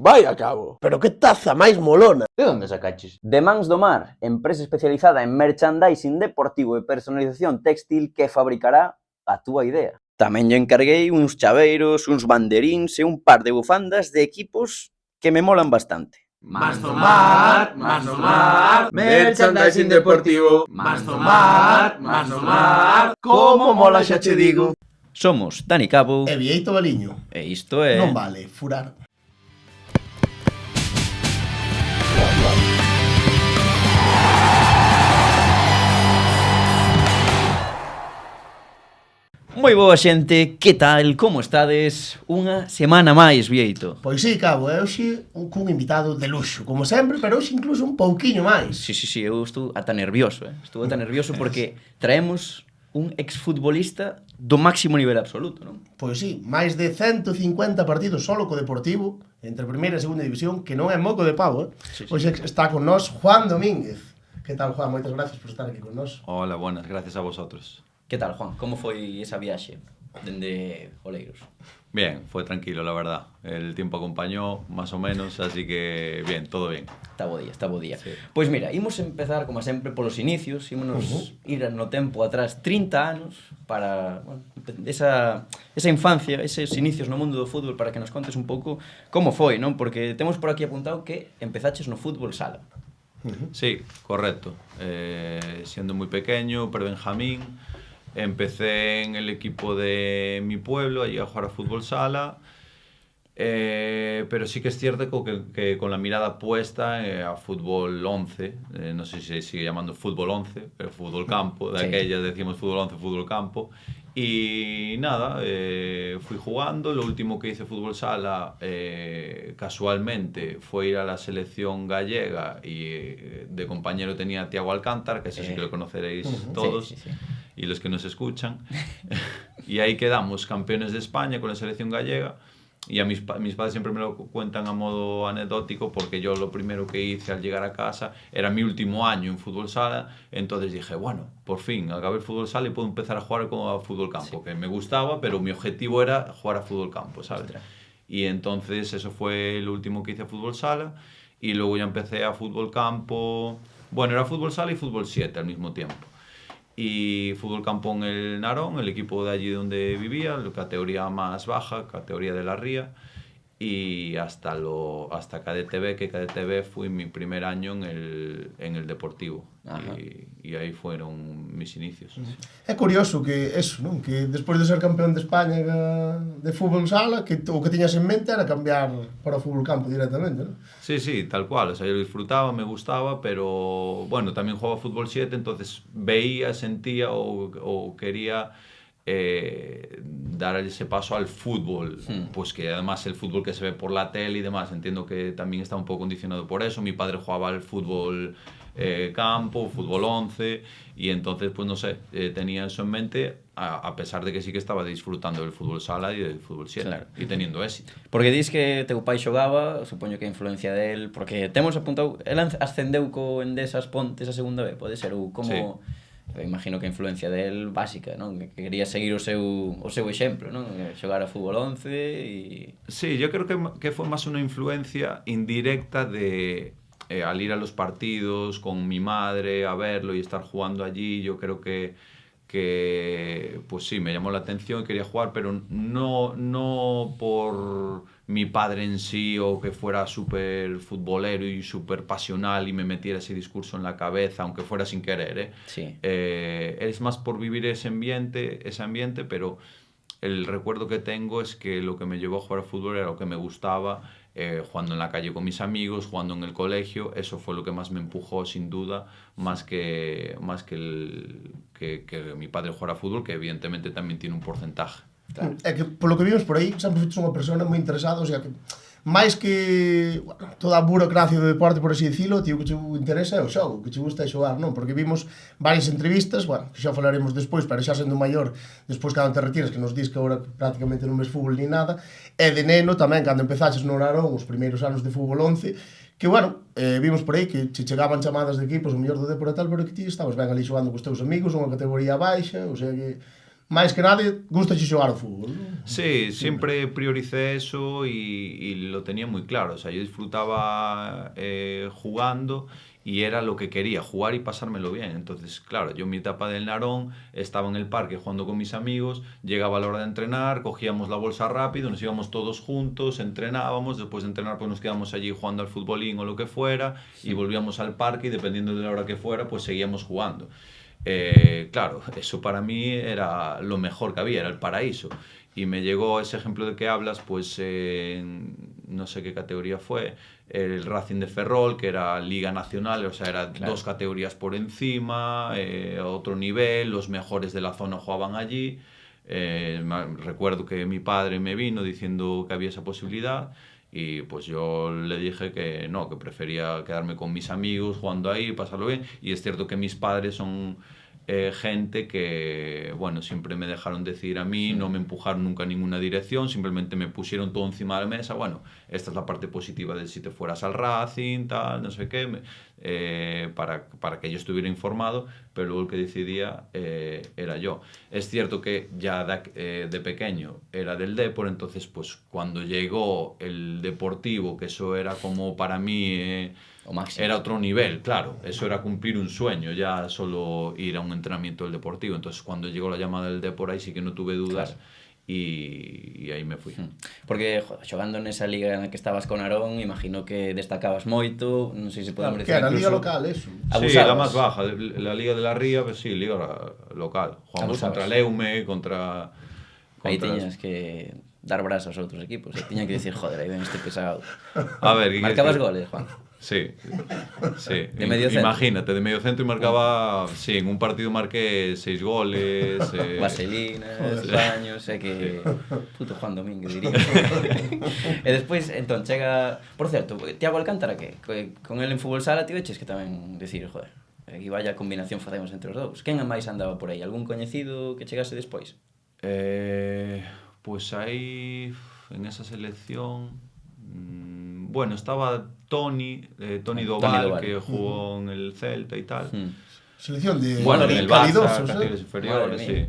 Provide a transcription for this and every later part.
Vai a cabo, pero que taza máis molona. De onde sacaches? De Mans do Mar, empresa especializada en merchandising deportivo e personalización textil que fabricará a túa idea. Tamén lle encarguei uns chaveiros, uns banderíns e un par de bufandas de equipos que me molan bastante. Mans do Mar, merchandising deportivo. Mans do Mar, como mola xa che digo. Somos Dani Cabo E Vieito Baliño. e isto é... Non vale furar. Moi boa xente, que tal, como estades? Unha semana máis, Vieito. Pois sí, Cabo, é hoxe cun invitado de luxo, como sempre, pero hoxe incluso un pouquiño máis. Sí, eu estou ata nervioso, Estou ata nervioso porque traemos un exfutbolista do máximo nivel absoluto, non? Pois sí, máis de 150 partidos solo co Deportivo, entre primeira e segunda división, que non é moco de pavo, Sí. Hoxe está con nós Juan Domínguez. Que tal, Juan? Moitas gracias por estar aquí con nós. Hola, buenas, gracias a vosotros. Que tal, Juan? Como foi esa viaxe dende Oleiros? Bien, fue tranquilo, la verdad. El tiempo acompañó, más o menos, así que bien, todo bien. Está bo día. Sí. Pois mira, imos empezar, como sempre, polos inicios, ímonos ir no tempo atrás 30 anos para, bueno, esa infancia, eses inicios no mundo do fútbol, para que nos contes un pouco como foi, non? Porque temos por aquí apuntado que empezaches no fútbol sala. Sí, correcto. Siendo muy pequeño, pre-Benjamín, empecé en el equipo de mi pueblo, allí a jugar a fútbol sala, pero sí que es cierto que con la mirada puesta a fútbol 11, no sé si se sigue llamando fútbol 11, pero fútbol campo, de Sí. aquella decimos fútbol 11, fútbol campo, y nada, fui jugando. Lo último que hice fútbol sala, casualmente, fue ir a la selección gallega y de compañero tenía a Tiago Alcántara, que ese sí que lo conoceréis todos. Sí. Y los que nos escuchan. Y ahí quedamos campeones de España con la selección gallega. Y a mis padres siempre me lo cuentan a modo anecdótico, porque yo lo primero que hice al llegar a casa era mi último año en fútbol sala. Entonces dije, bueno, por fin acabé el fútbol sala y puedo empezar a jugar como a fútbol campo, que me gustaba, pero mi objetivo era jugar a fútbol campo, ¿sabes? Ostras. Y entonces eso fue lo último que hice a fútbol sala. Y luego ya empecé a fútbol campo. Bueno, era fútbol sala y fútbol 7 al mismo tiempo. Y fútbol campo en el Narón, el equipo de allí donde vivía, la categoría más baja, categoría de la Ría, y hasta KDTV, que KDTV fue mi primer año en el Deportivo. Y ahí fueron mis inicios. É curioso que eso, non? Que despois de ser campeón de España de fútbol sala, que o que tiñas en mente era cambiar para o fútbol campo directamente, non? Sí, tal cual. O sea, yo lo disfrutaba, me gustaba, pero bueno, también jugaba fútbol 7, entonces veía, sentía o quería dar ese paso al fútbol, pues que además el fútbol que se ve por la tele y demás, entiendo que también está un poco condicionado por eso. Mi padre jugaba al fútbol campo, fútbol 11, y entonces pues no sé, tenía eso en mente, a pesar de que sí que estaba disfrutando del fútbol sala y del fútbol 7, Claro. y teniendo éxito. Porque dis que teu pai xogaba, supoño que a influencia del, porque temos apuntado, el ascendeu co Endesas Pontes a segunda vez, pode ser, ou como... Sí. Eu imagino que a influencia del básica, non? Que quería seguir o seu exemplo, non? Xogar a fútbol 11 e... Sí, yo creo que fue más una influencia indirecta de al ir a los partidos con mi madre, a verlo y estar jugando allí. Yo creo que pues sí, me llamó la atención y quería jugar, pero no por mi padre en sí, o que fuera súper futbolero y súper pasional y me metiera ese discurso en la cabeza, aunque fuera sin querer, Sí. Es más por vivir ese ambiente, pero el recuerdo que tengo es que lo que me llevó a jugar al fútbol era lo que me gustaba, jugando en la calle con mis amigos, jugando en el colegio. Eso fue lo que más me empujó, sin duda, más que mi padre jugara a fútbol, que evidentemente también tiene un porcentaje. Claro. É que, polo que vimos por aí, sempre foste unha persona moi interesada, o sea que máis que bueno, toda a burocracia do deporte, por así dicilo, tío, que che interesa é o xogo, que che gusta é xogar, non? Porque vimos varias entrevistas, bueno, que xa falaremos despois, pero xa sendo maior, despois cando te retiras, que nos dis que agora prácticamente non ves fútbol ni nada, e de neno tamén, cando empezaches no Narón, os primeiros anos de fútbol 11, que, bueno, vimos por aí que che chegaban chamadas de equipos, o mellor do Depor e tal, pero que ti estabas ben ali xogando cos teus amigos, unha categoría baixa, o sea que máis que nada, gustache xogar ao fútbol, non? Sí, siempre prioricé eso y lo tenía muy claro. O sea, yo disfrutaba jugando y era lo que quería, jugar y pasármelo bien. Entonces, claro, yo en mi etapa del Narón estaba en el parque jugando con mis amigos, llegaba la hora de entrenar, cogíamos la bolsa rápido, nos íbamos todos juntos, entrenábamos, después de entrenar pues nos quedábamos allí jugando al futbolín o lo que fuera y volvíamos al parque y dependiendo de la hora que fuera pues seguíamos jugando. Claro, eso para mí era lo mejor que había, era el paraíso. Y me llegó ese ejemplo de que hablas, pues no sé qué categoría fue, el Racing de Ferrol, que era Liga Nacional, o sea, era Claro. 2 categorías por encima, otro nivel, los mejores de la zona jugaban allí. Recuerdo que mi padre me vino diciendo que había esa posibilidad y pues yo le dije que no, que prefería quedarme con mis amigos jugando ahí, pasarlo bien. Y es cierto que mis padres son gente que, bueno, siempre me dejaron decidir a mí, no me empujaron nunca en ninguna dirección, simplemente me pusieron todo encima de la mesa. Bueno, esta es la parte positiva de si te fueras al Racing, tal, no sé qué, para que yo estuviera informado, pero luego el que decidía era yo. Es cierto que ya de pequeño era del Depor, entonces pues cuando llegó el Deportivo, que eso era como para mí... O máximo. Era otro nivel, claro. Eso era cumplir un sueño, ya solo ir a un entrenamiento del Deportivo. Entonces, cuando llegó la llamada del Depor, ahí sí que no tuve dudas. Claro. Y aí me fui. Porque, joder, xogando nesa liga na que estabas con Narón, imagino que destacabas moito, non sei se podemos Que decir era liga incluso... local, eso. Sí, Abusabas. la más baja, la Liga de la Ría, pues sí, liga local. Jugamos Abusabas. contra Leume, contra... Aí tiñas que dar brazos aos outros equipos, tiñan que decir, joder, aí ven este pesado. A ver, ¿qué Marcabas quieres que- goles, Juan. Sí, sí. De medio centro. Imagínate, de medio centro y marcaba... Sí, en un partido marqué 6 goles. Vaselinas, baños, que... Puto Juan Domínguez, diría. E despois, entón, chega... Por certo, Tiago Alcántara, que con el en fútbol sala tiveches que tamén decir, joder, aquí vaya combinación facemos entre os dous. Quen máis andaba por aí? Algún coñecido que chegase despois? Pues ahí, en esa selección... Bueno, estaba Toni Doval, Doval. que jugó en el Celta y tal. Selección de Bueno, en el Barça, calidosos, categorías inferiores, Madre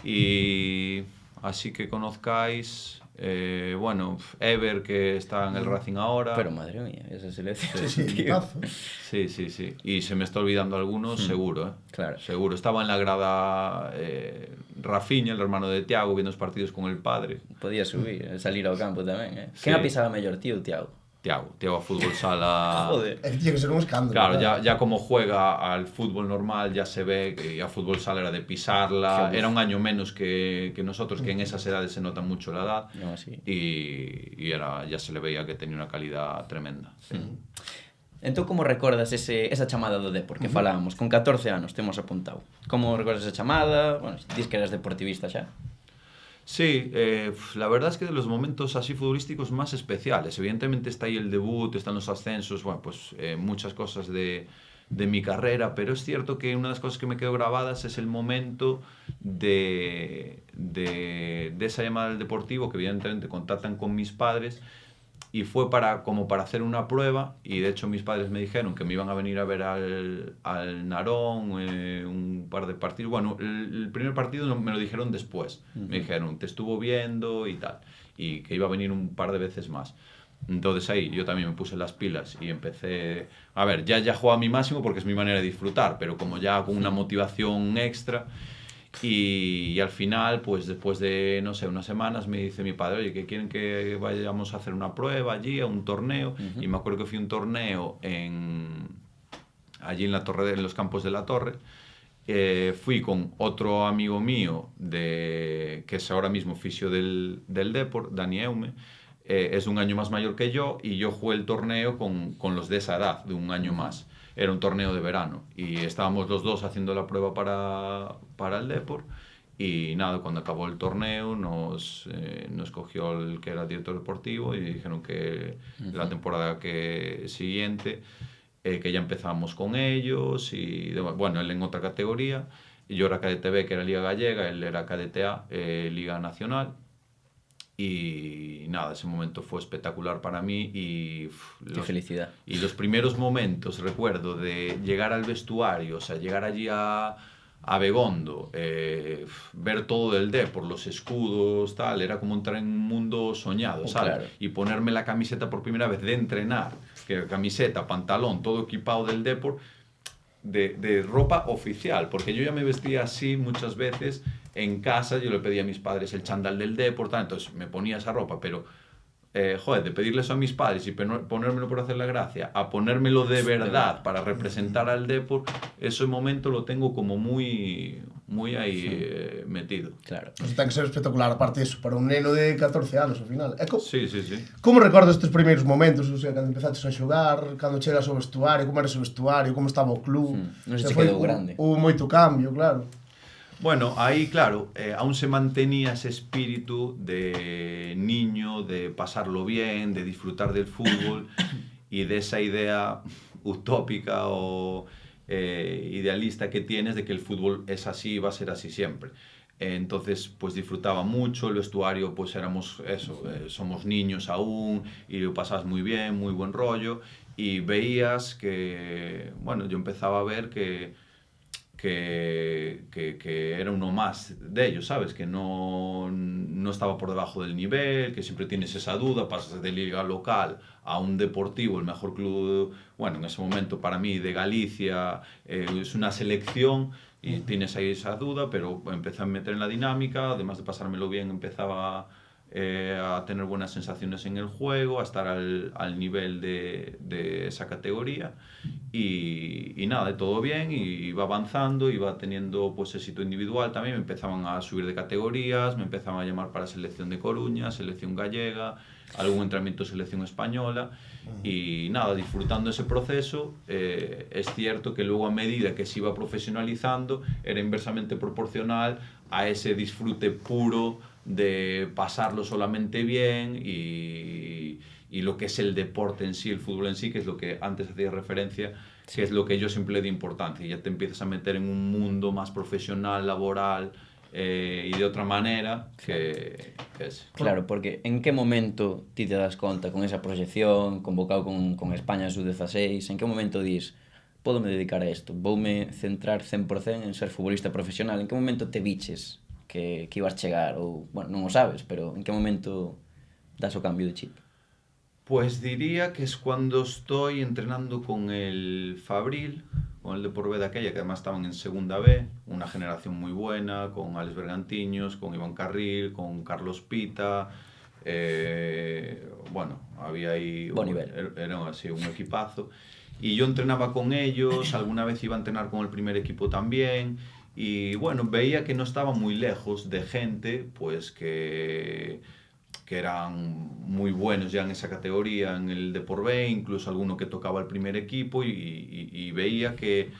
sí. Y así que conozcáis, bueno, Ever, que está en el Racing ahora. Pero madre mía, esa selección. Sí, sí, tío. tazo. Sí, sí, sí. Y se me está olvidando algunos, seguro, ¿eh? Claro. Seguro. Estaba en la grada Rafinha, el hermano de Tiago, viendo los partidos con el padre. Podía subir, salir ao campo tamén, Sí. Quen a pisaba mellor, tío, Tiago? Tiago a fútbol sala. Joder. É que tiene que ser un escándalo. Claro, ¿verdad? ya como juega al fútbol normal, ya se ve que a fútbol sala era de pisarla. Qué Era un año menos que nosotros, que en esas edades se nota mucho la edad. No, así. Y era, ya se le veía que tenía una calidad tremenda. Sí. Entón, como recordas esa chamada do Depor que falábamos? Con 14 anos, temos apuntado. Como recordas esa chamada? Bueno, dis que eras deportivista xa. Sí, la verdad es que de los momentos así futbolísticos más especiales. Evidentemente está ahí el debut, están los ascensos, bueno, pues muchas cosas de mi carrera, pero es cierto que una de las cosas que me quedó grabadas es el momento de esa llamada del Deportivo, que evidentemente contactan con mis padres, y fue como para hacer una prueba, y de hecho mis padres me dijeron que me iban a venir a ver al Narón un par de partidos. Bueno, el primer partido me lo dijeron después. Me dijeron, te estuvo viendo y tal, y que iba a venir un par de veces más. Entonces ahí yo también me puse las pilas y empecé... A ver, ya jugaba a mi máximo porque es mi manera de disfrutar, pero como ya con una motivación extra... Y al final, pues después de, no sé, unas semanas me dice mi padre, oye, que quieren que vayamos a hacer una prueba allí, a un torneo. Y me acuerdo que fui a un torneo allí en los campos de la Torre. Fui con otro amigo mío, que es ahora mismo fisio del Depor, Dani Eume. Es un año más mayor que yo y yo jugué el torneo con los de esa edad, de un año más. Era un torneo de verano y estábamos los dos haciendo la prueba para el Depor y nada, cuando acabó el torneo nos cogió el que era director deportivo y dijeron que la temporada siguiente que ya empezábamos con ellos y bueno, él en otra categoría y yo era cadete B, que era Liga Gallega, él era cadete A, Liga Nacional. Y nada, ese momento fue espectacular para mí y... Qué felicidad. Y los primeros momentos, recuerdo, de llegar al vestuario, o sea, llegar allí a Abegondo, ver todo del Depor, los escudos, tal, era como entrar en un mundo soñado, ¿sabes? Claro. Y ponerme la camiseta por primera vez de entrenar, que camiseta, pantalón, todo equipado del Depor, de ropa oficial, porque yo ya me vestía así muchas veces en casa, yo le pedía a mis padres el chándal del Depor, tal, entonces me ponía esa ropa, pero joder, de pedirle eso a mis padres y ponérmelo por hacer la gracia, a ponérmelo de verdad para representar al Depor, ese momento lo tengo como muy ahí metido. Claro. Pues ten que ser espectacular, aparte disso, para un neno de 14 anos, ao final. Sí. Como recordas estes primeiros momentos, o sea, cando empezaste a xogar, cando chegas ao vestuario, como era o vestuario, como estaba o club? Non se quedou grande. Hubo moito cambio, claro. Bueno, ahí, claro, aún se mantenía ese espíritu de niño, de pasarlo bien, de disfrutar del fútbol y de esa idea utópica o idealista que tienes de que el fútbol es así y va a ser así siempre. Entonces, pues disfrutaba mucho, el vestuario, pues éramos eso, somos niños aún y lo pasabas muy bien, muy buen rollo y veías que, bueno, yo empezaba a ver que era uno más de ellos, ¿sabes? Que no estaba por debajo del nivel, que siempre tienes esa duda, pasas de liga local a un Deportivo, el mejor club, bueno, en ese momento para mí de Galicia, es una selección y tienes ahí esa duda, pero empecé a meter en la dinámica, además de pasármelo bien, empezaba a tener buenas sensaciones en el juego, a estar al nivel de esa categoría y nada, de todo bien, y iba avanzando, iba teniendo pues éxito individual también, me empezaban a subir de categorías, me empezaban a llamar para selección de Coruña, selección gallega, algún entrenamiento selección española y nada, disfrutando ese proceso. Es cierto que luego a medida que se iba profesionalizando era inversamente proporcional a ese disfrute puro de pasarlo solamente bien y lo que es el deporte en sí, el fútbol en sí, que es lo que antes hacía referencia, que es lo que yo siempre le di importancia. Y ya te empiezas a meter en un mundo más profesional, laboral y de otra manera que es. Claro, porque en que momento ti te das conta con esa proxección, convocado con España en sub-16, en que momento dis, podome dedicar a isto, voume centrar 100% en ser futbolista profesional, en que momento te biches que ibas chegar, ou, bueno, non o sabes, pero en que momento das o cambio de chip? Pues diría que es cuando estoy entrenando con el Fabril, con el Depor B de aquella, que además estaban en segunda B, una generación muy buena, con Alex Bergantiños, con Iván Carril, con Carlos Pita, bueno, había ahí Buen nivel. Era así, un equipazo, y yo entrenaba con ellos, alguna vez iba a entrenar con el primer equipo también, y bueno, veía que no estaba muy lejos de gente, pues que eran muy buenos ya en esa categoría, en el Depor B, incluso alguno que tocaba el primer equipo y veía que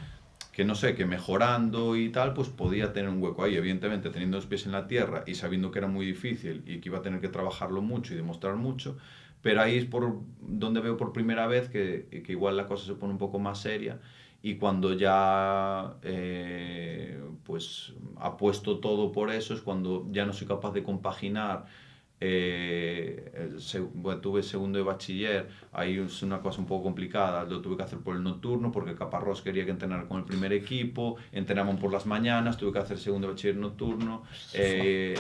no sé, que mejorando y tal, pues podía tener un hueco ahí, evidentemente teniendo los pies en la tierra y sabiendo que era muy difícil y que iba a tener que trabajarlo mucho y demostrar mucho, pero ahí es por donde veo por primera vez que igual la cosa se pone un poco más seria y cuando ya pues apuesto todo por eso es cuando ya no soy capaz de compaginar. Bueno, tuve segundo de bachiller, ahí es una cosa un poco complicada, lo tuve que hacer por el nocturno porque Caparrós quería que entrenara con el primer equipo, entrenaban por las mañanas, tuve que hacer segundo de bachiller nocturno,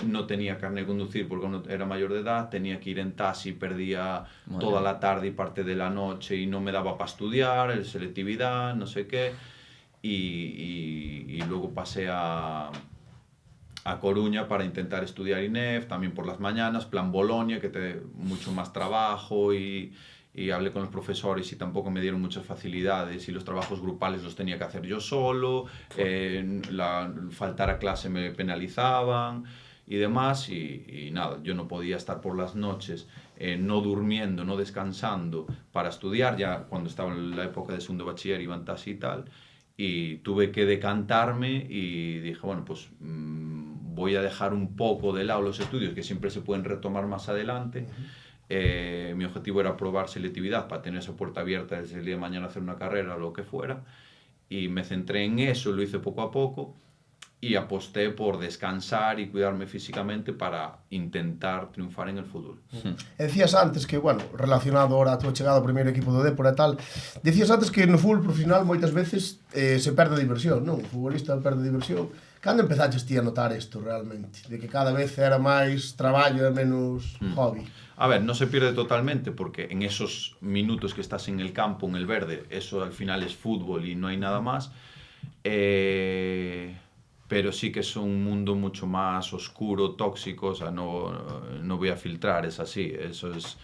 no tenía carnet de conducir porque no era mayor de edad, tenía que ir en taxi, perdía toda la tarde y parte de la noche y no me daba para estudiar, selectividad, no sé qué, y luego pasé a Coruña para intentar estudiar INEF, también por las mañanas, plan Bolonia, que te mucho más trabajo y hablé con los profesores y tampoco me dieron muchas facilidades y los trabajos grupales los tenía que hacer yo solo, faltar a clase me penalizaban y demás y nada, yo no podía estar por las noches no durmiendo, no descansando para estudiar, ya cuando estaba en la época de segundo bachiller iba en taxi y tal, y tuve que decantarme y dije, bueno, pues voy a dejar un poco de lado los estudios que siempre se pueden retomar más adelante. Mi objetivo era probar selectividad para tener esa puerta abierta desde el día de mañana hacer una carrera o lo que fuera y me centré en eso, lo hice poco a poco y aposté por descansar y cuidarme físicamente para intentar triunfar en el fútbol. Decías antes que, bueno, relacionado ahora a tua chegada ao primeiro equipo do Dépor e tal, decías antes que no fútbol profesional moitas veces se perde a diversión, non? O futbolista perde a diversión. Cando empezaches ti a notar isto realmente? De que cada vez era máis traballo e menos hobby? A ver, no se pierde totalmente porque en esos minutos que estás en el campo, en el verde, eso al final es fútbol y no hay nada más. Pero sí que es un mundo mucho más oscuro, tóxico, o sea, no voy a filtrar, es así, eso es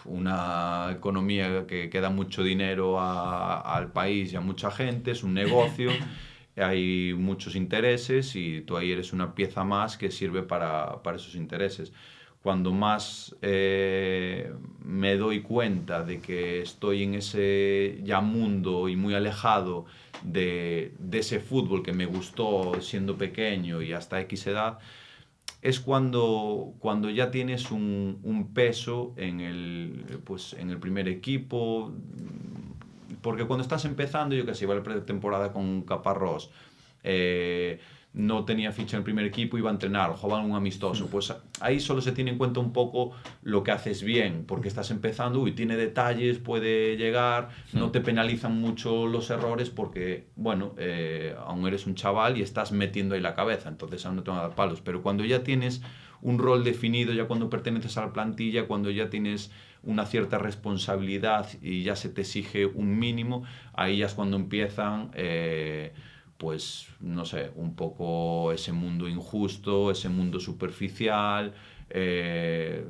una economía que da mucho dinero al país y a mucha gente, es un negocio, hay muchos intereses y tú ahí eres una pieza más que sirve para esos intereses. Cuando más me doy cuenta de que estoy en ese ya mundo y muy alejado de ese fútbol que me gustó siendo pequeño y hasta X edad, es cuando ya tienes un peso en el primer equipo, porque cuando estás empezando, yo que sé, iba a la pretemporada con Caparrós, no tenía ficha en el primer equipo, iba a entrenar, jugaba un amistoso, pues ahí solo se tiene en cuenta un poco lo que haces bien, porque estás empezando, tiene detalles, puede llegar, no te penalizan mucho los errores porque, bueno, aún eres un chaval y estás metiendo ahí la cabeza, entonces aún no te van a dar palos, pero cuando ya tienes un rol definido, ya cuando perteneces a la plantilla, cuando ya tienes una cierta responsabilidad y ya se te exige un mínimo, ahí ya es cuando empiezan pues, no sé, un poco ese mundo injusto, ese mundo superficial, de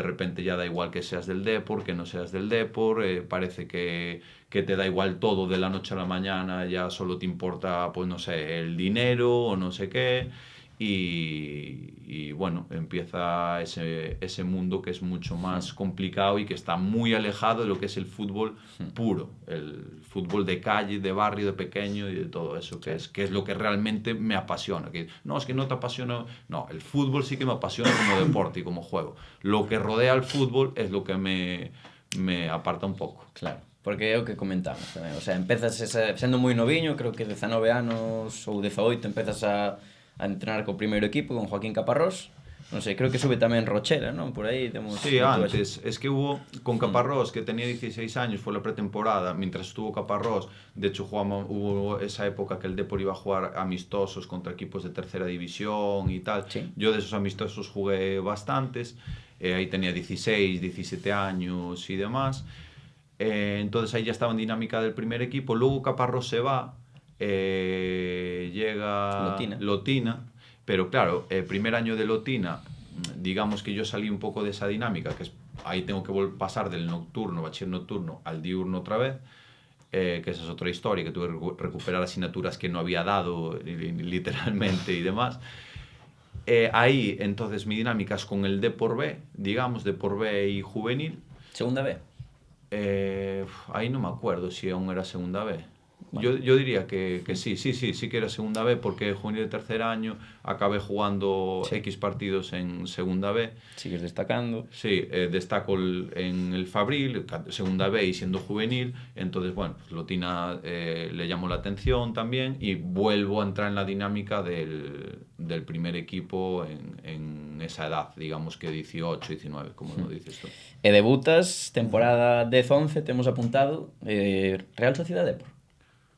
repente ya da igual que seas del Dépor, que no seas del Dépor, parece que te da igual todo de la noche a la mañana, ya solo te importa, pues no sé, el dinero o no sé qué, y bueno, empieza ese mundo que es mucho más complicado y que está muy alejado de lo que es el fútbol puro, el fútbol de calle, de barrio, de pequeño y de todo eso, que es lo que realmente me apasiona. Que, no, es que no te apasiona, no, el fútbol sí que me apasiona como deporte y como juego. Lo que rodea al fútbol es lo que me aparta un pouco. Claro, porque é o que comentamos tamén. O sea, empezas sendo moi noviño, creo que 19 anos ou 18 empezas a entrenar co primeiro equipo con Joaquín Caparrós. Non sei, creo que sube tamén Rochera, non? Por aí temos... Sí, antes. Es que hubo con Caparrós, que tenía 16 años, fue la pretemporada, mientras estuvo Caparrós, de hecho hubo esa época que el Dépor iba a jugar amistosos contra equipos de tercera división y tal. Sí. Yo de esos amistosos jugué bastantes, ahí tenía 16, 17 años y demás. Entonces ahí ya estaba en dinámica del primer equipo. Luego Caparrós se va, llega Lotina, pero claro, el primer año de Lotina, digamos que yo salí un poco de esa dinámica, que es, ahí tengo que pasar del nocturno, bachiller nocturno, al diurno otra vez, que esa es otra historia, que tuve que recuperar asignaturas que no había dado literalmente y demás. Ahí entonces mi dinámica es con el Dépor B, digamos, Dépor B y juvenil. Segunda B. Ahí no me acuerdo si aún era segunda B. Bueno. Yo diría que sí que era segunda B, porque juvenil de tercer año acabé jugando X partidos en segunda B. Sigues destacando. Sí, destaco en el Fabril, segunda B y siendo juvenil, entonces bueno, pues Lotina le llamó la atención también y vuelvo a entrar en la dinámica del primer equipo en esa edad, digamos que 18, 19, como lo dices tú. E debutas, temporada 10-11, temos apuntado, Real Sociedad Dépor.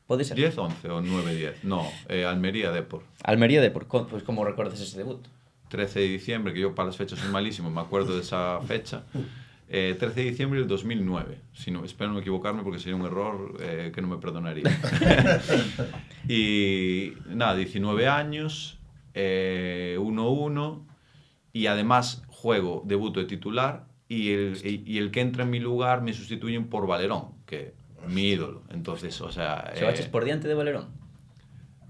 Pode ser? 10-11 o 9-10, no, Almería Dépor. Almería Dépor, pues como recordas ese debut? 13 de diciembre, que yo para las fechas soy malísimo, me acuerdo de esa fecha. 13 de diciembre del 2009. Si no, espero no equivocarme porque sería un error que no me perdonaría. Y nada, 19 años, 1-1, y además juego, debuto de titular, y el que entra en mi lugar me sustituyen por Valerón, que mi ídolo. Entonces, o sea... ¿Se baches por diante de Valerón?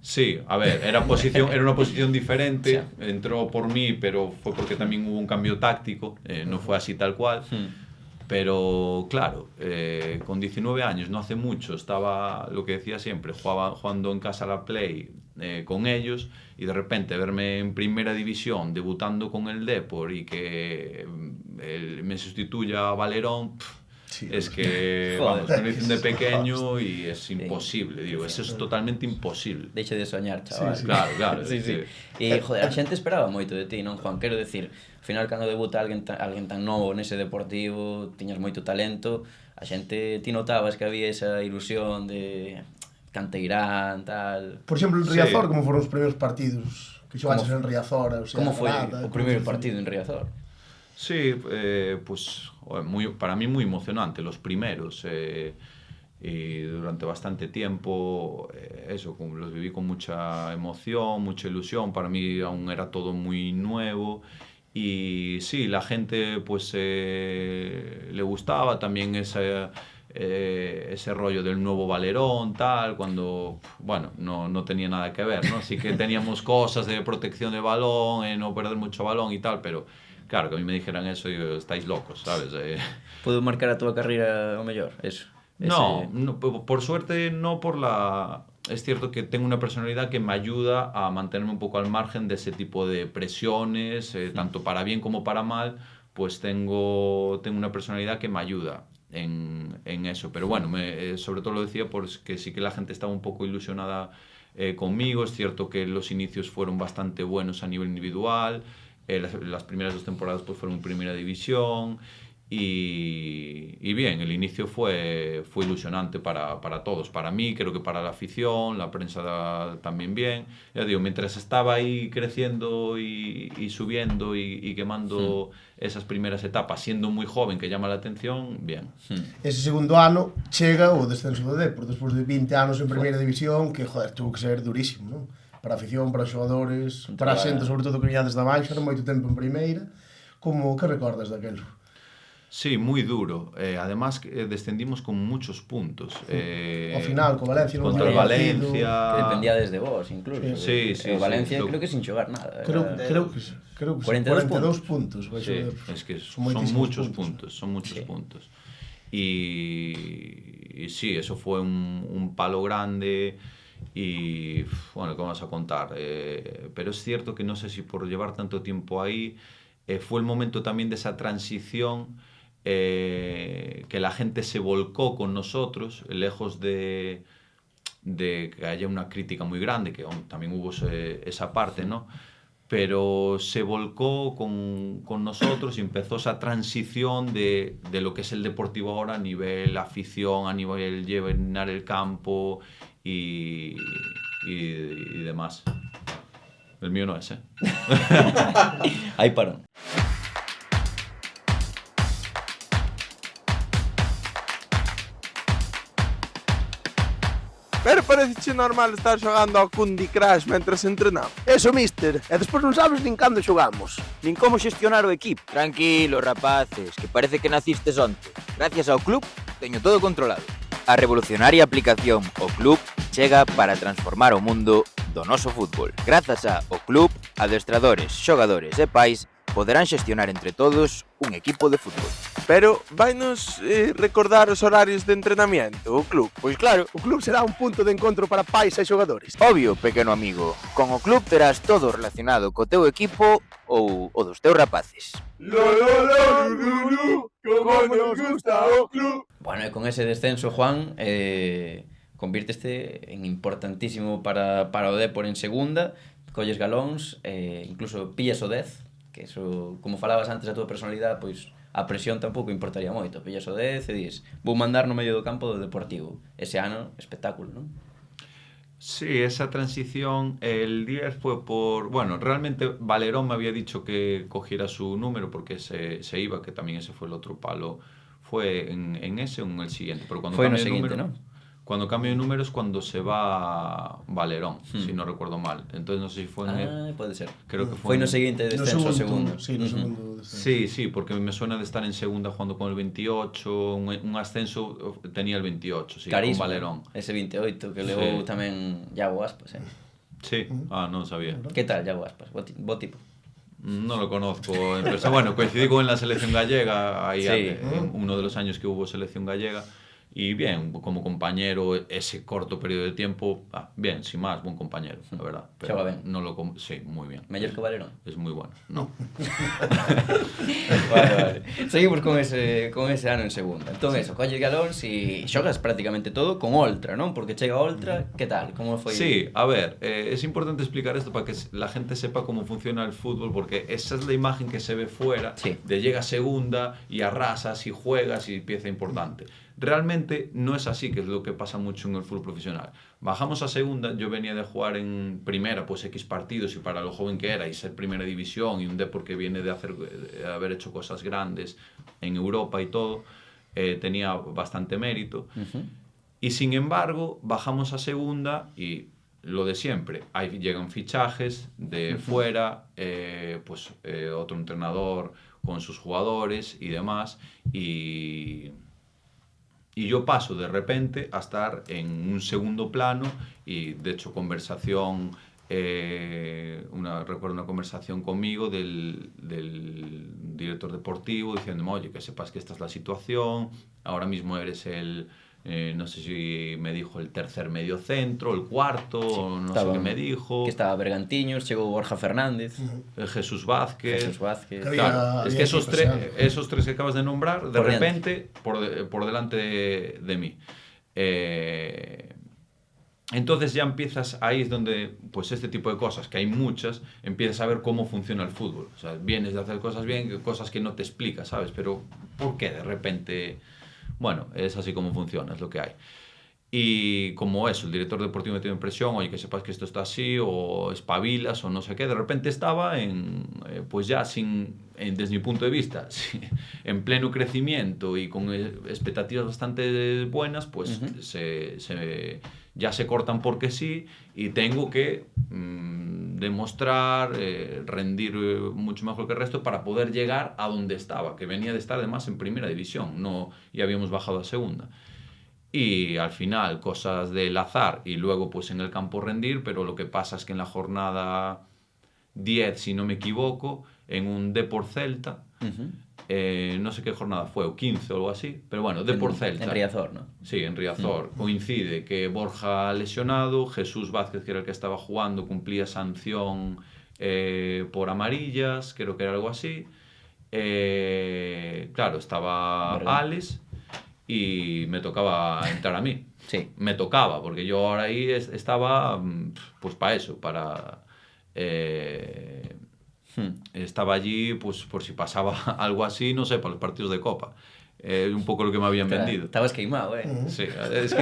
Sí, a ver, era una posición diferente, entró por mí, pero fue porque también hubo un cambio táctico, no fue así tal cual, pero claro, con 19 años, no hace mucho, estaba, lo que decía siempre, jugando en casa a la Play con ellos, y de repente verme en primera división, debutando con el Dépor, y que me sustituya a Valerón, Sí, es que, Joder. vamos, me lo dicen de pequeño y es imposible, digo, eso es totalmente imposible. Deixe de soñar, chaval. Sí, sí. Claro, claro. Sí, es sí. que- E, joder, a xente esperaba moito de ti, non, Juan? Quero decir, ao final, cando debuta alguén tan novo nese Deportivo, tiñas moito talento, a xente, ti notabas que había esa ilusión de canteirán, tal... Por exemplo, en Sí. Riazor, como foron os primeiros partidos que xogaches Como- en Riazor, o sea, Como foi Granada, o primeiro como- partido en Riazor? Sí, pues para mí muy emocionante, los primeros. Y durante bastante tiempo, eso, los viví con mucha emoción, mucha ilusión. Para mí aún era todo muy nuevo. Y sí, la gente pues le gustaba también ese rollo del nuevo Valerón, tal, cuando, bueno, no tenía nada que ver, ¿no? Sí que teníamos cosas de protección de balón, no perder mucho balón y tal, pero claro, que a mí me dijeran eso, digo, estáis locos, ¿sabes? Pudo marcar a túa carreira o mellor, eso? No, por suerte no por la... Es cierto que tengo una personalidad que me ayuda a mantenerme un poco al margen de ese tipo de presiones, tanto para bien como para mal, pues tengo una personalidad que me ayuda en eso. Pero bueno, sobre todo lo decía porque sí que la gente estaba un poco ilusionada conmigo. Es cierto que los inicios fueron bastante buenos a nivel individual, las primeras 2 temporadas pues fueron en primera división. Y bien, el inicio fue ilusionante para todos, para mí, creo que para la afición, la prensa también bien. Ya digo, mientras estaba ahí creciendo y subiendo y quemando esas primeras etapas, siendo muy joven, que llama la atención, bien. Ese segundo ano chega o descenso do Depor, despois de 20 anos en primeira división, que, joder, tuvo que ser durísimo, non? Para a afición, para os xogadores, para a xente, sobre todo que viña desde abaixo, era moito tempo en primeira. Como, que recordas daquelo? Sí, muy duro. Además, descendimos con muchos puntos. Ao final, co Valencia, no Contra el último partido. Valencia. Que dependía desde vos, incluso. Sí, sí, O Valencia sí. creo que sin xogar nada. Creo Era- que sí. Creo que 42 42 puntos. baixo Sí, o Depor. es que son moitísimos muchos puntos, son muchos puntos. Y sí, eso fue un palo grande y, bueno, ¿qué vamos a contar? Pero es cierto que no sé si por llevar tanto tiempo ahí, fue el momento también de esa transición, que la gente se volcó con nosotros, lejos de que haya una crítica muy grande, que también hubo esa parte, ¿no? Pero se volcó con nosotros y empezó esa transición de lo que es el Deportivo ahora a nivel afición, a nivel llenar el campo y demás. El mío no es, ¿eh? Aí parón. Pero parece normal estar xogando ao Candy Crush mentras entrenamos. Eso, mister. E despois non sabes nin cando xogamos. Nin como xestionar o equipo. Tranquilo, rapaces, que parece que nacistes onte. Gracias ao club, teño todo controlado. A revolucionaria aplicación O Club chega para transformar o mundo do noso fútbol. Grazas a O Club, adestradores, xogadores e pais poderán xestionar entre todos un equipo de fútbol. Pero vainos recordar os horarios de entrenamiento, o club. Pois claro, O club será un punto de encontro para pais e xogadores. obvio, pequeno amigo. Con O Club terás todo relacionado co teu equipo ou o dos teus rapaces. Como nos gusta o club. Bueno, e con ese descenso, Juan, convírteste en importantísimo para o Depor en segunda, colles galóns, incluso pillas o 10, que eso, como falabas antes a túa personalidade, pois a presión tampouco importaría moito. Pillas o 10 e dis, vou mandar no medio do campo do Deportivo. Ese ano, espectáculo, non? Sí, esa transición, el 10 fue por... Bueno, realmente Valerón me había dicho que cogiera su número porque se iba, que también ese fue el otro palo. Fue en ese o en el siguiente. Pero cuando Fue en cambia el de siguiente, número, ¿no? Cuando cambio de número es cuando se va Valerón, si no recuerdo mal. Entonces no sé si fue en el... Pode ser. Creo que Foi fue no en- seguinte No descenso ao segundo. Sí, no segundo descenso. Sí, sí, porque me suena de estar en segunda jugando con el 28, un ascenso tenía el 28, sí, Carisma, con Valerón. ese 28 que levou Sí. tamén Iago Aspas, Sí, no sabía. Que tal Iago Aspas? Bo tipo. No lo conozco en persona. Bueno, coincidí con él en la selección gallega, ahí Sí. en uno de los años que hubo selección gallega, Y bien, como compañero, ese corto periodo de tiempo, bien, sin más, buen compañero, la verdad. Pero Xoga ben. no lo sí, muy bien. Mellor que Valerón. Es muy bueno, no. Vale. Seguimos con ese ano en segunda. Entón, eso, colle galóns e xogas prácticamente todo con Oltra, non? Porque chega Oltra, que tal? Como foi? Sí, a ver, es importante explicar esto para que la gente sepa cómo funciona el fútbol, porque esa es la imagen que se ve fuera, Sí. de llega a segunda y arrasas y juegas y pieza importante. Realmente no es así, que es lo que pasa mucho en el fútbol profesional. Bajamos a segunda, yo venía de jugar en primera, pues X partidos, y para lo joven que era, y ser primera división, y un deporte que viene de haber hecho cosas grandes en Europa y todo, tenía bastante mérito. Y sin embargo, bajamos a segunda y lo de siempre, ahí llegan fichajes de fuera, otro entrenador con sus jugadores y demás, y yo paso de repente a estar en un segundo plano, y de hecho recuerdo una conversación conmigo del director deportivo diciéndome, oye, que sepas que esta es la situación, ahora mismo eres no sé si me dijo el tercer medio centro, el cuarto, Sí, no sé qué me dijo. Que estaba Bergantiños, chegou Borja Fernández. Jesús Vázquez. Había Es que esos tres que acabas de nombrar, de Por repente, por delante de mí. Entonces ya empiezas, ahí es donde, pues este tipo de cosas, que hay muchas, empiezas a ver cómo funciona el fútbol. O sea, vienes de hacer cosas bien, cosas que no te explicas, ¿sabes? Pero, ¿por qué de repente? Bueno, es así como funciona, es lo que hay. Y como eso, el director deportivo me tiene impresión, oye, que sepas que esto está así, o espabilas, o no sé qué. De repente estaba pues ya desde mi punto de vista, en pleno crecimiento y con expectativas bastante buenas, pues ya se cortan porque sí, y tengo que demostrar, rendir mucho mejor que el resto para poder llegar a donde estaba, que venía de estar además en primera división, y habíamos bajado a segunda. Y al final cosas del azar y luego pues en el campo rendir, pero lo que pasa es que en la jornada 10, si no me equivoco, en un Depor Celta, no sé qué jornada fue, o 15 o algo así, pero bueno, Depor Celta. En Riazor, ¿no? Sí, en Riazor. Coincide que Borja lesionado, Jesús Vázquez, que era el que estaba jugando, cumplía sanción por amarillas, creo que era algo así. Claro, estaba ¿verdad? Alex y me tocaba entrar a mí. Sí. Me tocaba, porque yo ahora ahí estaba pues para eso, estaba allí pues por si pasaba algo así, no sé, para los partidos de Copa. Un poco lo que me habían vendido. Estabas queimado, Sí, es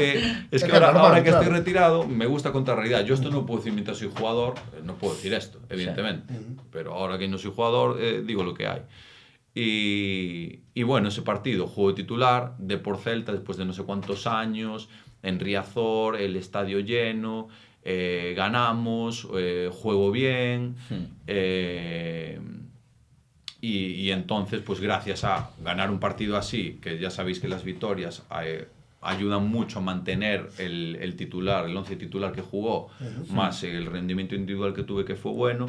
que normal, ahora que claro. estoy retirado, me gusta contar realidad. Yo esto no puedo decir mientras soy jugador, no puedo decir esto, evidentemente. Pero ahora que no soy jugador, digo lo que hay. Y bueno, ese partido, juego de titular, Depor Celta, después de no sé cuántos años, en Riazor, el estadio lleno, ganamos, juego bien, y entonces, pues gracias a ganar un partido así, que ya sabéis que las victorias ayudan mucho a mantener el titular, el 11 titular que jugó, más el rendimiento individual que tuve, que fue bueno.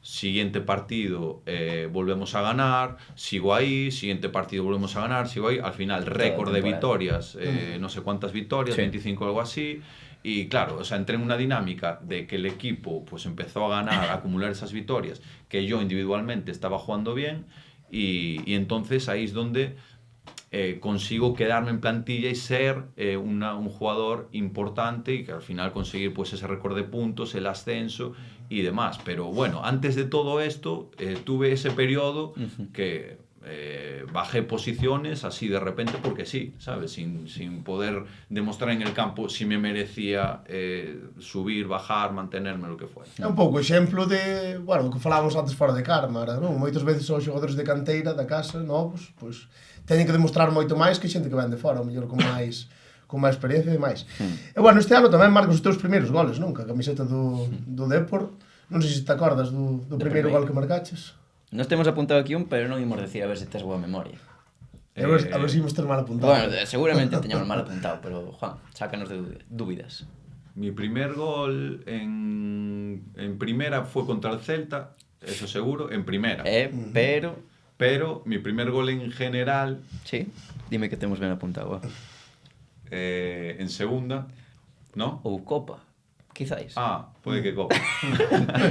Siguiente partido volvemos a ganar, sigo ahí, siguiente partido volvemos a ganar, sigo ahí, al final récord de victorias, no sé cuántas victorias, sí. 25 o algo así, y claro, o sea, entré en una dinámica de que el equipo pues empezó a ganar, a acumular esas victorias, que yo individualmente estaba jugando bien, y entonces ahí es donde consigo quedarme en plantilla y ser un jugador importante, y que al final conseguir pues ese récord de puntos, el ascenso y demás. Pero bueno, antes de todo esto tuve ese periodo que bajé posiciones así de repente porque sí, ¿sabes? Sin poder demostrar en el campo si me merecía subir, bajar, mantenerme, lo que fuera. É un pouco exemplo de, bueno, o que falábamos antes fora de cámara, non? Moitas veces os xogadores de canteira da casa, novos, pois teñen que demostrar moito máis que xente que ven de fora, o mellor con máis experiencia e máis. E bueno, este ano tamén marcas os teus primeiros goles, non? A camiseta do Depor. Non sei se te acordas do primeiro gol que marcaches. Nos temos apuntado aquí pero non imos decir a ver se tes boa memoria. A ver se imos ter mal apuntado. Bueno, seguramente teñamos mal apuntado, pero Juan, sácanos de dúbidas. Mi primer gol en primera fue contra el Celta, eso seguro, en primera. Pero mi primer gol en general... Sí, dime que temos ben apuntado. en segunda, ¿no? Ou Copa, quizáis. Puede que Copa.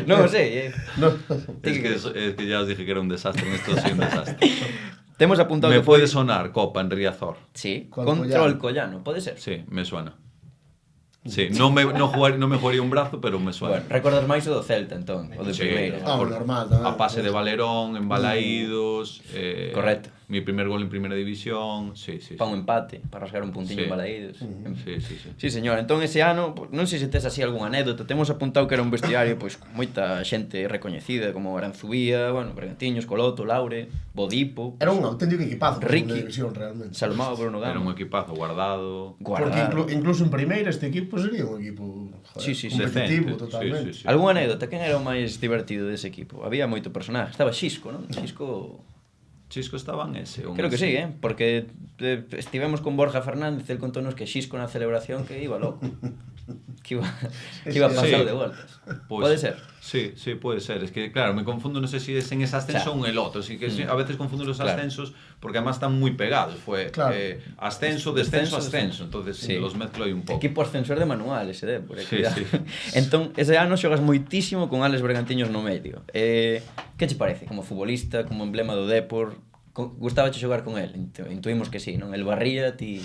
Non o sei, Es que ya os dije que era un desastre, en esto soy un desastre. Temos apuntado Me que foi... puede sonar Copa en Riazor. Sí, Con contra Collano. el Collano, pode ser? Sí, me suena. Sí, no me jugaría un brazo, pero me suena. Bueno, recordas máis o do Celta, entón, o de Sí, primeira. Normal tamén. A pase de Valerón, en Balaídos. Correcto. Mi primer gol en primera división. Sí. Pa un empate, para rasgar un puntiño Sí. en Balaídos. Sí. Sí, señor. Entón, ese ano, pues, non sei se tes así algunha anécdota. Temos apuntado que era un vestiario pois con moita xente recoñecida, como Aranzubía, bueno, Bergantiños, Coloto, Laure, Bodipo, Era un auténtico equipazo de Ricky. segunda división, realmente. Salmao, Bruno Era un Gama. equipazo, guardado. Porque incluso en primeira este equipo sería un equipo Sí, competitivo Decente. totalmente. Sí. Algúna anécdota? Quen era o máis divertido dese equipo? Había moito personaje. Estaba Xisco, non? Xisco... Chisco estaba en ese. o en Creo que ese. sí, porque estivemos con Borja Fernández, el contónos que Xisco na celebración que iba loco. Que iba pasado Sí. de vueltas. Pues, Pode ser. Sí, puede ser. Es que, claro, me confundo, no sé si es en ese ascenso o en el otro. Sí que a veces confundo los Claro. ascensos porque además están muy pegados. Fue Claro. ascenso, descenso, Descenso, ascenso. Entonces Sí. los mezclo ahí un poco. Equipo ascensor de manual, ese de, por aí, Sí, cuidado. sí. Entón, ese ano xogas moitísimo con Alex Bergantiños no medio. Que che parece? Como futbolista, como emblema do Depor, gustabache xogar con él? Intuimos que sí, non? El barría, ti...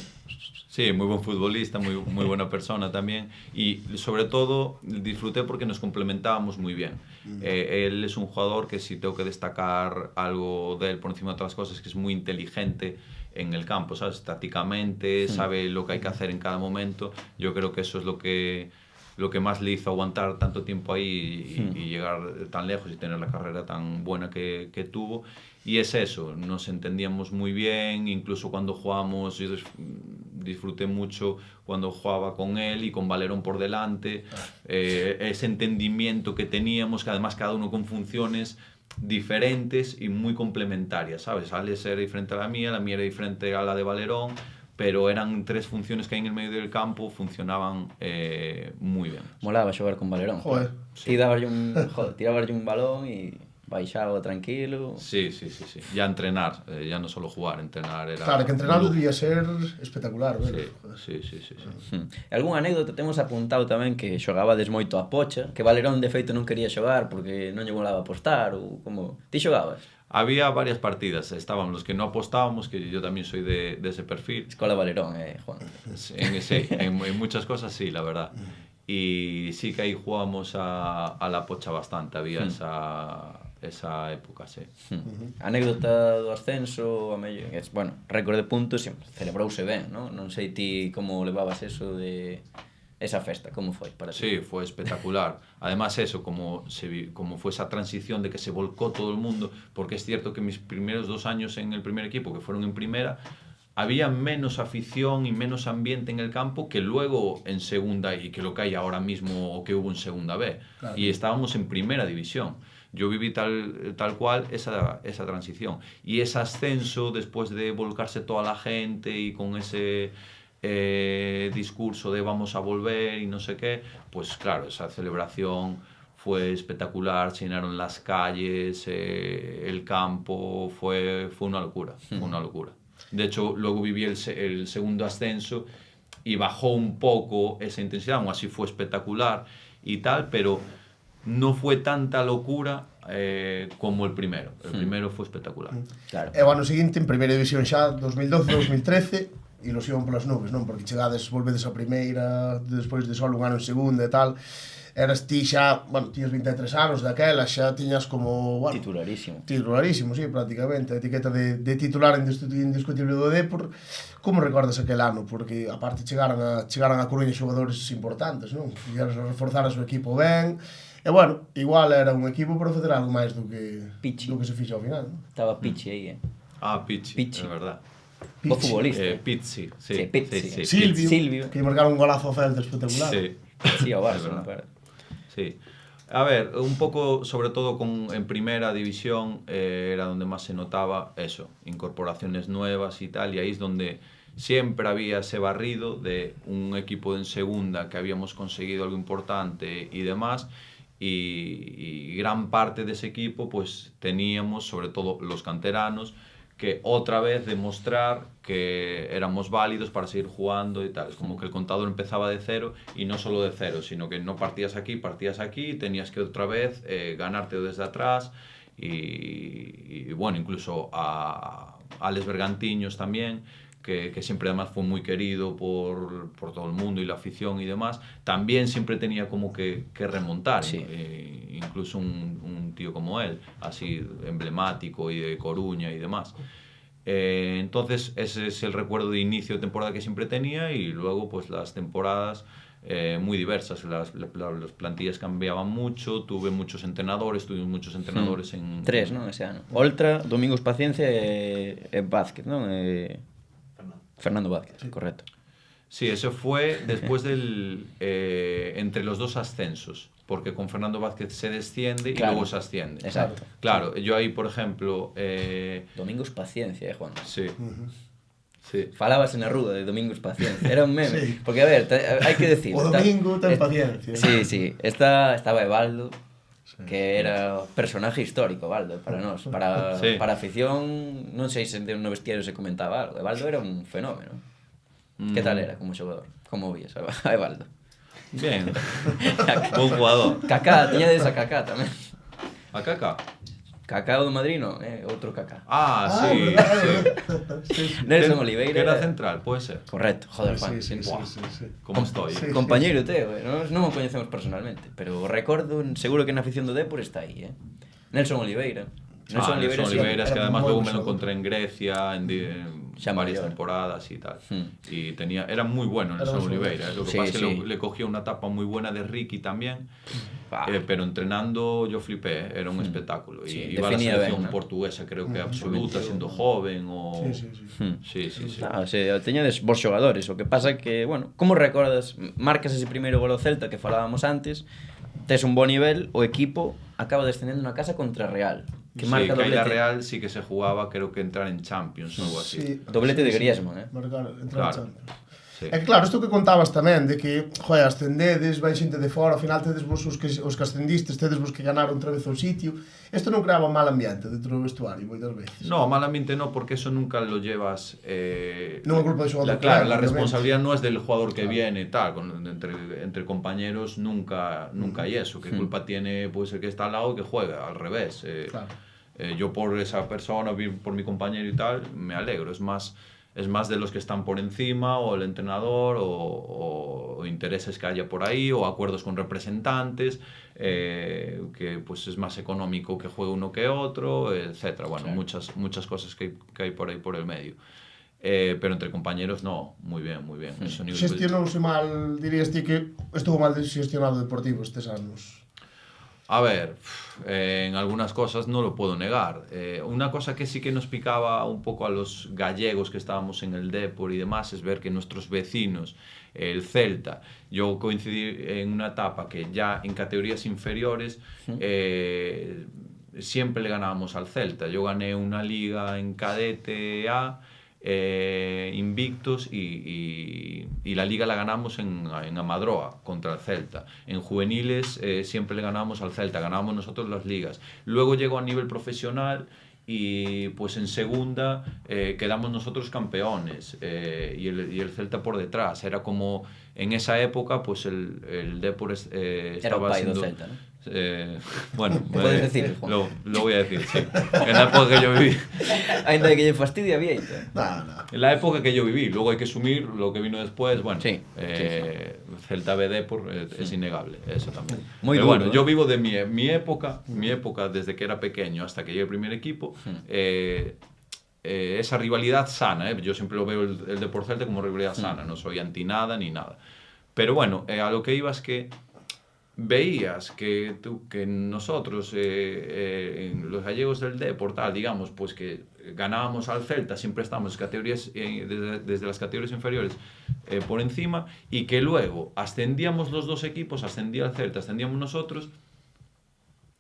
Sí, muy buen futbolista, muy buena persona también. Y sobre todo disfruté porque nos complementábamos muy bien. Él es un jugador que si tengo que destacar algo de él por encima de otras cosas, que es muy inteligente en el campo, ¿sabes? Tácticamente, sabe lo que hay que hacer en cada momento. Yo creo que eso es lo que más le hizo aguantar tanto tiempo ahí y llegar tan lejos y tener la carrera tan buena que tuvo. Y es eso, nos entendíamos muy bien, incluso cuando jugábamos, yo disfruté mucho cuando jugaba con él y con Valerón por delante, ese entendimiento que teníamos, que además cada uno con funciones diferentes y muy complementarias, ¿sabes? Alex era diferente a la mía era diferente a la de Valerón, pero eran tres funciones que hay en el medio del campo, funcionaban muy bien. Molaba xogar con Valerón. Joder. Tirabarlle un balón e baixaba tranquilo. Sí. Ya entrenar, ya no solo jugar, entrenar era... Claro, que entrenar un lujo. debía ser espectacular, ¿verdad? Sí. Algún anécdota temos apuntado tamén que xogabades moito a pocha, que Valerón de feito non quería xogar porque non lle molaba apostar ou como... Ti xogabas? Había varias partidas, estaban los que no apostábamos, que yo también soy de ese perfil. Escola Valerón, Juan. En muchas cosas sí, la verdad. Y sí que ahí jugábamos a la pocha bastante, había esa época, sí. Anécdota do ascenso, a mellor, bueno, récord de puntos, celebrouse ben, non? Non sei ti como levabas eso de esa festa, como foi para ti? Sí, fue espectacular. Además eso, como fue esa transición de que se volcó todo el mundo, porque es cierto que mis primeros 2 años en el primer equipo, que fueron en primera, había menos afición y menos ambiente en el campo que luego en segunda y que lo que hay ahora mismo o que hubo en segunda B. Claro. Y estábamos en primera división. Yo viví tal cual esa transición. Y ese ascenso, después de volcarse toda la gente y con ese discurso de vamos a volver y no sé qué, pues claro, esa celebración fue espectacular, se llenaron las calles, el campo, fue una locura, fue una locura. De hecho, luego viví el segundo ascenso y bajó un poco esa intensidad, aún así fue espectacular y tal, pero no fue tanta locura como el primero. El primero fue espectacular. Claro. E o ano seguinte, en primeira división xa, 2012-2013, ilusión polas nubes, non? Porque chegades, volvedes a primeira, despois de só un ano en segunda e tal, eras ti xa, bueno, tiñas 23 anos daquela, xa tiñas como, bueno, titularísimo, sí, prácticamente, a etiqueta de titular indiscutible do Depor. Como recordas aquel ano? Porque aparte chegaran a Coruña xogadores importantes, non? Chegaron a reforzar a súa equipo ben. E bueno, igual era un equipo para facer algo máis do que se fixo ao final, non? Estaba Pichi aí, Pichi, é verdad. O futbolista. Pizzi, sí. Pizzi. Silvio, que marcaron un golazo ao Celta espectacular. Sí, ao Barça, non para. Sí. A ver, un poco, sobre todo en primera división, era donde más se notaba eso, incorporaciones nuevas y tal, y ahí es donde siempre había ese barrido de un equipo en segunda que habíamos conseguido algo importante y demás, y gran parte de ese equipo pues teníamos, sobre todo los canteranos, que otra vez demostrar que éramos válidos para seguir jugando y tal. Es como que el contador empezaba de cero, y no solo de cero, sino que no partías aquí, tenías que otra vez ganarte desde atrás, y bueno, incluso a Alex Bergantiños también, que siempre además fue muy querido por todo el mundo y la afición y demás, también siempre tenía como que remontar, Sí. incluso un tío como él, así emblemático y de Coruña y demás. Entonces ese es el recuerdo de inicio de temporada que siempre tenía, y luego pues las temporadas muy diversas, las plantillas cambiaban mucho, tuvimos muchos entrenadores en... 3, non, ese ano. Oltra, Domingos Paciencia e Vázquez, non? Fernando Vázquez, correcto. Sí, eso fue después entre los dos ascensos, porque con Fernando Vázquez se desciende, Claro. y luego se asciende. Exacto. Claro, yo ahí, por ejemplo... Domingos Paciencia, Juan. Sí. Sí. Falábase na rúa de Domingos Paciencia, era un meme. Sí. Porque, a ver, hai que decir... O domingo ten paciencia. Sí, estaba Evaldo, que era personaje histórico, Evaldo, para nós. Para Sí. a afición, non sei se no vestiario se comentaba algo. Evaldo era un fenómeno. Que tal era como xogador? Como vías a Evaldo? Bien. Buen jugador. Kaká, tiñades a Kaká tamén. A Kaká. Kaká o do Madrid non, outro Kaká. Sí. Nelson Oliveira. Que era central, puede ser. Correcto, joder, Juan. Sí. ¿Cómo estoy? Sí. Compañeiro teo, non o coñecemos personalmente, pero o recordo, seguro que na afición do Dépor está aí, Nelson Oliveira. Nelson Oliveira, es que era además muy luego me lo bueno. encontré en Grecia, en Ya varias mayor. temporadas y tal. Hmm. Era muy bueno Nelson muy bueno. Oliveira. Lo que Sí, pasa es que sí. le cogía una etapa muy buena de Ricky también. Ah. Pero entrenando yo flipé, era un espectáculo. Sí, Y iba a la definía selección ben, ¿no? portuguesa, creo que absoluta, siendo joven. Sí. Sí. Ah, teñades vos xogadores, o que pasa que, bueno, como recordas, marcas ese primeiro gol ao Celta que falábamos antes, tes un bo nivel, o equipo acaba descendendo na casa contra Real, que marca que ahí la doblete. Real sí que se jugaba, creo que entrar en Champions o algo así. Sí. Doblete de Griezmann, Marcar, entrar Claro. en Champions. Sí. É que claro, isto que contabas tamén, de que, joder, ascendedes, vai xente de fora, ao final tedes vos os que ascendistes, tedes vos que ganaron outra vez o sitio. Isto non creaba un mal ambiente dentro do vestuario, moitas veces. No, malamente no, porque eso nunca lo llevas... Non é culpa do xogador. Claro, la obviamente. responsabilidad no es del jugador que viene y tal, entre compañeros nunca hay eso. ¿Qué culpa tiene pues el que está al lado que juega? Al revés. Claro. Yo por esa persona, por mi compañero y tal, me alegro. Es más de los que están por encima, o el entrenador, o intereses que haya por ahí, o acuerdos con representantes, que pues es más económico que juegue uno que otro, etcétera. Bueno, Claro. muchas cosas que hay por ahí por el medio. Pero entre compañeros no, muy bien. Eso ni- Xestionouse mal, dirías ti que estuvo mal xestionado o Deportivo estes anos. A ver, en algunas cosas no lo puedo negar. Una cosa que sí que nos picaba un poco a los gallegos que estábamos en el Dépor y demás es ver que nuestros vecinos, el Celta, yo coincidí en una etapa que ya en categorías inferiores siempre le ganábamos al Celta. Yo gané una liga en cadete A, invictos, y la liga la ganamos en Amadroa contra el Celta. En juveniles siempre le ganábamos al Celta, ganábamos nosotros las ligas. Luego llegó a nivel profesional y pues en segunda quedamos nosotros campeones, y el Celta por detrás. Era como en esa época pues el Dépor Era o estaba pai do siendo... Celta, non? Bueno, Podes decir, Juan. lo voy a decir, sí. En la época que yo viví. Ainda que lle fastidia Vieita. No. En la época que yo viví, luego hay que asumir lo que vino después, bueno, Sí, Celta B Dépor es innegable, eso también. Muy Pero duro, bueno, ¿eh? yo vivo de mi época desde que era pequeño hasta que llegué al primer equipo, esa rivalidad sana, yo siempre lo veo el Dépor Celta como rivalidad sana, no soy anti nada ni nada. Pero bueno, a lo que iba es que veías que nosotros, los gallegos del Dépor, digamos, pues que ganábamos al Celta, siempre estamos categorías, desde las categorías inferiores por encima, y que luego ascendíamos los dos equipos, ascendía el Celta, ascendíamos nosotros,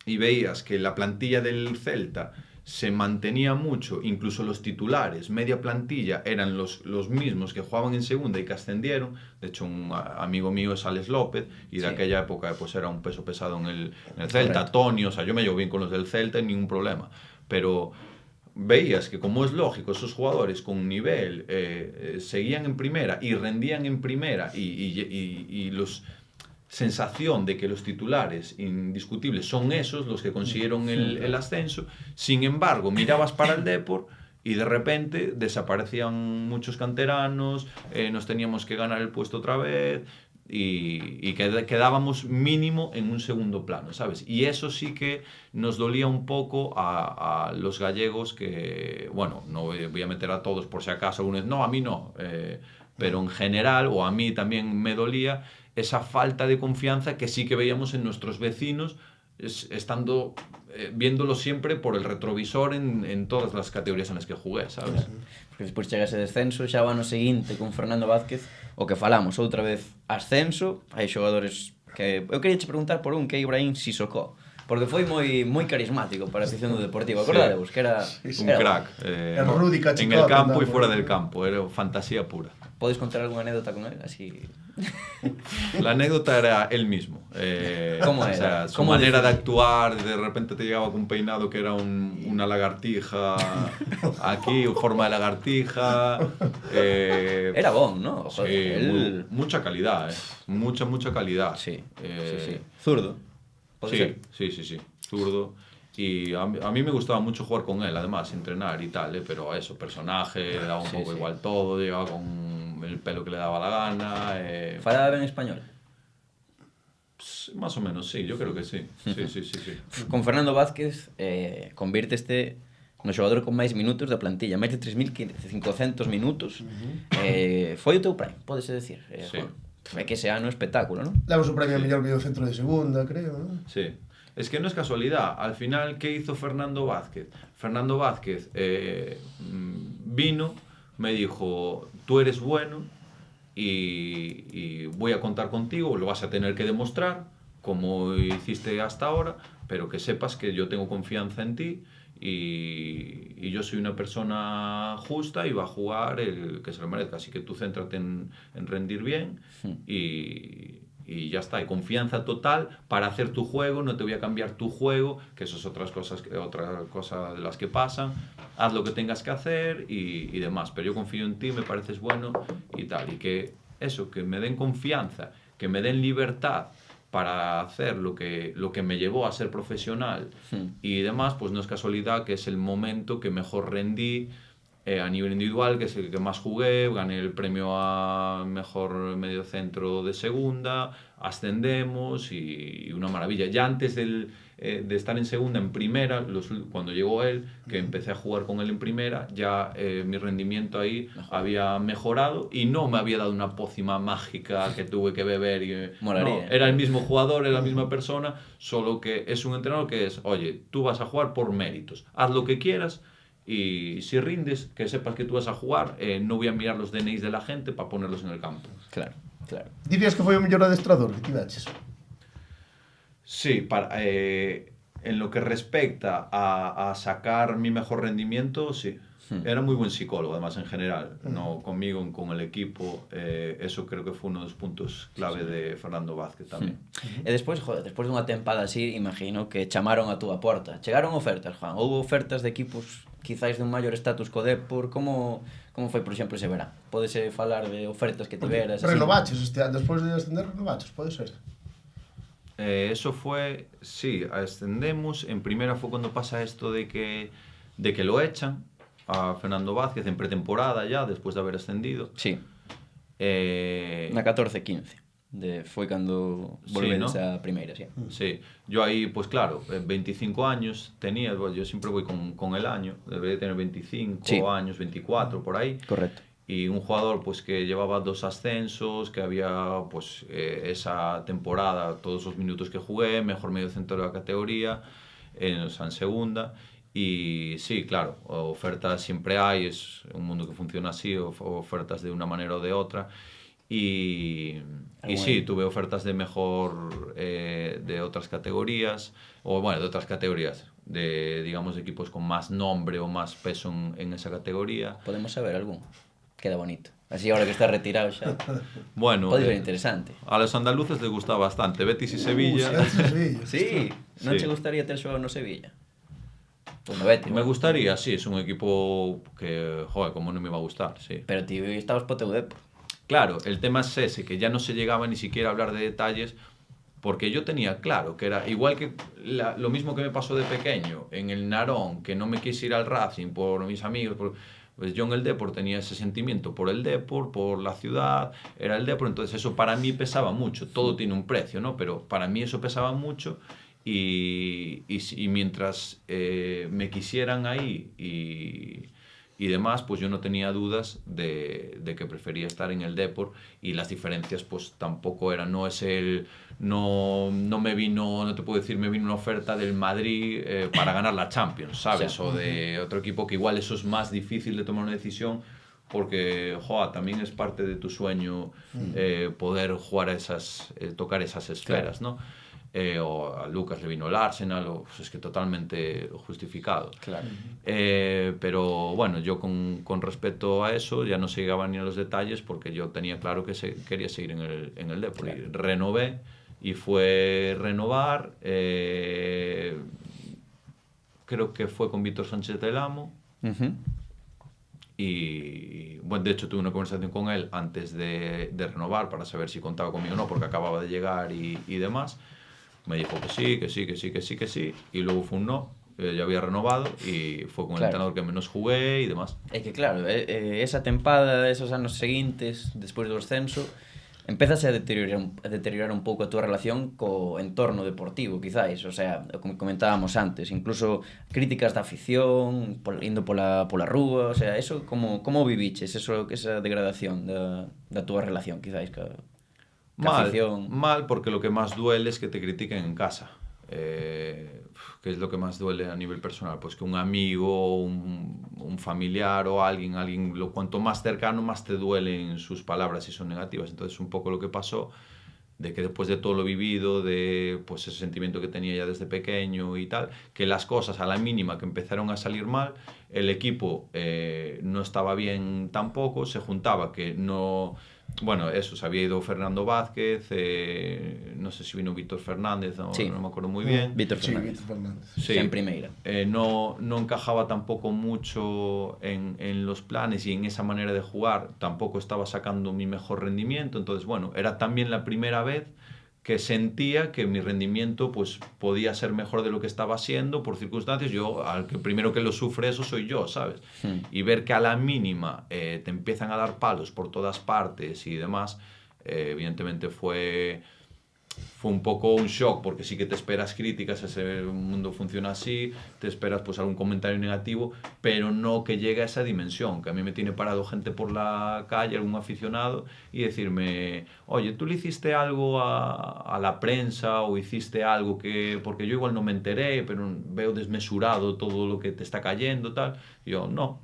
y veías que la plantilla del Celta se mantenía mucho, incluso los titulares, media plantilla, eran los mismos que jugaban en segunda y que ascendieron. De hecho, un amigo mío es Alex López, y de aquella época pues era un peso pesado en el Celta. Correcto. Tony, o sea, yo me llevo bien con los del Celta y ningún problema. Pero veías que, como es lógico, esos jugadores con nivel seguían en primera y rendían en primera y los sensación de que los titulares indiscutibles son esos los que consiguieron el ascenso. Sin embargo, mirabas para el Depor y de repente desaparecían muchos canteranos, nos teníamos que ganar el puesto otra vez y quedábamos mínimo en un segundo plano, ¿sabes? Y eso sí que nos dolía un poco a los gallegos que, bueno, no voy a meter a todos por si acaso, no, a mí no, pero en general, o a mí también me dolía esa falta de confianza que sí que veíamos en nuestros vecinos, estando viéndolo siempre por el retrovisor en todas las categorías en las que jugué, sabes? Porque despois chega ese descenso, xa o ano seguinte con Fernando Vázquez, o que falamos outra vez ascenso, hai xogadores que... Eu queria che preguntar por un que é Ibrahim Sissoko, porque foi moi carismático para a afición do Deportivo, acordadevos, que era... Un crack, El Rudy Cachicote, en el campo y fuera del campo, era fantasía pura. Podes contar alguna anécdota con él? Así... La anécdota era él mismo. ¿Cómo era? O sea, su ¿Cómo manera de decía? actuar, de repente te llegaba con un peinado que era una lagartija aquí, o forma de lagartija. Era bon, ¿no? Sí, Joder, él... mucha calidad, mucha calidad. Sí, sí. Zurdo. ¿Puede ser? Sí, zurdo. Y a mí me gustaba mucho jugar con él, además, entrenar y tal, pero eso, personaje, daba un poco igual todo, llegaba con el pelo que le daba la gana. Falaba ben español? Más o menos, sí, yo creo que sí. Sí. Con Fernando Vázquez convírteste no xogador con máis minutos da plantilla, máis de 3.500 minutos. Foi o teu prime, podese decir. Sí. É que ese ano espectáculo, non? Levamos o premio a mellor mediocentro de segunda, creo, ¿no? Sí. Es que no es casualidad. Al final, ¿qué hizo Fernando Vázquez? Fernando Vázquez vino, me dijo, tú eres bueno y voy a contar contigo, lo vas a tener que demostrar, como hiciste hasta ahora, pero que sepas que yo tengo confianza en ti y yo soy una persona justa y va a jugar el que se lo merezca. Así que tú céntrate en rendir bien y ya está, hay confianza total para hacer tu juego, no te voy a cambiar tu juego, que eso es otra cosa de las que pasan, haz lo que tengas que hacer y demás, pero yo confío en ti, me pareces bueno y tal, y que eso, que me den confianza, que me den libertad para hacer lo que me llevó a ser profesional y demás, pues no es casualidad que es el momento que mejor rendí a nivel individual, que es el que más jugué, gané el premio a mejor mediocentro de segunda, ascendemos y una maravilla. Ya antes de estar en segunda, en primera, cuando llegó él, que empecé a jugar con él en primera, ya mi rendimiento ahí había mejorado y no me había dado una pócima mágica que tuve que beber. No, era el mismo jugador, era la misma persona, solo que es un entrenador que es, oye, tú vas a jugar por méritos, haz lo que quieras, y si rindes, que sepas que tú vas a jugar, no voy a mirar los DNIs de la gente para ponerlos en el campo. Claro. Dirías que foi o mellor adestrador que tiveches? Sí, en lo que respecta a sacar mi mejor rendimiento, sí. Era muy buen psicólogo, además, en general, no conmigo, con el equipo. Eso creo que fue uno dos puntos clave de Fernando Vázquez tamén. E despois dunha tempada así, imagino que chamaron a túa porta. Chegaron ofertas, Juan? Houve ofertas de equipos quizáis dun maior estatus co Depor? Como foi, por exemplo, ese verán? Pódese falar de ofertas que tiveras? Renovaches este ano, despois de ascender, renovaches, pode ser? Eso fue, sí, ascendemos. En primera fue cuando pasa esto de que lo echan a Fernando Vázquez en pretemporada ya, después de haber ascendido. Sí. Na 14-15. Foi cando volvedes, ¿no? A primeira, sí. Sí. Yo ahí, pues claro, 25 años tenía, yo siempre voy con el año, debería tener 25 años, 24, por ahí. Correcto. Y un jugador pues que llevaba 2 ascensos, que había pues esa temporada, todos los minutos que jugué, mejor mediocentro de la categoría, en segunda. Y sí, claro, ofertas siempre hay, es un mundo que funciona así, ofertas de una manera o de otra. Y sí, tuve ofertas de mejor, de otras categorías, o bueno, de otras categorías, de, digamos, equipos con más nombre o más peso en esa categoría. Podemos saber algún? Queda bonito. Así ahora que está retirado xa. Bueno, pode ser interesante. A los andaluces les gustaba bastante, Betis y Sevilla. Sí, non che gustaría ter xogado no Sevilla? Pues no Betis, Me ¿no? gustaría, sí, es un equipo que, joder, cómo no me iba a gustar, sí. Pero ti estabas po teu Depor. Claro, el tema es ese, que ya no se llegaba ni siquiera a hablar de detalles, porque yo tenía claro que era igual que lo mismo que me pasó de pequeño en el Narón, que no me quise ir al Racing por mis amigos, pues yo en el Depor tenía ese sentimiento por el Depor, por la ciudad, era el Depor, entonces eso para mí pesaba mucho, todo tiene un precio, ¿no? Pero para mí eso pesaba mucho y mientras me quisieran ahí y demás, pues yo no tenía dudas de que prefería estar en el Depor y las diferencias pues tampoco eran, no me vino, no te puedo decir, me vino una oferta del Madrid para ganar la Champions, ¿sabes? Sí. O de otro equipo que igual eso es más difícil de tomar una decisión porque, joder, también es parte de tu sueño poder jugar a tocar esas esferas, ¿no? O a Lucas le vino el Arsenal, pues es que totalmente justificado. Claro. Pero bueno, yo con respecto a eso ya no se llegaba ni a los detalles porque yo tenía claro que quería seguir en el Depor. Claro. Y renové y fue renovar, creo que fue con Víctor Sánchez del Amo. Y bueno, de hecho tuve una conversación con él antes de renovar para saber si contaba conmigo o no, porque acababa de llegar y demás. Me dijo que sí, y luego fue un no, ya había renovado y fue con el entrenador que menos jugué y demás. É que claro, esa tempada, esos anos seguintes, despois do ascenso, empezase a deteriorar un pouco a túa relación co entorno deportivo, quizáis, o sea, como comentábamos antes, incluso críticas da afición, indo pola rúa, o sea, eso como viviches, esa degradación da túa relación, quizáis, Mal, porque lo que más duele es que te critiquen en casa. ¿Qué es lo que más duele a nivel personal? Pues que un amigo, un familiar o alguien, cuanto más cercano, más te duelen sus palabras si son negativas. Entonces, un poco lo que pasó, de que después de todo lo vivido, de pues ese sentimiento que tenía ya desde pequeño y tal, que las cosas a la mínima que empezaron a salir mal, el equipo no estaba bien tampoco, se juntaba que no... Bueno, eso, se había ido Fernando Vázquez, no sé si vino Víctor Fernández, no me acuerdo muy bien. Víctor Fernández. Sí, en primeira. No encajaba tampoco mucho en los planes y en esa manera de jugar, tampoco estaba sacando mi mejor rendimiento, entonces bueno, era también la primera vez que sentía que mi rendimiento pues podía ser mejor de lo que estaba siendo por circunstancias. Yo, al que primero que lo sufre eso soy yo, ¿sabes? Y ver que a la mínima te empiezan a dar palos por todas partes y demás, evidentemente fue un poco un shock, porque sí que te esperas críticas, ese mundo funciona así, te esperas pues algún comentario negativo, pero no que llegue a esa dimensión, que a mí me tiene parado gente por la calle, algún aficionado, y decirme, oye, ¿tú le hiciste algo a la prensa o hiciste algo que, porque yo igual no me enteré, pero veo desmesurado todo lo que te está cayendo, tal? Y yo, no,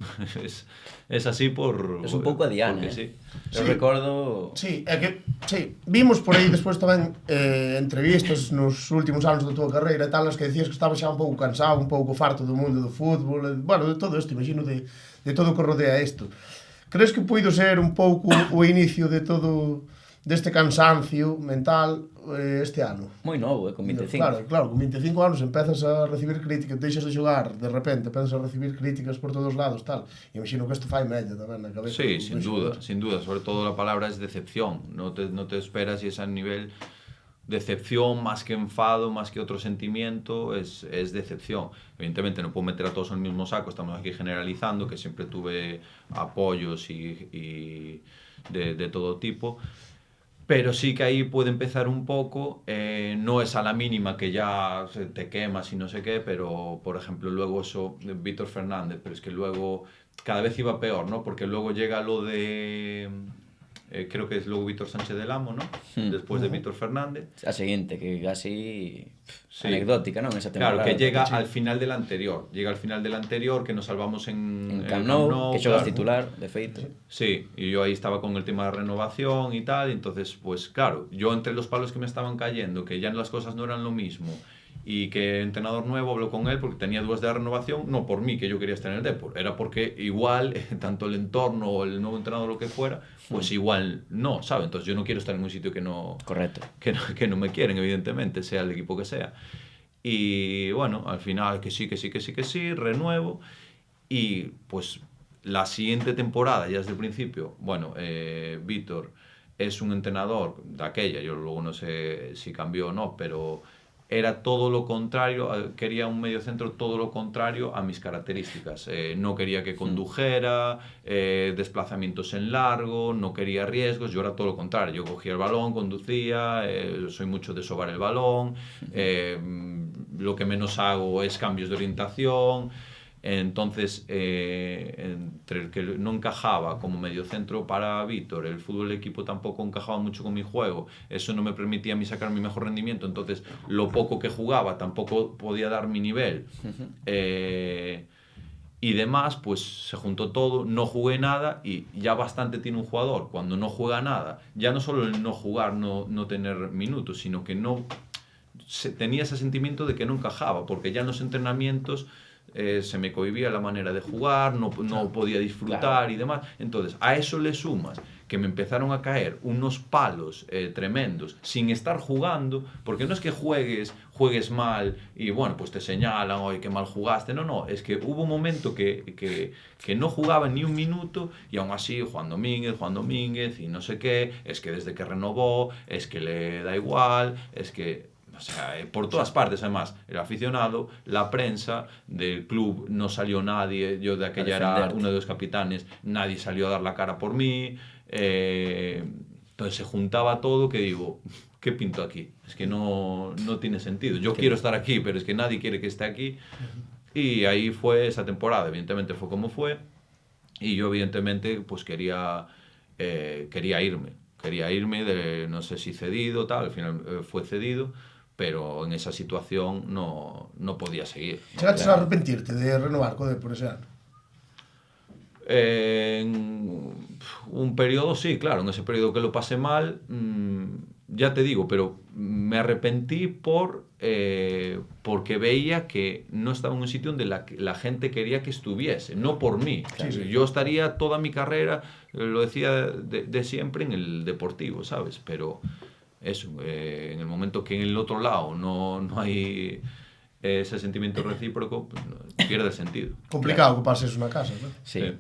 es así por... Es un pouco a Diana, porque sí. Eu recordo... Sí, é que vimos por aí despois tamén entrevistas nos últimos anos da tua carreira e tal, as que decías que estabas xa un pouco cansado, un pouco farto do mundo do fútbol, bueno, de todo isto, imagino de todo o que rodea isto. Crees que puido ser un pouco o inicio de todo deste cansancio mental este ano? Moi novo, con 25. Claro, con 25 anos empezas a recibir críticas, deixas de xogar, de repente empezas a recibir críticas por todos os lados, tal. E imagino que isto fai mella tamén na cabeza. Sí, sin duda. Sobre todo la palabra es decepción. No te esperas y es a nivel decepción más que enfado, más que otro sentimiento, es decepción. Evidentemente no puedo meter a todos en el mismo saco, estamos aquí generalizando, que siempre tuve apoyos y de todo tipo. Pero sí que ahí puede empezar un poco, no es a la mínima que ya te quemas y no sé qué, pero por ejemplo luego eso, Víctor Fernández, pero es que luego cada vez iba peor, ¿no? Porque luego llega lo de, creo que es luego Víctor Sánchez del Amo, ¿no? Después de Víctor Fernández. A seguinte, que casi sí. Anecdótica, ¿no? Esa temporada. Claro, que llega al final del anterior, que nos salvamos en Camp Nou, que xogas titular, de feito. Sí, y yo ahí estaba con el tema de renovación y tal, y entonces, pues claro, yo entre los palos que me estaban cayendo, que ya las cosas no eran lo mismo, y que entrenador nuevo, habló con él porque tenía dudas de renovación, no por mí, que yo quería estar en el Depor, era porque igual, tanto el entorno o el nuevo entrenador, lo que fuera, pues igual no, ¿sabes? Entonces yo no quiero estar en un sitio que no... Correcto. Que no me quieren, evidentemente, sea el equipo que sea. Y bueno, al final que sí, renuevo. Y pues la siguiente temporada, ya desde el principio, bueno, Víctor es un entrenador de aquella, yo luego no sé si cambió o no, pero era todo lo contrario, quería un mediocentro todo lo contrario a mis características. No quería que condujera, desplazamientos en largo, no quería riesgos, yo era todo lo contrario. Yo cogía el balón, conducía, soy mucho de sobar el balón, lo que menos hago es cambios de orientación. Entonces, entre el que no encajaba como mediocentro para Víctor, el fútbol de equipo tampoco encajaba mucho con mi juego, eso no me permitía a mí sacar mi mejor rendimiento, entonces lo poco que jugaba tampoco podía dar mi nivel. Y demás, pues se juntó todo, no jugué nada y ya bastante tiene un jugador cuando no juega nada, ya no solo el no jugar, no tener minutos, sino que tenía ese sentimiento de que no encajaba, porque ya en los entrenamientos se me cohibía la manera de jugar, no podía disfrutar y demás. Entonces, a eso le sumas que me empezaron a caer unos palos tremendos sin estar jugando, porque no es que juegues mal y bueno, pues te señalan, oye, qué mal jugaste. No, es que hubo un momento que no jugaba ni un minuto y aún así Juan Domínguez y no sé qué, es que desde que renovó, es que le da igual, es que... O sea, por todas partes, además, el aficionado, la prensa del club, no salió nadie, yo de aquella era uno de los capitanes, nadie salió a dar la cara por mí, entonces se juntaba todo que digo, ¿qué pinto aquí? Es que no tiene sentido, yo quiero estar aquí, pero es que nadie quiere que esté aquí, y ahí fue esa temporada, evidentemente fue como fue, y yo evidentemente pues quería irme, no sé si cedido, tal, al final fue cedido, pero en esa situación no podía seguir. Chegaste a arrepentirte de renovar co Depor ese ano? En un periodo sí, claro, en ese periodo que lo pasé mal, ya te digo, pero me arrepentí porque veía que no estaba en un sitio donde la gente quería que estuviese, no por mí. Claro. Yo estaría toda mi carrera, lo decía de siempre, en el deportivo, ¿sabes? Pero eso, en el momento que en el otro lado no hay ese sentimiento recíproco, pues pierde sentido. Complicado que pases unha casa, non? Sí,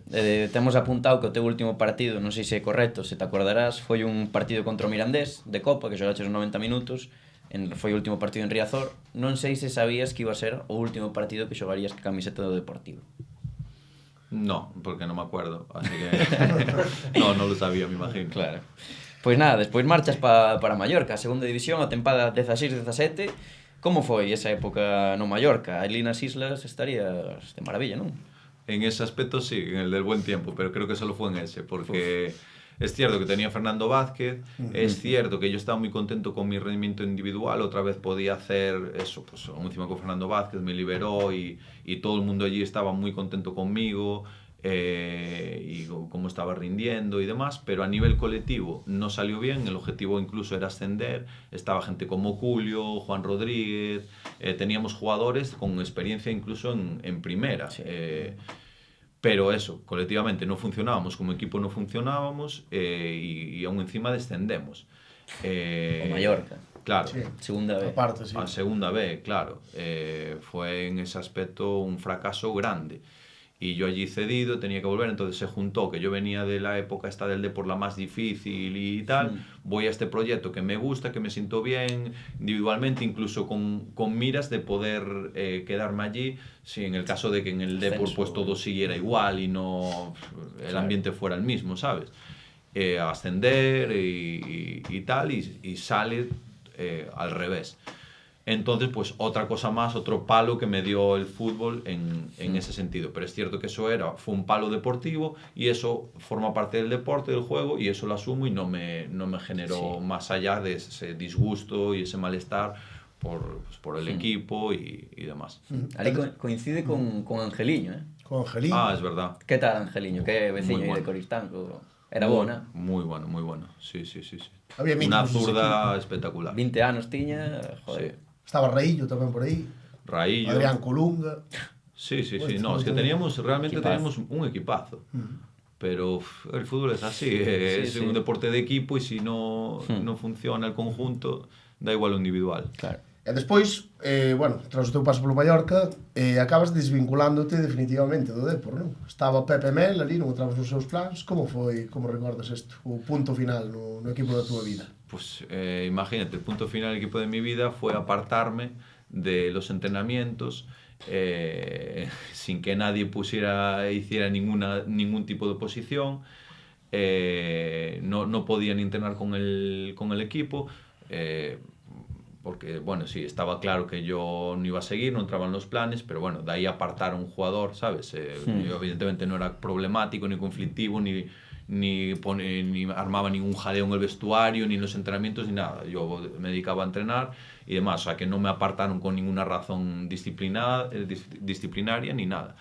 temos apuntado que o teu último partido, non sei se é correcto, se te acordarás, foi un partido contra o Mirandés de Copa, que xogaches os 90 minutos, foi o último partido en Riazor. Non sei se sabías que iba a ser o último partido que xogarías que camiseta do Deportivo. No, porque non me acuerdo, así que no lo sabía, me imagino. Claro. Pois nada, despois marchas para Mallorca, a segunda división, a tempada 16-17. Como foi esa época no Mallorca? Ali nas islas estarías de maravilla, non? En ese aspecto sí, en el del buen tiempo, pero creo que solo fue en ese, porque es cierto que tenía Fernando Vázquez, es cierto que yo estaba muy contento con mi rendimiento individual, otra vez podía hacer eso, pues encima con Fernando Vázquez me liberó y todo el mundo allí estaba muy contento conmigo, y cómo estaba rindiendo y demás, pero a nivel colectivo no salió bien, el objetivo incluso era ascender, estaba gente como Julio, Juan Rodríguez, teníamos jugadores con experiencia incluso en primera, sí. Pero eso, colectivamente no funcionábamos, como equipo no funcionábamos, y aún encima descendemos. O Mallorca. Claro. Sí. Segunda B. Aparte, sí. A segunda B, claro. Fue en ese aspecto un fracaso grande. Y yo allí cedido, tenía que volver, entonces se juntó que yo venía de la época esta del Depor la más difícil y tal, voy a este proyecto que me gusta, que me siento bien individualmente, incluso con miras de poder quedarme allí, si en el caso de que en el Depor pues todo siguiera igual y no el ambiente fuera el mismo, ¿sabes? Ascender y tal, y sale al revés. Entonces, pues otra cosa más, otro palo que me dio el fútbol en ese sentido. Pero es cierto que eso fue un palo deportivo y eso forma parte del deporte, del juego, y eso lo asumo y no me generó más allá de ese disgusto y ese malestar por el equipo y demás. Ali coincide con Angeliño, ¿eh? Con Angeliño. Ah, es verdad. Que tal Angeliño? Que veciño bueno. De Coristanco. Era bona. Muy bueno. Sí. Había una zurda espectacular. 20 anos tiña, joder. Sí. Estaba Raillo tamén por aí. Raillo. Adrián Colunga. Sí. No, es que realmente teníamos un equipazo. Pero el fútbol es así, es un deporte de equipo y si no funciona el conjunto, da igual lo individual. Claro. E despois, bueno, tras o teu paso polo Mallorca, acabas desvinculándote definitivamente do Depor, non? Estaba Pepe Mel ali, non entrabas nos seus plans. Como foi, como recordas isto? O punto final no equipo da túa vida? Pues imagínate, el punto final del equipo de mi vida fue apartarme de los entrenamientos sin que nadie hiciera ningún tipo de oposición. No podían entrenar con el equipo. Porque, bueno, sí, estaba claro que yo no iba a seguir, no entraba en los planes, pero bueno, de ahí apartar a un jugador, ¿sabes? Yo evidentemente no era problemático, ni conflictivo, ni armaba ningún jaleo en el vestuario, ni en los entrenamientos, ni nada. Yo me dedicaba a entrenar y demás, o sea que no me apartaron con ninguna razón disciplinaria ni nada.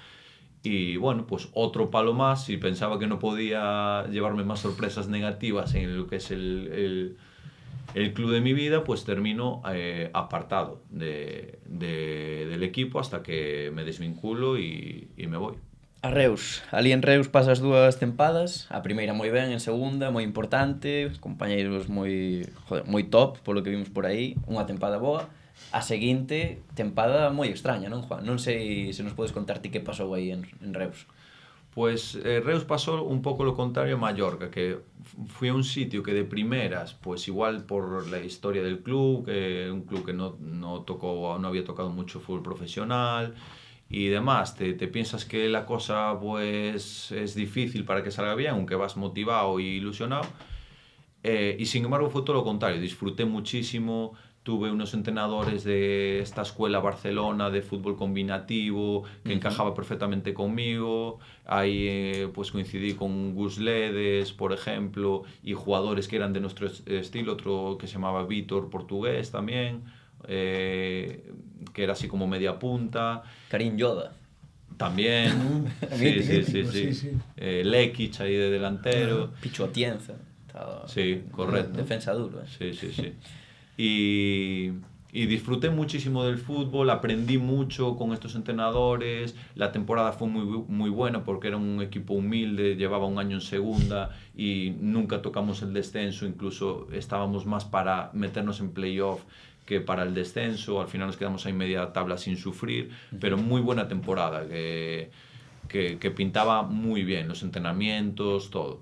Y bueno, pues otro palo más, si pensaba que no podía llevarme más sorpresas negativas en lo que es el club de mi vida, pues termino apartado del equipo hasta que me desvinculo y me voy. A Reus. Ali en Reus pasas 2 tempadas, a primeira moi ben, en segunda moi importante, compañeiros moi top polo que vimos por aí, unha tempada boa. A seguinte tempada moi extraña, non, Juan? Non sei se nos podes contar ti que pasou aí en Reus. Pues Reus pasó un poco lo contrario a Mallorca, que fui a un sitio que de primeras, pues igual por la historia del club, que un club que no había tocado mucho fútbol profesional y demás, te piensas que la cosa pues es difícil para que salga bien, aunque vas motivado y ilusionado, y sin embargo fue todo lo contrario, disfruté muchísimo. Tuve unos entrenadores de esta escuela Barcelona de fútbol combinativo que encajaba perfectamente conmigo. Ahí pues coincidí con Gus Ledes, por ejemplo, y jugadores que eran de nuestro estilo, otro que se llamaba Vítor, portugués también, que era así como media punta. Karim Yoda. También, sí. Lekic ahí de delantero. Pichu Atienza. Sí, correcto. Defensa duro. Sí. Y disfruté muchísimo del fútbol, aprendí mucho con estos entrenadores. La temporada fue muy buena porque era un equipo humilde, llevaba un año en segunda y nunca tocamos el descenso, incluso estábamos más para meternos en playoff que para el descenso. Al final nos quedamos ahí media tabla sin sufrir, pero muy buena temporada que pintaba muy bien los entrenamientos, todo.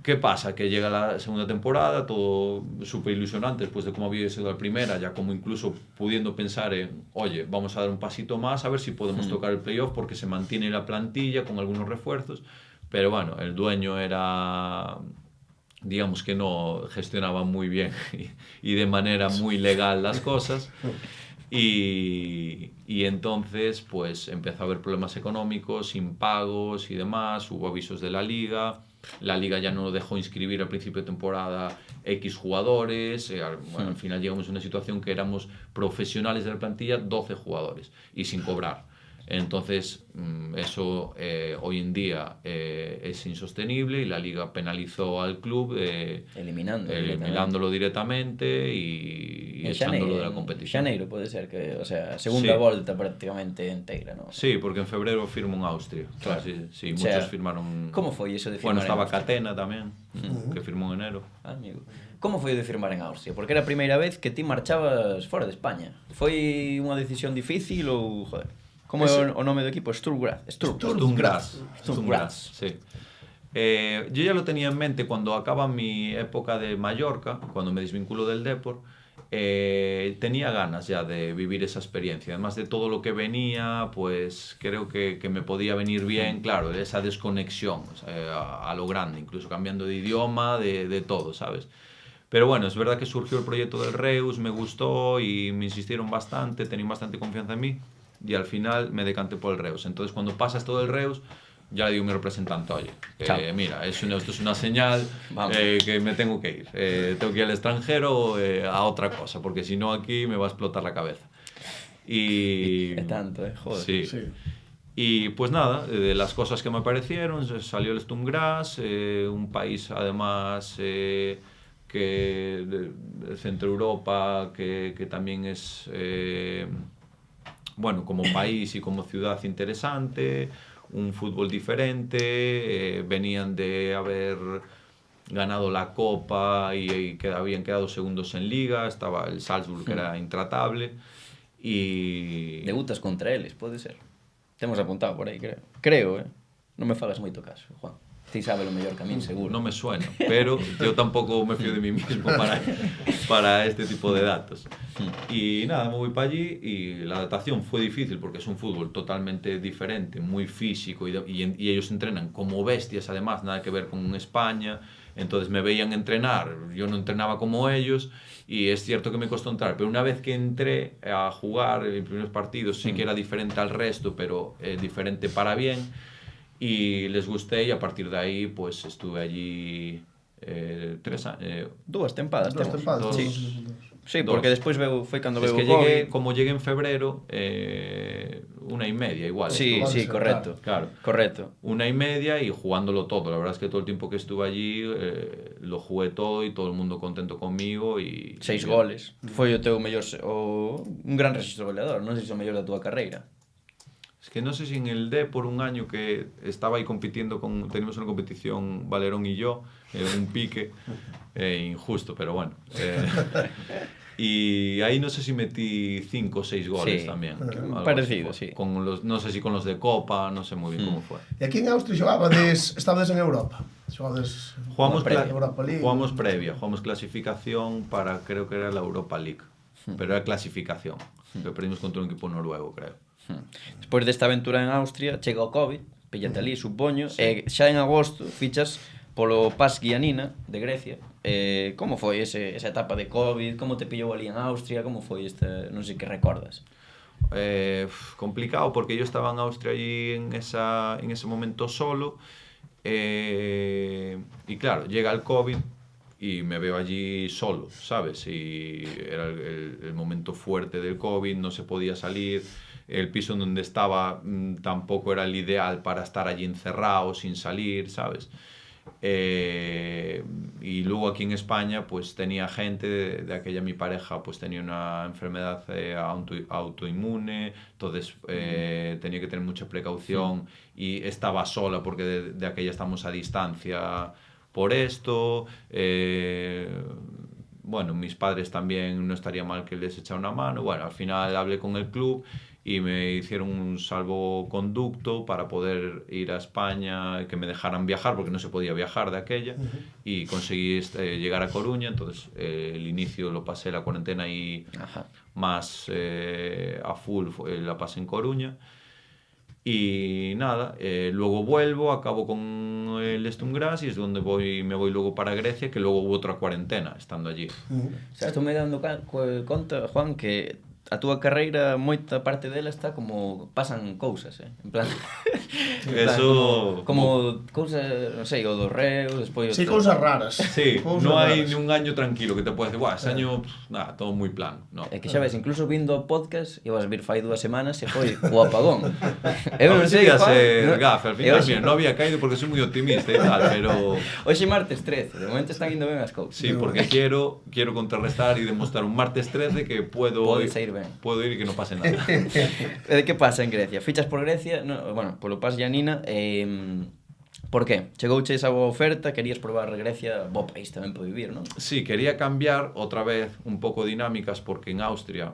¿Qué pasa? Que llega la segunda temporada, todo súper ilusionante después de cómo había sido la primera, ya como incluso pudiendo pensar en, oye, vamos a dar un pasito más a ver si podemos tocar el playoff porque se mantiene la plantilla con algunos refuerzos, pero bueno, el dueño era, digamos que no gestionaba muy bien y de manera muy legal las cosas. Y entonces pues empezó a haber problemas económicos, impagos y demás, hubo avisos de la liga ya no dejó inscribir al principio de temporada X jugadores, al final llegamos a una situación que éramos profesionales de la plantilla 12 jugadores y sin cobrar. Entonces eso hoy en día es insostenible y la liga penalizó al club eliminándolo directamente y echándolo de la competición. Xaneiro pode ser que, o sea, segunda volta prácticamente inteira, ¿no? Sí, porque en febrero firmó en Austria. Claro. Sí, muchos o sea, firmaron. ¿Cómo foi eso de firmar? Bueno, estaba Catena tamén, que firmou en enero. Amigo. Como foi de firmar en Austria? Porque era a primeira vez que ti marchabas fora de España. Foi unha decisión difícil ou, joder? Como é o nome do equipo? Sturm Graz, sí. Yo ya lo tenía en mente cuando acaba mi época de Mallorca, cuando me desvinculo del Depor. Tenía ganas ya de vivir esa experiencia. Además de todo lo que venía, pues creo que me podía venir bien, claro, esa desconexión, o sea, a lo grande, incluso cambiando de idioma, de todo, ¿sabes? Pero bueno, es verdad que surgió el proyecto del Reus, me gustó y me insistieron bastante, tenían bastante confianza en mí. Y al final me decanté por el Reus. Entonces cuando pasas todo el Reus, ya le digo a mi representante, oye, mira, esto es una señal que me tengo que ir. Tengo que ir al extranjero a otra cosa, porque si no aquí me va a explotar la cabeza. Y tanto, joder. Sí. Y pues nada, de las cosas que me aparecieron, salió el Sturm Graz, un país además que de Centro Europa, que también es... bueno, como país y como ciudad interesante, un fútbol diferente, venían de haber ganado la Copa y que habían quedado segundos en Liga, estaba el Salzburg que era intratable y... Debutas contra eles, pode ser. Temos apuntado por aí, creo, non me fagas moito caso, Juan. Ti sabe lo mellor que a min, seguro. No me suena, pero yo tampoco me fío de mí mismo para este tipo de datos. Y nada, me voy para allí y la adaptación fue difícil porque es un fútbol totalmente diferente, muy físico y ellos entrenan como bestias además, nada que ver con España. Entonces me veían entrenar, yo no entrenaba como ellos y es cierto que me costó entrar, pero una vez que entré a jugar en primeros partidos sí que era diferente al resto, pero diferente para bien. Y les gusté y a partir de ahí pues estuve allí 3 años. 2 tempadas Dos temos. tempadas. Sí. Sí, Dos. porque despois foi cando Es veu que o llegué, COVID. como llegué en febrero, 1 y media igual. Sí, Esto sí, ser, correcto. Claro. Correcto. 1 y media y jugándolo todo. La verdad es que todo el tiempo que estuve allí lo jugué todo y todo el mundo contento conmigo. 6 goles. Foi o teu mellor un gran rexistro goleador, non sei se o mellor da túa carreira. Es que no sé si en el D por un año que estaba ahí compitiendo teníamos una competición Valerón y yo, un pique injusto, pero bueno. Y ahí no sé si metí 5 o 6 goles Sí, también. Algo parecido, así fue. sí. Con no sé si con los de Copa, no sé muy bien cómo fue. E aquí en Austria estabades en Europa. Xogades Jugamos, previa. Europa League. jugamos clasificación para, creo que era la Europa League, pero era clasificación, que perdimos contra un equipo noruego, creo. Despois desta aventura en Austria, chega o COVID, píllate ali, supoño, e xa en agosto fichas polo PAS Giannina de Grecia. Como foi esa etapa de COVID? Como te pillou ali en Austria? Como foi non sei que recordas? Complicado porque yo estaba en Austria allí en ese momento solo y claro, llega el COVID y me veo allí solo, ¿sabes? Y era el momento fuerte del COVID, no se podía salir, el piso en donde estaba tampoco era el ideal para estar allí encerrado, sin salir, ¿sabes? Y luego aquí en España pues tenía gente de aquella mi pareja pues tenía una enfermedad autoinmune, entonces tenía que tener mucha precaución y estaba sola porque de aquella estamos a distancia por esto. Bueno, mis padres también no estaría mal que les echara una mano. Bueno, al final hablé con el club y me hicieron un salvoconducto para poder ir a España, que me dejaran viajar, porque no se podía viajar de aquella, y conseguí llegar a Coruña. Entonces el inicio lo pasé la cuarentena y más a full la pasé en Coruña. Y nada, luego vuelvo, acabo con el Sturm Graz y es donde me voy luego para Grecia, que luego hubo otra cuarentena estando allí. O sea, estou me dando conta, Juan, que a túa carreira moita parte dela está como pasan cousas, en plan, Eso... como cousas, non sei, o dos reos, despois Sí, cousas raras. Sí, Cousas no hay raras. ni un año tranquilo que te puedas decir, guau, ese año, nada, todo muy plan. No. É que xa ves, incluso vindo ao podcast, ibas a vir fai 2 semanas e foi o apagón. Eu A non ver sei, si Juan, ser gafe, al final, hoxe, mira, no había caído porque soy muy optimista y tal, pero... hoxe martes 13, de momento están indo ben as cousas. Sí, porque quiero contrarrestar y demostrar un martes 13 que puedo Podes ir ben. Puedo ir y que no pase nada. E de que pasa en Grecia? Fichas por Grecia, bueno, polo PAS Giannina, por qué? Chegouche esa boa oferta, querías probar Grecia, bo país tamén para vivir, non? Sí, quería cambiar otra vez un poco dinámicas porque en Austria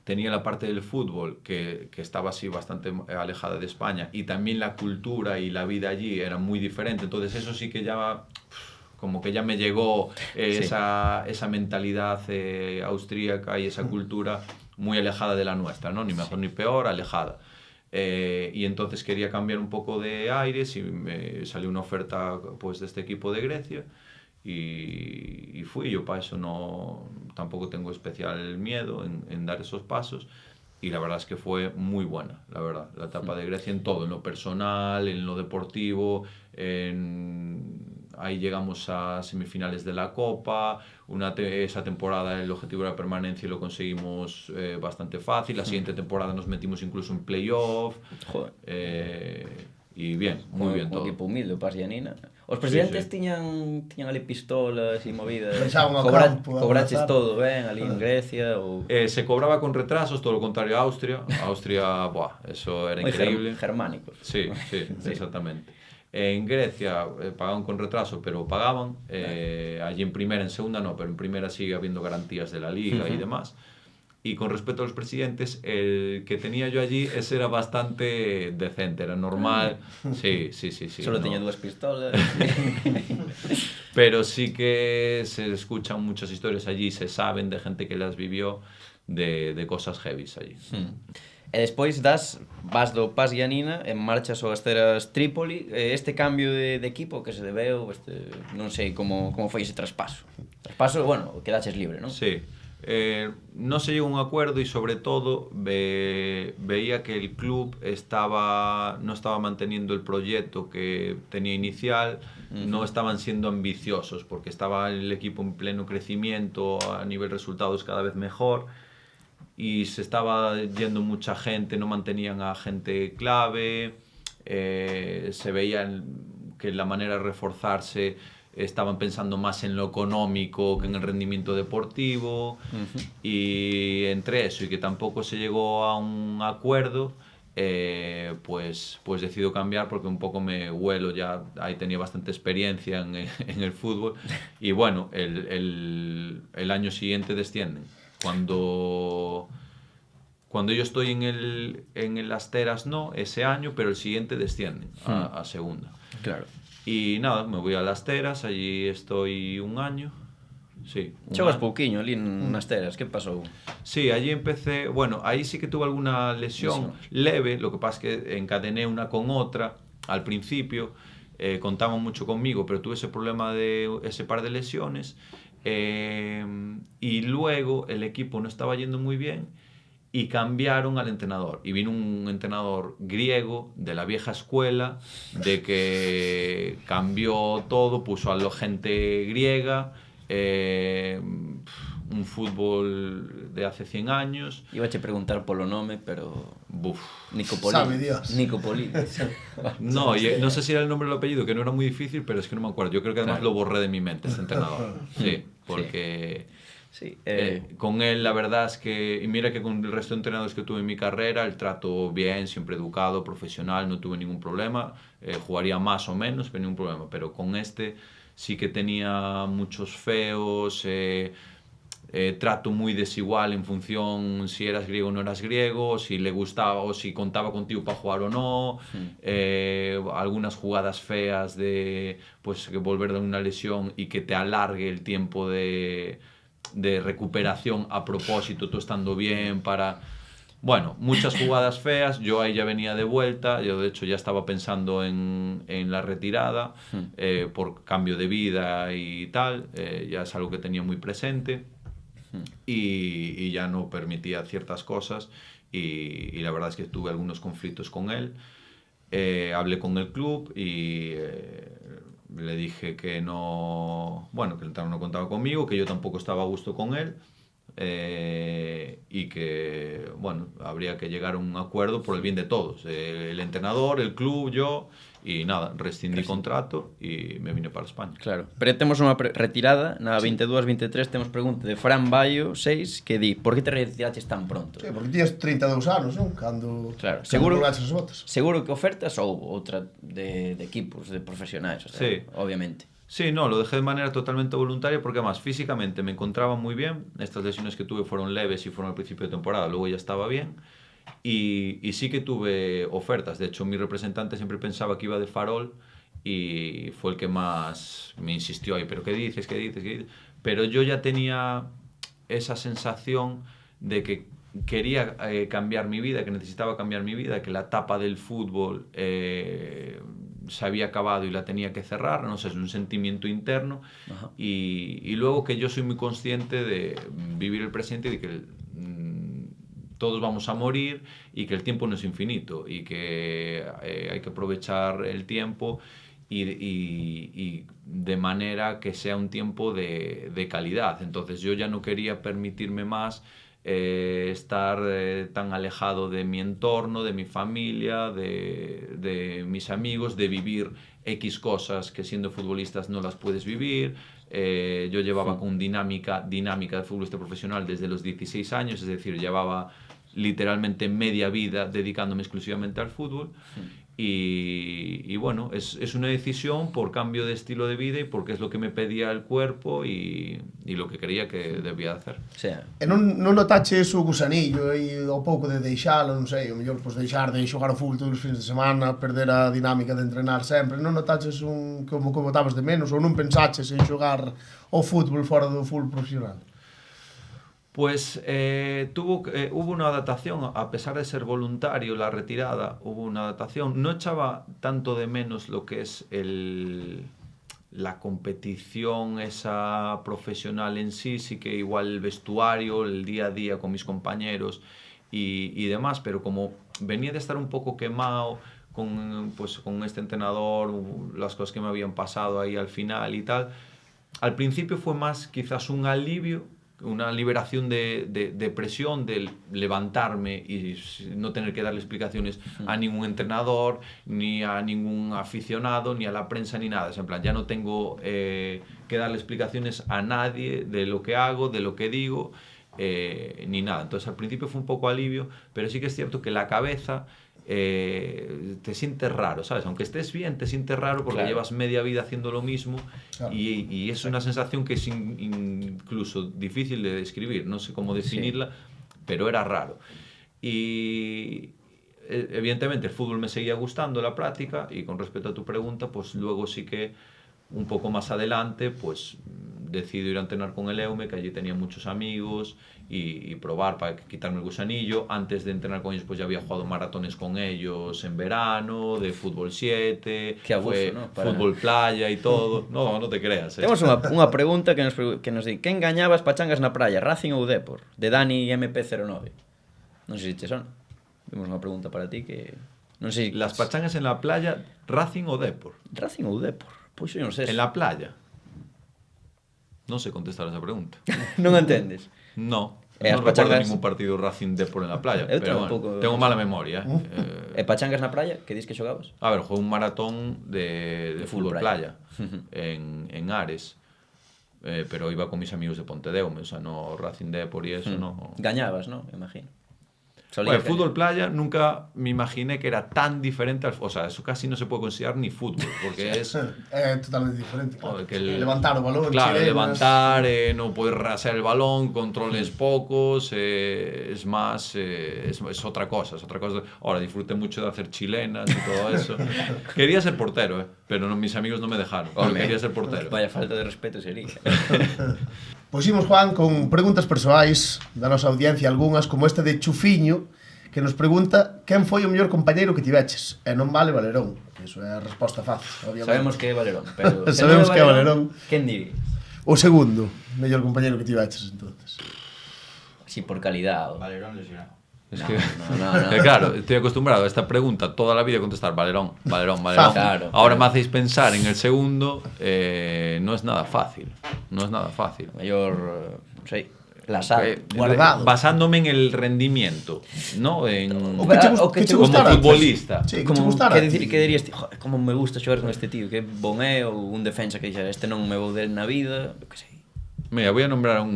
tenía la parte del fútbol que estaba así bastante alejada de España y también la cultura y la vida allí era muy diferente, entonces eso sí que ya como que ya me llegó esa mentalidad austríaca y esa cultura muy alejada de la nuestra, ¿no? Ni mejor ni peor, alejada. Y entonces quería cambiar un poco de aires y me salió una oferta pues de este equipo de Grecia y fui. Yo para eso tampoco tengo especial miedo en dar esos pasos y la verdad es que fue muy buena, la verdad, la etapa de Grecia en todo, en lo personal, en lo deportivo, ahí llegamos a semifinales de la Copa, esa temporada el objetivo era permanencia y lo conseguimos bastante fácil, la siguiente temporada nos metimos incluso en playoff. Y bien, muy bien todo. Un equipo humilde, o PAS Giannina. Os presidentes tiñan ali pistolas e movidas. Pensaban ao campo, Cobraches avanzar. todo ben ali en Grecia ou Se cobraba con retrasos, todo lo contrario a Austria. Austria, buah, eso era moi increíble. germánicos. Sí, exactamente. En Grecia pagaban con retraso, pero pagaban. Allí en primera, en segunda no, pero en primera sigue habiendo garantías de la liga y demás. Y con respecto a los presidentes, el que tenía yo allí, ese era bastante decente, era normal. Sí. Solo tenía 2 pistolas. Pero sí que se escuchan muchas historias allí, se saben de gente que las vivió, de cosas heavies allí. E despois vas do PAS Giannina en marchas ao Asteras Trípoli. Este cambio de equipo que se debeu, non sei como foi ese traspaso. Bueno, quedaches libre, non? Sí. No se llegó a un acuerdo y sobre todo veía que el club no estaba manteniendo el proyecto que tenía inicial, no estaban siendo ambiciosos porque estaba el equipo en pleno crecimiento, a nivel resultados cada vez mejor y se estaba yendo mucha gente, no mantenían a gente clave, se veía que la manera de reforzarse estaban pensando más en lo económico que en el rendimiento deportivo y entre eso y que tampoco se llegó a un acuerdo, pues decido cambiar porque un poco me huelo ya, ahí tenía bastante experiencia en el fútbol y bueno, el año siguiente descienden. Cuando yo estoy en el Asteras no, ese año, pero el siguiente descienden a segunda. Claro. Y nada, me voy a las Teras, allí estoy un año. Sí. Xogas pouquiño ali nas Teras, que pasou? Sí, allí empecé, bueno, ahí sí que tuve alguna lesión leve, lo que pasa es que encadené una con otra al principio, contaban mucho conmigo, pero tuve ese problema de ese par de lesiones y luego el equipo no estaba yendo muy bien y cambiaron al entrenador y vino un entrenador griego de la vieja escuela de que cambió todo, puso a la gente griega, un fútbol de hace 100 años. Iba a preguntar polo nome, pero... Nicopolidis. Sabe Dios. Nicopolidis. No sé si era el nombre o el apellido, que no era muy difícil, pero es que no me acuerdo. Yo creo que además lo borré de mi mente, ese entrenador. Sí, porque... Sí, con él la verdad es que, y mira que con el resto de entrenadores que tuve en mi carrera, el trato bien, siempre educado, profesional, no tuve ningún problema, jugaría más o menos, pero ningún problema, pero con este sí que tenía muchos feos, trato muy desigual en función si eras griego o no eras griego, si le gustaba o si contaba contigo para jugar o no, algunas jugadas feas de pues que volver de una lesión y que te alargue el tiempo de recuperación a propósito, tú estando bien para... Bueno, muchas jugadas feas, yo ahí ya venía de vuelta, yo de hecho ya estaba pensando en la retirada por cambio de vida y tal, ya es algo que tenía muy presente y ya no permitía ciertas cosas y la verdad es que tuve algunos conflictos con él, hablé con el club y... le dije que no, bueno, que el entrenador no contaba conmigo, que yo tampoco estaba a gusto con él y que, bueno, habría que llegar a un acuerdo por el bien de todos, el entrenador, el club, yo, y nada, rescindí contrato y me vine para España. Claro, pero temos unha retirada, na 22-23 temos pregunta de Fran Bayo 6 que di, por que te retiraches tan pronto? Sí, porque tías 32 anos, non? Cando seguro colgaches as botas. Seguro que ofertas houbo outra de equipos, de profesionais, o sea, sí. Obviamente. Sí, no, lo dejé de manera totalmente voluntaria porque además físicamente me encontraba muy bien, estas lesiones que tuve fueron leves y fueron al principio de temporada, luego ya estaba bien y sí que tuve ofertas, de hecho mi representante siempre pensaba que iba de Farol y fue el que más me insistió ahí, pero ¿qué dices? Pero yo ya tenía esa sensación de que quería cambiar mi vida, que necesitaba cambiar mi vida, que la etapa del fútbol se había acabado y la tenía que cerrar, no sé, es un sentimiento interno y luego que yo soy muy consciente de vivir el presente y de que todos vamos a morir y que el tiempo no es infinito y que hay que aprovechar el tiempo y de manera que sea un tiempo de calidad. Entonces yo ya no quería permitirme más estar tan alejado de mi entorno, de mi familia, de mis amigos, de vivir X cosas que siendo futbolistas no las puedes vivir. Yo llevaba con dinámica de futbolista profesional desde los 16 años, es decir, llevaba literalmente media vida dedicándome exclusivamente al fútbol. Y bueno, es una decisión por cambio de estilo de vida y porque es lo que me pedía el cuerpo y lo que creía que debía hacer. O sea, E non notaches o gusanillo aí ao pouco de deixalo, non sei, o mellor deixar de xogar o fútbol todos os fins de semana, perder a dinámica de entrenar sempre, non notaches como estabas de menos ou non pensaches en xogar o fútbol fora do fútbol profesional? Pues hubo una adaptación, a pesar de ser voluntario la retirada, hubo una adaptación. No echaba tanto de menos lo que es la competición esa profesional en sí, sí que igual el vestuario, el día a día con mis compañeros y demás, pero como venía de estar un poco quemado con este entrenador, las cosas que me habían pasado ahí al final y tal, al principio fue más quizás un alivio, una liberación de presión, de levantarme y no tener que darle explicaciones a ningún entrenador, ni a ningún aficionado, ni a la prensa, ni nada. Es en plan, ya no tengo que darle explicaciones a nadie de lo que hago, de lo que digo, ni nada. Entonces al principio fue un poco alivio, pero sí que es cierto que la cabeza te sientes raro, ¿sabes? Aunque estés bien, te sientes raro porque llevas media vida haciendo lo mismo y es una sensación que es incluso difícil de describir, no sé cómo definirla, pero era raro. Y evidentemente el fútbol me seguía gustando, la práctica, y con respecto a tu pregunta, pues luego sí que un poco más adelante, pues decido ir a entrenar con el Eume, que allí tenía muchos amigos, y probar para quitarme el gusanillo. Antes de entrenar con ellos, pues ya había jugado maratones con ellos en verano, de fútbol 7, Qué abuso, fue ¿no? fútbol playa y todo. No, no te creas. temos unha pregunta que nos di: quen gañaba as pachangas na praia, Racing ou Depor? De Dani MP09. Non sei se che son. Temos unha pregunta para ti que... Non sei... Las pachangas en la playa, Racing o Depor. Racing ou Depor? Pois eu non sei. En la playa. No sé contestar a esa pregunta. Non entendes? No. As No recuerdo pachangas... ningún partido Racing Depor en la playa. Eu Pero tampouco... bueno, tengo mala memoria. E pachangas na praia? Que dis que xogabas? A ver, jugué un maratón de fútbol playa en Ares, pero iba con mis amigos de Pontedeume, o sea, no Racing Depor y eso, no. Gañabas, ¿no? Me imagino. Bueno, el fútbol playa nunca me imaginé que era tan diferente, o sea, eso casi no se puede considerar ni fútbol, porque es... É totalmente diferente, claro. Que levantar o balón, claro, chilenas... levantar, no poder rasar el balón, controles pocos, es más, es otra cosa, es otra cosa. Ahora disfruté mucho de hacer chilenas y todo eso. Quería ser portero, pero mis amigos no me dejaron, pero quería ser portero. Vaya falta de respeto sería. Pois imos, Juan, con preguntas persoais da nosa audiencia, algunhas como esta de Chufiño, que nos pregunta quen foi o mellor compañeiro que tiveches. E non vale Valerón, que iso é a resposta fácil, obviamente. Sabemos que é Valerón, pero... Sabemos que é Valerón. Quen dirías? O segundo mellor compañeiro que tiveches, entonces. Así por calidad. Valerón lesionado. Es No, que, no. claro, estoy acostumbrado a esta pregunta toda la vida a contestar Valerón, Valerón, Valerón. Claro, Ahora me hacéis pensar en el segundo, no es nada fácil, no es nada fácil. Mayor, non sei, Lasado. Guardado. Basándome en el rendimiento, ¿no? En, O que te como gustara antes. futbolista. Sí, que Como, te gustara. que dirías, ti, joder, como me gusta xogar con este tío, que bon é, ou un defensa que dixa, este non me vou del na vida, eu que sei. Mira, voy a nombrar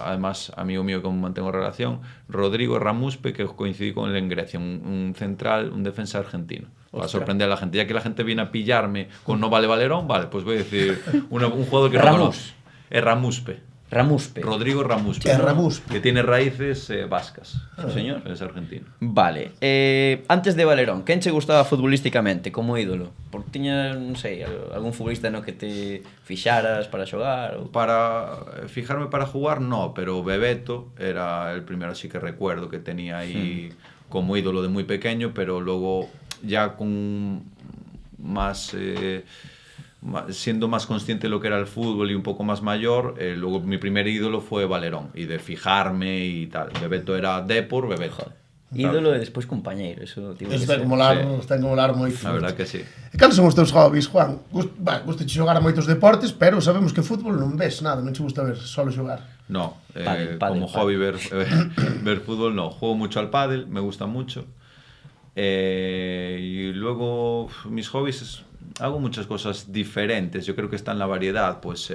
además, amigo mío con mantengo relación, Rodrigo Ramuspe, que coincidí con él en Grecia, un central, un defensa argentino. Para sorprender a la gente. Ya que la gente viene a pillarme con no vale Valerón, vale, pues voy a decir un jugador que no conoce. Es Ramuspe. Ramuspe. Rodrigo Ramuspe. Ramuspe. Que tiene raíces vascas. Sí, señor. Es argentino. Vale. Antes de Valerón, quen che gustaba futbolísticamente como ídolo? Porque tiña, non sei, algún futbolista no que te fixaras para xogar? Ou... Para fijarme para jugar, no, pero Bebeto era el primero así que recuerdo que tenía ahí como ídolo de muy pequeño, pero luego ya con más... siendo más consciente de lo que era el fútbol y un poco más mayor, luego mi primer ídolo fue Valerón, y de fijarme y tal. Bebeto era Depor, Bebeto. Joder. Ídolo e despois compañeiro, eso tivo que Está ser. en molar moito. La verdad que sí. E cales son os teus hobbies, Juan? Gusta xogar a moitos deportes, pero sabemos que fútbol non ves nada, non che gusta ver, solo xogar. No, Pádel, como pádel. hobby ver fútbol no. Juego mucho al pádel, me gusta mucho. Y luego mis hobbies hago muchas cosas diferentes. Yo creo que está en la variedad. Pues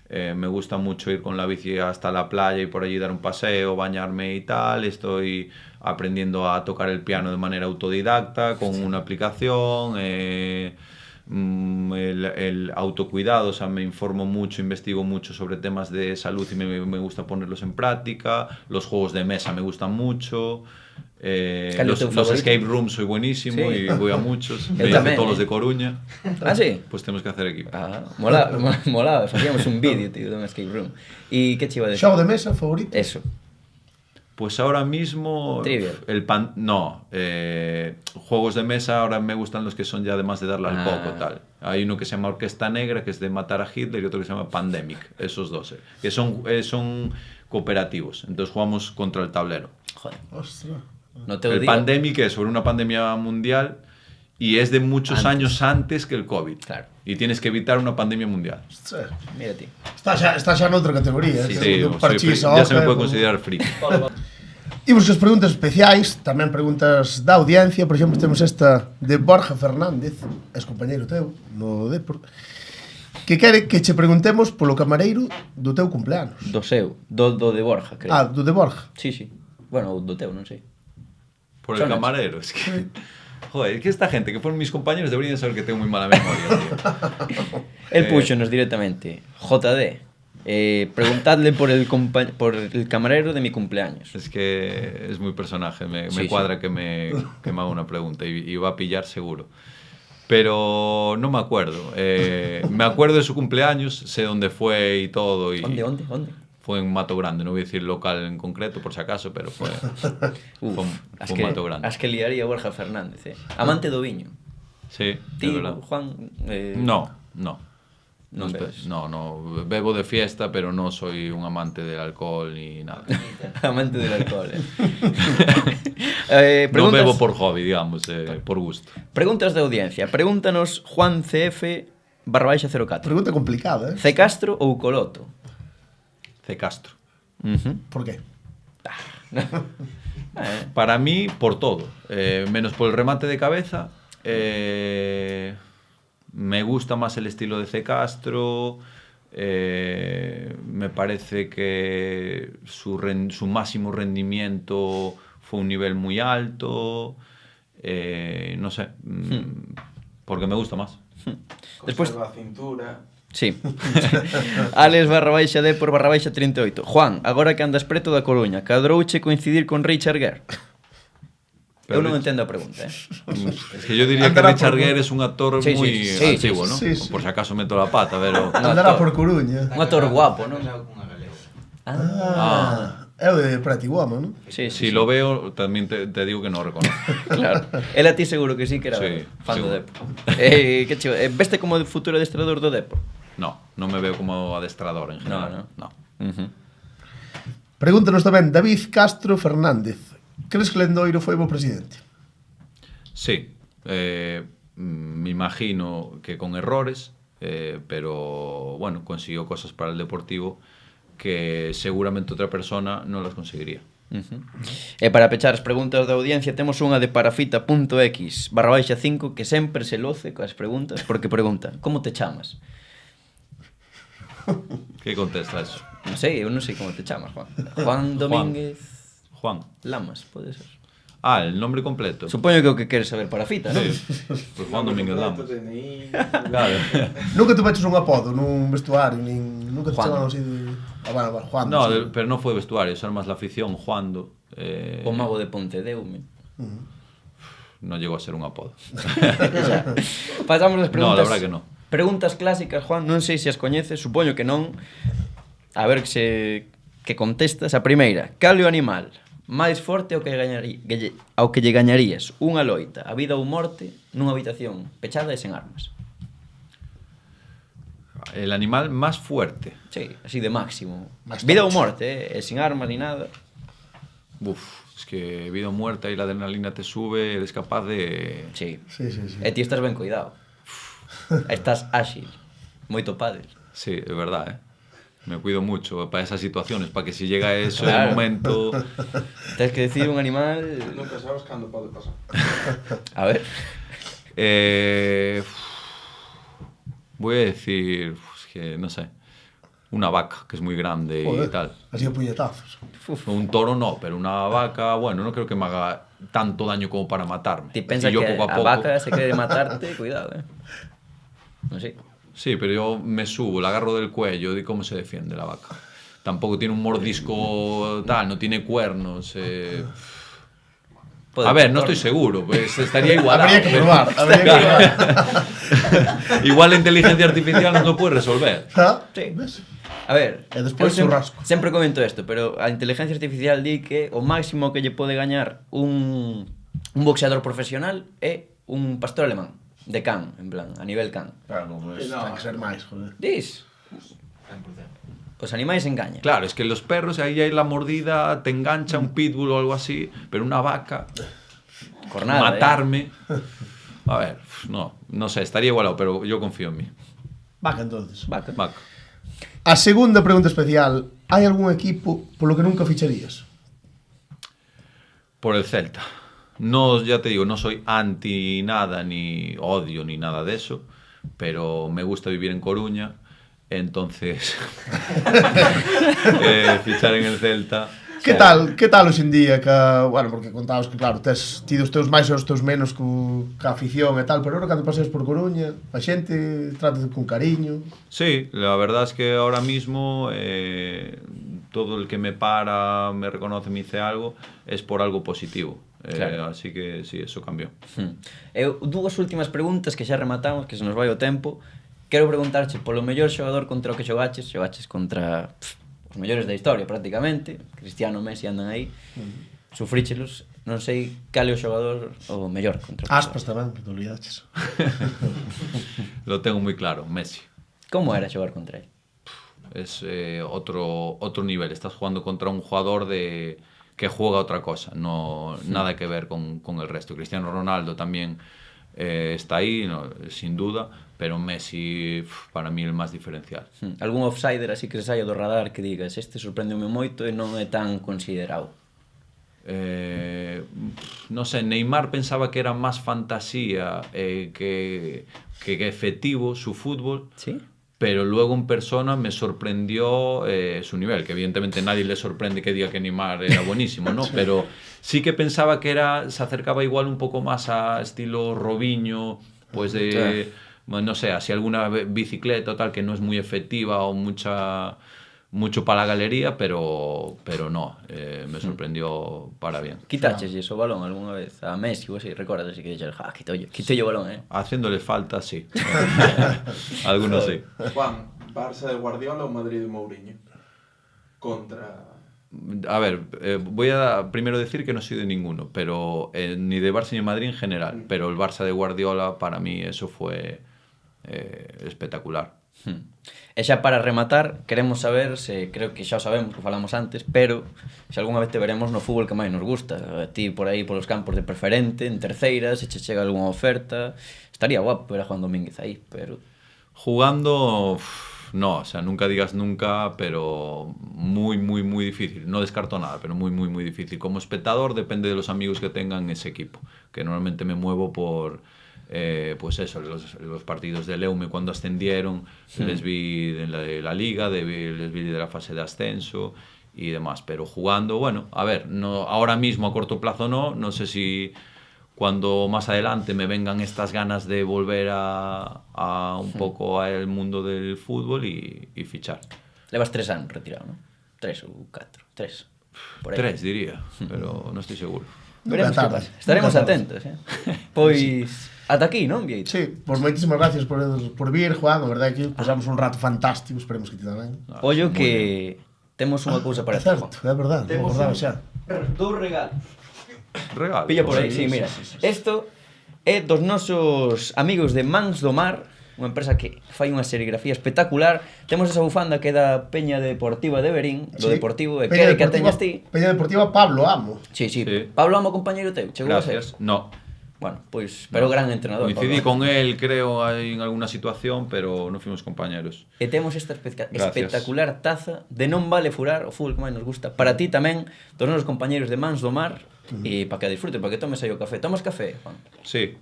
Me gusta mucho ir con la bici hasta la playa y por allí dar un paseo, bañarme y tal. Estoy aprendiendo a tocar el piano de manera autodidacta con una aplicación. El autocuidado, o sea, me informo mucho, investigo mucho sobre temas de salud y me gusta ponerlos en práctica. Los juegos de mesa me gustan mucho. Los escape rooms soy buenísimo, Sí. y voy a muchos. Eu Me hice tamén, todos los de Coruña. Ah, sí? Pues tenemos que hacer equipo. Molaba, facíamos un vídeo, tío, dun escape room. E que che iba a decir? Xogo de mesa favorito? Eso. Pues ahora mismo Trivial. Juegos de mesa ahora me gustan los que son ya además de darle al coco, Ah. tal. Hay uno que se llama Orquesta Negra, que es de matar a Hitler, y otro que se llama Pandemic, esos dos, que son cooperativos, entonces jugamos contra el tablero. Joder, Ostras. no te El digo. Pandemic es sobre una pandemia mundial y es de muchos años antes que el COVID. Claro. Y tienes que evitar una pandemia mundial. Ostras. Mira ti. Está xa noutra categoría. Sí, Do soy parchís friki, a ya se me hoja, puede con- considerar friki. Imos as preguntas especiais, tamén preguntas da audiencia. Por exemplo, temos esta de Borja Fernández, ex compañeiro teu no Depor, que quere que che preguntemos polo camareiro do teu cumpleanos. Do seu, do de Borja, creo. Ah, do de Borja. Sí, sí. Bueno, do teu, non sei. Por el Son camarero, es que... Joder, es que esta gente que fueron mis compañeros deberían saber que tengo muy mala memoria, tío. El púxonos directamente. JD. Preguntadle por el camarero de mi cumpleaños. Es que es muy personaje, me Sí, cuadra que me haga una pregunta y va a pillar seguro. Pero no me acuerdo. Me acuerdo de su cumpleaños, sé dónde fue y todo. Y ¿Dónde? Fue en Mato Grande, no voy a decir local en concreto por si acaso, pero fue en Mato Grande. As que liaría Borja Fernández, Amante do viño. Sí, Ti, es verdad. Juan... No. Non bebes. No, bebo de fiesta, pero no soy un amante del alcohol ni nada. Amante del alcohol, No preguntas, bebo por hobby, digamos, por gusto. Preguntas de audiencia. Pregúntanos Juan CF/04. Pregunta complicada, C. Castro ou Coloto? C. Castro. Por qué? Para mí, por todo. Menos por el remate de cabeza. Me gusta más el estilo de C. Castro. Me parece que su máximo rendimiento fue un nivel muy alto. No sé. Porque me gusta más. Después... Conserva a cintura. Sí. Alex/Depor/38. Juan, agora que andas preto da Coruña, cadrouche coincidir con Richard Gere? Eu non entendo a pregunta, Es que yo diría que Andará Richard por- Gere es un actor Sí, muy sí, antiguo, ¿no? sí, sí. Por si acaso meto la pata, pero... Andará por Coruña. Un actor guapo, non? Casado cunha galega. É o de Pretty Woman, non? Sí, Si lo veo, también te digo que no lo reconozco. Claro. El a ti seguro que sí que era Sí, fan do seguro. Depor. Que chivo, veste como futuro adestrador do Depor? No me veo como adestrador en general. No. Pregúntanos tamén David Castro Fernández. Crees que Lendoiro foi bo presidente? Sí, me imagino que con errores, pero bueno, consiguió cosas para el Deportivo que seguramente otra persona no las conseguiría. E para pechar as preguntas da audiencia temos unha de parafita.x/5 que sempre se loce coas preguntas porque pregunta, como te chamas? ¿Qué contesta eso? Non sei, eu non sei como te chamas, Juan. Juan Domínguez Juan. Lamas, pode ser. Ah, el nombre completo. Supoño que o que queres saber parafita, non? Sí, pues Juan Domínguez Lamas. DNI. Claro. Nunca te metes un apodo nun vestuario, nunca te Juan. chamaron así de... bueno, Juan. No, sí. pero no fue vestuario, eso era más la afición, Juando. O mago de Pontedeume. No llegó a ser un apodo. Pasamos as preguntas. No, la verdad que no. Preguntas clásicas, Juan, non sei se as coñeces, supoño que non. A ver que contestas. A primeira, cal é o animal máis forte ao que lle gañarías unha loita, a vida ou morte, nunha habitación pechada e sen armas? El animal más fuerte. Sí, así de máximo. Más Vida ou tocho. morte, e sin armas ni nada. Uf, es que vida o muerta y la adrenalina te sube, eres capaz de... Sí. Sí. E ti estás ben cuidado. Estás áxil. Moito pádel. Sí, es verdad, ¿eh? Me cuido mucho para esas situaciones, para que si llega eso Claro. el momento... Tens que decir un animal... Nunca sabes cando pode pasar. A ver. Voy a decir, es que no sé, Una vaca, que es muy grande y Joder, tal. así a puñetazos. Un toro no, pero una vaca, bueno, no creo que me haga tanto daño como para matarme. Ti pensa Y yo que poco a a poco. vaca se quiere matarte, cuidado, Non sei. Sí, pero yo me subo, la agarro del cuello y cómo se defiende la vaca. Tampoco tiene un mordisco tal, no tiene cuernos. A ver, no estoy seguro, pues estaría igual. Habría que probar, habría que probar. Igual la inteligencia artificial nos lo puede resolver. ¿Ah? Sí. ¿Ves? A ver, E despois eu churrasco. sempre comento isto, pero a inteligencia artificial di que o máximo que lle pode gañar un boxeador profesional é un pastor alemán, de can, en plan, a nivel can. Claro, pues ten que ser máis, joder. Dis? Os animais engañan. Claro, es que los perros, ahí hay la mordida, te engancha un pitbull o algo así, pero una vaca, Cornada, matarme. A ver, no sé, estaría igualado, pero yo confío en mí. Vaca, entonces. Vaca. Vaca. A segunda pregunta especial. Hai algún equipo polo que nunca ficharías? Por el Celta. No, ya te digo, no soy anti nada, ni odio, ni nada de eso, pero me gusta vivir en Coruña, entonces fichar en el Celta. Que tal hoxe en día que, bueno, porque contabas que claro, tes tido os teus máis e os teus menos ca afición e tal, pero ahora cando paseas por Coruña, a xente trata con cariño. Sí, la verdad es que ahora mismo todo el que me para, me reconoce, me dice algo, es por algo positivo. Claro. Así que sí, eso cambió. Eu, dúas últimas preguntas que xa rematamos, que se nos vai o tempo. Quero preguntarche polo mellor xogador contra o que xogaches contra os mellores da historia prácticamente, Cristiano, Messi andan aí, sufríchelos, non sei cal é o xogador o mellor contra o que Aspas tamén, que te olvidaches. Lo tengo muy claro, Messi. Como era xogar contra él? Es otro nivel. Estás jugando contra un jugador que juega otra cosa, no nada que ver con el resto. Cristiano Ronaldo también está ahí, no, sin duda, pero Messi para mí el más diferencial. Algún outsider así que se saia do radar que digas este sorprendeu-me moito e non é tan considerado? No sé, Neymar pensaba que era más fantasía que efectivo su fútbol. ¿Sí? Pero luego en persona me sorprendió su nivel, que evidentemente nadie le sorprende que diga que Neymar era buenísimo, ¿no? Pero sí que pensaba que se acercaba igual un poco más a estilo Robinho, pues de, no sé, así alguna bicicleta o tal, que no es muy efectiva o mucho para la galería, pero no, me sorprendió para bien. Quitaches o balón algunha vez a Messi ou así, recordas así que dixer, quitei o balón, Haciéndole falta, sí. Algunos sí. Juan, Barça de Guardiola o Madrid de Mourinho? Contra... A ver, voy a primero decir que no soy de ninguno, pero ni de Barça ni de Madrid en general, pero el Barça de Guardiola para mí eso fue espectacular. E xa para rematar, queremos saber se, creo que xa o sabemos, que falamos antes, pero se algunha vez te veremos no fútbol que máis nos gusta. A ti por aí polos campos de preferente, en terceira, se che chega algunha oferta, estaría guapo ver a Juan Domínguez aí, pero... Jugando, no, o sea, nunca digas nunca, pero muy, muy, muy difícil. No descarto nada, pero muy, muy, muy difícil. Como espectador depende de los amigos que tengan ese equipo, que normalmente me muevo por... pues eso, los partidos de Leume cuando ascendieron, les vi de la liga, les vi de la fase de ascenso y demás, pero jugando, bueno, a ver, no, ahora mismo a corto plazo no sé si cuando más adelante me vengan estas ganas de volver a un poco al mundo del fútbol y fichar. Levas 3 anos retirado, non? 3 ou 4, 3. Por aí. 3 diría, pero no estoy seguro. Veremos que tarde. pasa. Estaremos Nunca tarde. atentos, Pois, ata aquí, non, Vieito? Sí, pues moitísimas gracias por vir, Juan, a verdade que pasamos un rato fantástico, esperemos que ti tamén. Ollo Muy que temos unha cousa para É ti, certo, Juan. é verdade, non acordaba xa. Dous regalos. Regalo. Pilla por aí, sí, mira. Isto é dos nosos amigos de Mans do Mar, unha empresa que fai unha serigrafía espectacular. Temos esa bufanda que é da Peña Deportiva de Verín, do Sí. Deportivo, e Peña quere que a Deportiva- teñas ti. Peña Deportiva Pablo Amo. Sí, sí. Sí. Pablo Amo, compañeiro teu, chegou a ser. Gracias. No. Bueno, pois, pero gran entrenador. Coincidí Pablo. con él, creo, en alguna situación, pero no fuimos compañeros. E temos esta Gracias. espectacular taza de Non Vale Furar, o fútbol que máis nos gusta. Para ti tamén, dos nosos compañeiros de Mans do Mar, E para que disfrutes, para que tomes aí o café. Tomas café, Juan? Sí.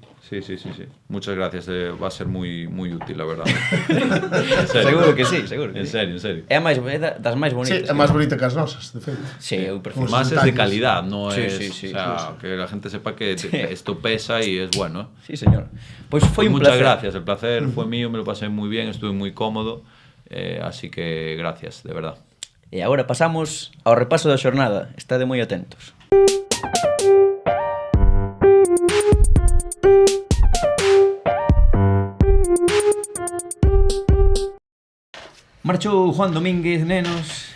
Muchas gracias. Va a ser muy útil, la verdad. En serio. Seguro que sí, seguro que En sí. serio. É das máis bonitas. Sí, é máis bonita que as nosas, de feito. Sí, eu prefiro. Más es de calidad, no Sí, es. sí, o sea, que la gente sepa que esto pesa y es bueno. Sí, señor. Pois foi un Muchas placer. gracias, el placer fue mío, me lo pasé muy bien, estuve muy cómodo. Así que gracias, de verdad. E agora pasamos ao repaso da xornada. Estade moi atentos. Marchou Juan Domínguez, nenos,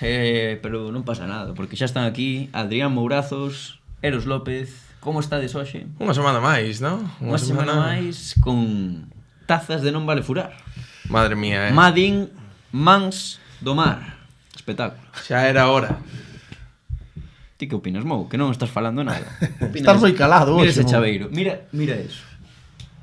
pero non pasa nada, porque xa están aquí Adrián Mourazos, Eros López. Como estades hoxe? Unha semana máis, non? Unha semana máis con tazas de non vale furar. Madre mía, Madín Mans do Mar. Espectáculo. xa era hora. Ti que opinas, Mou? Que non estás falando nada. Estás moi calado Mira hoxe, ese Mou. chaveiro. Mira eso.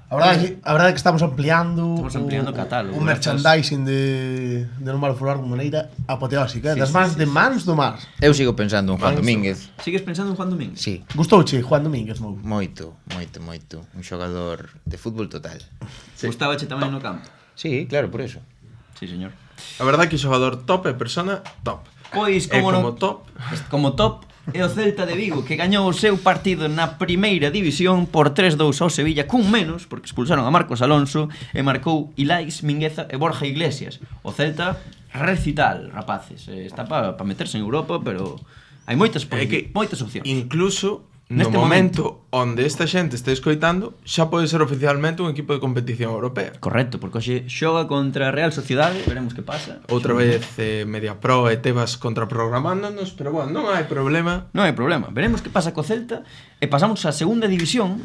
A verdade é que estamos ampliando o catálogo, o merchandising de Non Vale Furar de maneira apoteósica, das mans de Mans do Mar. Eu sigo pensando en Juan Domínguez. Sigues pensando en Juan Domínguez? Sí, Gustouche Juan Domínguez, Mou? moito. Un xogador de fútbol total. Gustábache tamén no campo? Sí, claro, por eso. Sí, señor. A verdade é que o xogador top é persona top. Pois, E como como non... top, Como top é o Celta de Vigo, que gañou o seu partido na primeira división por 3-2 ao Sevilla, cun menos, porque expulsaron a Marcos Alonso, e marcou Ilais, Mingueza e Borja Iglesias. O Celta recital, rapaces. Está para meterse en Europa, pero hai moitas opcións. incluso no Neste momento onde esta xente este escoitando, xa pode ser oficialmente un equipo de competición europea. Correcto, porque hoxe xoga contra a Real Sociedade, veremos que pasa. Outra vez Mediapro e Tebas contraprogramándonos, pero bueno, non hai problema. Non hai problema, veremos que pasa co Celta e pasamos á segunda división.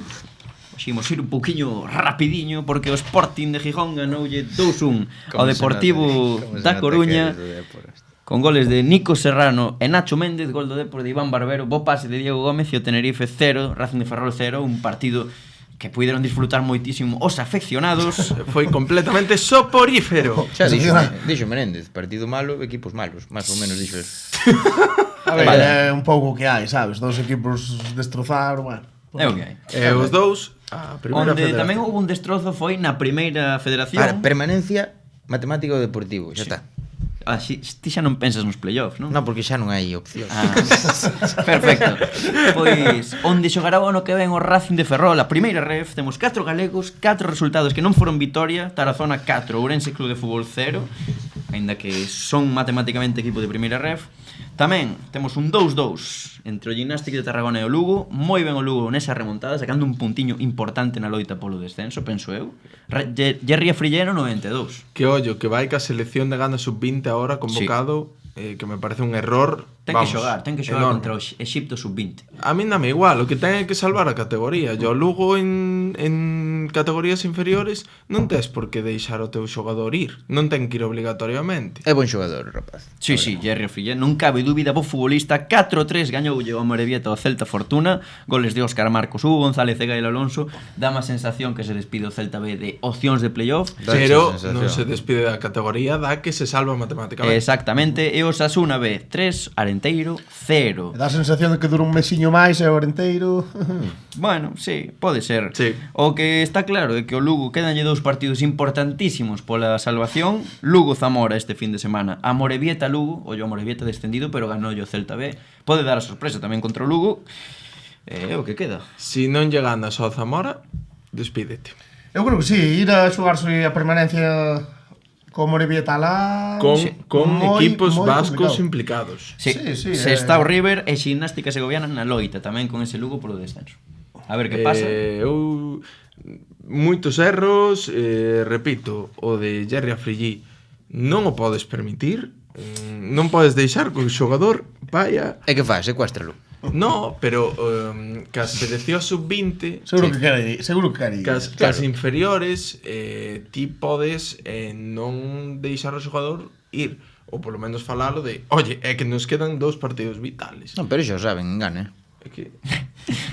Ximos ir un pouquiño rapidiño porque o Sporting de Gijón ganoulle 2-1 ao Deportivo da Coruña con goles de Nico Serrano e Nacho Méndez, gol do Depor de Iván Barbero, bo pase de Diego Gómez e o Tenerife 0, Racing de Ferrol 0, un partido que puideron disfrutar moitísimo os afeccionados. Foi completamente soporífero. Xa dixo Menéndez, partido malo, equipos malos, máis ou menos dixo eso. A ver, é un pouco que hai, sabes? Dos equipos destrozar, bueno. É o que hai. E os dous, a primeira Onde federación. tamén houve un destrozo foi na primeira federación. Permanencia matemática ou deportivo, xa está. Ti xa non pensas nos playoffs, non? Non, porque xa non hai opción. Perfecto. Pois, onde xogará o ano que ven o Racing de Ferrol, a primeira ref, temos 4 galegos, 4 resultados que non foron vitoria, Tarazona 4, Ourense Club de Fútbol 0, aínda que son matemáticamente equipo de primeira ref. Tamén temos un 2-2 entre o Gimnástic de Tarragona e o Lugo, moi ben o Lugo nesa remontada, sacando un puntiño importante na loita polo descenso, penso eu. Jerry Afrillero 92. Que ollo, que vai ca selección de Gana sub-20 ahora convocado, que me parece un error. Ten que xogar enorme. contra o Exipto sub-20. A mí dame igual, o que ten é que salvar a categoría. Yo Lugo en categorías inferiores non tes por que deixar o teu xogador ir. Non ten que ir obligatoriamente. É bon xogador, rapaz. Sí, Jerry Afrillero, non cabe dúbida, bo futbolista, 4-3 gañou o Amorebieta o Celta Fortuna, goles de Óscar Marcos, Hugo González e Gael Alonso, dá má sensación que se despide o Celta B de opcións de playoff. Pero non se despide da categoría, dá que se salva matemáticamente. Exactamente, e o Osasuna B 3, Arenteiro 0. Dá a sensación de que dura un mesiño máis e o Arenteiro... Bueno, sí, pode ser. Sí. O que está claro é que o Lugo quedanlle 2 partidos importantísimos pola salvación. Lugo-Zamora este fin de semana. Amorebieta-Lugo, o Amorebieta descendido, pero ganou o Celta B. Pode dar a sorpresa tamén contra o Lugo. É o que queda. Si non lle ganas ao Zamora, despídete. Eu creo que sí, ir a xogarse a permanencia co Morevieta lá... Con equipos moi vascos complicado. implicados. Sí, se está o River e Ximnástica Segoviana na loita tamén con ese Lugo polo descenso. A ver que pasa. Eu moitos erros, repito, o de Jerry Afrillí non o podes permitir, non podes deixar que o xogador vaya... E que faz? Secuéstralo. No, pero cas selección sub-20 Seguro que quere ir. Cas inferiores ti podes non deixar o xogador ir, ou polo menos falalo de oye, é que nos quedan 2 partidos vitales. Non, pero xa o saben, engane. É que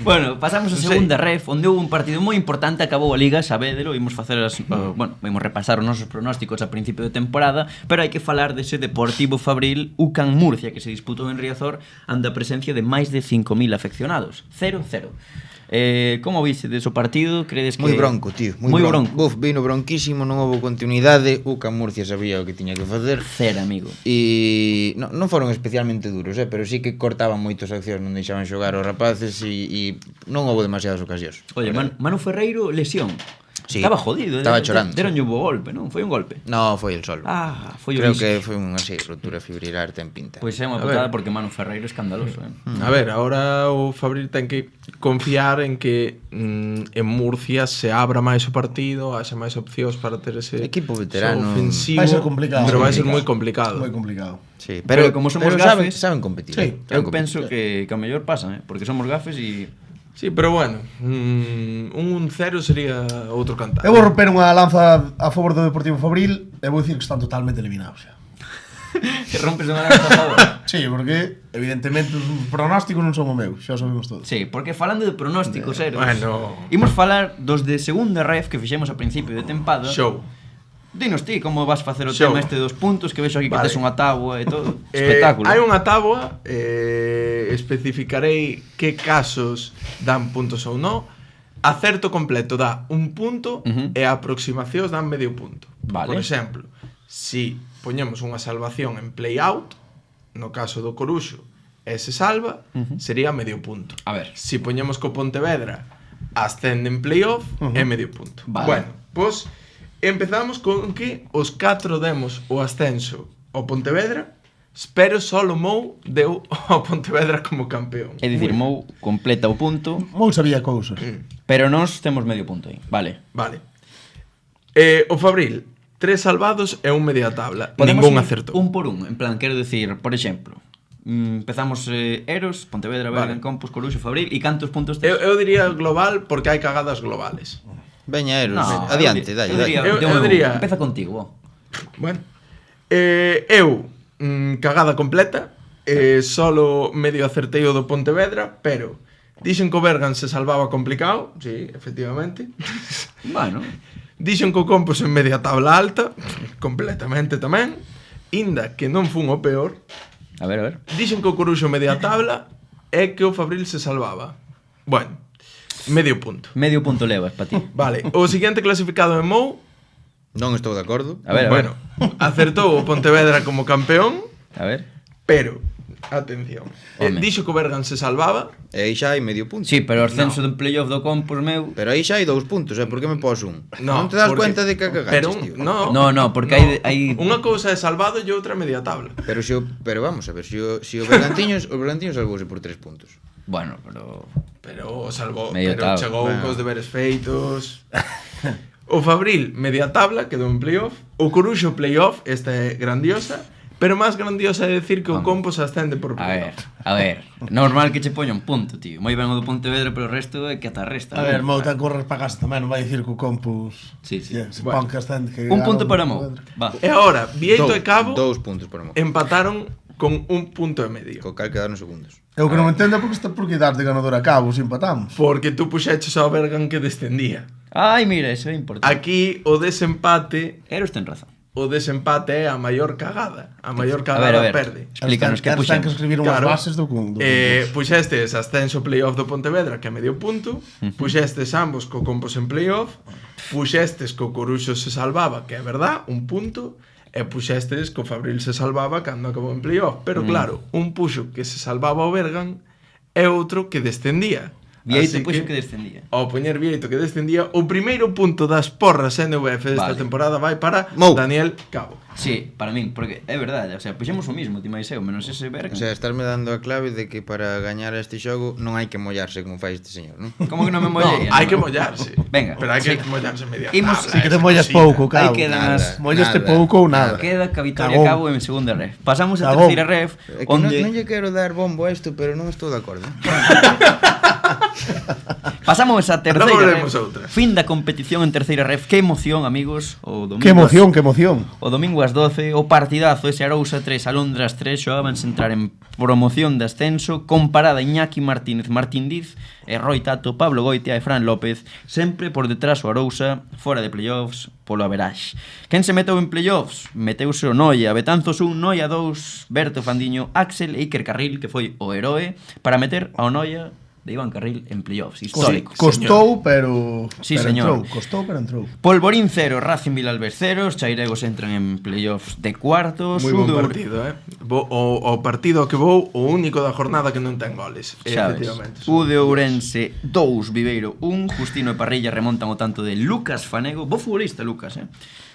Bueno, pasamos a segunda ref, onde houve un partido moi importante, acabou a Liga, sabédelo, imos facer imos repasar os nosos pronósticos a principio de temporada, pero hai que falar dese Deportivo Fabril UCAN Murcia que se disputou en Riazor ante a presencia de máis de 5.000 afeccionados. 0-0. Como viste o partido? Credes que Moi bronco, tío, moi bronco. Buf, vino bronquísimo, non houve continuidade. UCAN Murcia sabía o que tiña que facer. Cero, amigo. E non foron especialmente duros, pero sí que cortaban moitas accións, non deixaban xogar os rapaces e non houve demasiadas ocasións. Oye, Manu Ferreiro, lesión. Sí, estaba jodido. Estaba chorando. Deronlle un bo golpe, non? Foi un golpe. No, foi el solo. Foi Creo que foi unha rotura fibrilar ten pinta. Pois é unha putada porque Manu Ferreiro é escandaloso, A ver, ahora o Fabril ten que confiar en que en Murcia se abra máis o partido, haxa máis opcións para ter ese equipo veterano ofensivo. Vai ser complicado. Pero vai ser moi complicado. Moi complicado. Sí, pero como somos gafes, saben competir. Sí, eu penso que a mellor pasa, porque somos gafes e Sí, pero bueno, un 1-0 sería outro cantar. Eu vou romper unha lanza a favor do Deportivo Fabril e vou dicir que están totalmente eliminados xa. que rompes unha lanza a favor. Sí, porque evidentemente os pronósticos non son o meu, xa o sabemos todos. Sí, porque falando de pronósticos, Bueno. imos falar dos de segunda ref que fixemos a principio de tempada. Show. Dinos ti como vas facer o Show. tema este dos puntos, que vexo aquí que Vale. tes unha táboa e todo. Espectáculo. Hai unha táboa, especificarei que casos dan puntos ou non. Acerto completo dá un punto e aproximacións dan medio punto. Vale. Por exemplo, si poñemos unha salvación en play-out, no caso do Coruxo, e se salva, sería medio punto. A ver. Si poñemos co Pontevedra, ascende en play-off, é medio punto. Vale. Bueno, pois empezamos con que os 4 demos o ascenso ao Pontevedra, pero solo Mou deu ao Pontevedra como campeón. É dicir, Mou completa o punto, Moi sabía cousas. pero nós temos medio punto aí. Vale. Vale. O Fabril, 3 salvados e un media tabla. Podemos Ningún ir acertou. un por un, en plan, quero decir, por exemplo, empezamos Eros, Pontevedra, Bergan, Vale. Campos, Coruxo, Fabril, e cantos puntos tes? Eu diría global porque hai cagadas globales. Veña, Eros, No, adiante, eu dalle. diría, Eu de un en un. diría- Empeza contigo, bo. Bueno. Cagada completa. Solo medio acertei o do Pontevedra, pero dixen que o Bergan se salvaba complicado. Sí, efectivamente. Bueno, Dixen que o Compos en media tabla alta. Completamente tamén. Inda que non fun o peor. a ver. Dixen que o Coruxo media tabla e que o Fabril se salvaba. Bueno, medio punto. Medio punto levas para ti. Vale, o seguinte clasificado é Mou. Non estou de acordo. A ver, Bueno, acertou o Pontevedra como campeón, a ver. pero atención. Home. Dixo que o Bergan se salvaba. E aí xa hai medio punto. Sí, pero o ascenso do playoff do Campos meu... Pero aí xa hai 2 puntos, por que me pos un? No, Non te das porque- cuenta de que cagaches, pero tío. No, porque hai... Unha cousa é salvado e outra media tabla. Pero vamos a ver, se o Bergantiños salvouse por 3 puntos. Bueno, pero... Pero salvou, Medio pero tabla. chegou Bueno. cos deberes feitos. O Fabril media tabla, quedou en playoff. O Coruxo playoff, esta é grandiosa. Pero máis grandiosa é decir que o Compos ascende por playoff. A ver, normal que che poña un punto, tío. Moi ben o do Pontevedra, pero o resto é que ata resta. A ver, Mouta corres para casa tamén, non vai dicir que o Compus... Sí. Se Bueno. pon que ascende que... Un punto para Mou. Va. E agora, Vieito e Cabo 2 puntos para Mou. empataron con un punto e medio. Co cal quedaron segundos. Eu que non entendo por que dar de ganador a Cabo se empatamos. Porque tú puxeches ao Bergan que descendía. Ai, mira, eso é importante. Aquí o desempate Eros ten razón. é a maior cagada. A maior A cagada ver. perde. Explícanos que Ten que puxemos. escribir unhas bases do Puxestes ascenso playoff do Pontevedra, que é medio punto. Puxestes ambos co Compos en playoff. Puxestes co Coruxo se salvaba, que é verdad, un punto. E puxestes co Fabril se salvaba cando acabou en playoff. Pero claro, un puxo que se salvaba o Bergan e outro que descendía. Vieito Así puxo que descendía. Ao poñer Vieito que descendía, o primeiro punto das porras NVF desta Vale. temporada vai para Mou. Daniel Cabo. Sí, para min, porque é verdade, o sea, puxemos o mismo, ti máis eu, menos ese Bergan. O sea, estarme dando a clave de que para gañar este xogo non hai que mollarse como fai este señor, non? Como que non me No, mollei? hai que mollarse. Venga, Pero hai que sí. mollarse media Imos- tabla, Si que te esa mollas cosilla. pouco, Cabo. Aí quedan as... Mollaste Nada. pouco ou nada. Queda que a Vitoria Cagón. Cabo en segunda ref. Pasamos a Cagón. terceira ref, É que onde... non lle quero dar bombo a isto, pero non estou de acordo. Pasamos a terceira Logo veremos ref. outra. Fin da competición en terceira ref. Que emoción, amigos. O domingo Que emoción, que emoción. O domingo ás 12, o partidazo ese Arousa 3, Alondras 3, xogaban sen entrar en promoción de ascenso, comparada Iñaki Martínez, Martín Diz, e Roi Tato, Pablo Goitia e Fran López, sempre por detrás o Arousa, fora de playoffs, polo averaxe. Quen se meteu en playoffs? Meteuse o Noia, Betanzos 1, Noia 2, Berto Fandiño, Axel e Iker Carril, que foi o heroe, para meter ao Noia de Iván Carril en playoffs, histórico. Costou, pero Sí, pero señor. entrou. Costou, pero entrou. Polvorín 0, Racing Vilalbés 0, os chairegos entran en playoffs de cuartos. Moi bon partido, o partido que vou, o único da jornada que non ten goles. Sabes, Efectivamente. U de Ourense 2, Viveiro 1, Justino e Parrilla remontan o tanto de Lucas Fanego, bo futbolista Lucas,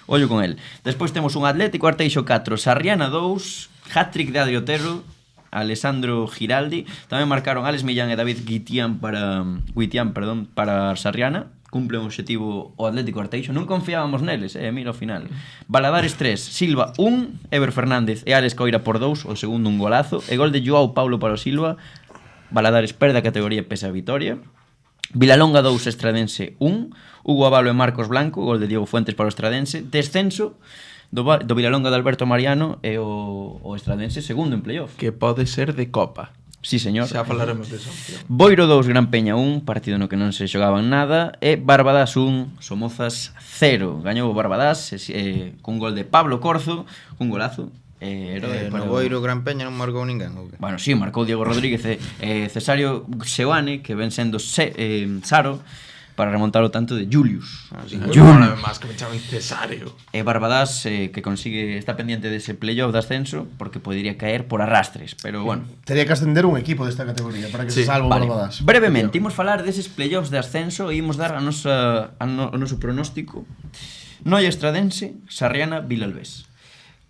ollo con el. Despois temos un Atlético Arteixo 4, Sarriana 2, hat-trick de Adri Otero, Alessandro Giraldi, tamén marcaron Alex Millán e David Guitián para Sarriana, cumple un obxectivo o Atlético Arteixo, non confiábamos neles, mira ao final. Valadares 3, Silva 1, Ever Fernández e Alex Coira por 2, o segundo un golazo, e gol de Joao Paulo para o Silva. Valadares perde a categoría pese a vitoria. Vilalonga 2, Estradense 1, Hugo Abalo e Marcos Blanco, gol de Diego Fuentes para o Estradense. Descenso do Vilalonga de Alberto Mariano e o Estradense segundo en playoff. Que pode ser de Copa. Sí, señor. Xa falaremos de eso. Boiro 2, Gran Peña 1, partido no que non se xogaban nada, e Barbadas 1, Somozas 0. Gañou o Barbadas cun gol de Pablo Corzo, un golazo. No Boiro Gran Peña non marcou ninguén, ou que? Bueno, sí, marcou Diego Rodríguez e Cesario Seoane, que ven sendo Saro, para remontar o tanto de Julius. Julius. Más que me chaman Cesario. E Barbadas que consigue, está pendiente dese playoff de ascenso porque podría caer por arrastres, pero bueno. Tería que ascender un equipo desta categoría para que se salve o Vale. Barbadas. Brevemente, imos falar deses playoffs de ascenso e imos dar o noso pronóstico. Noia Estradense, Sarriana, Vilalbés.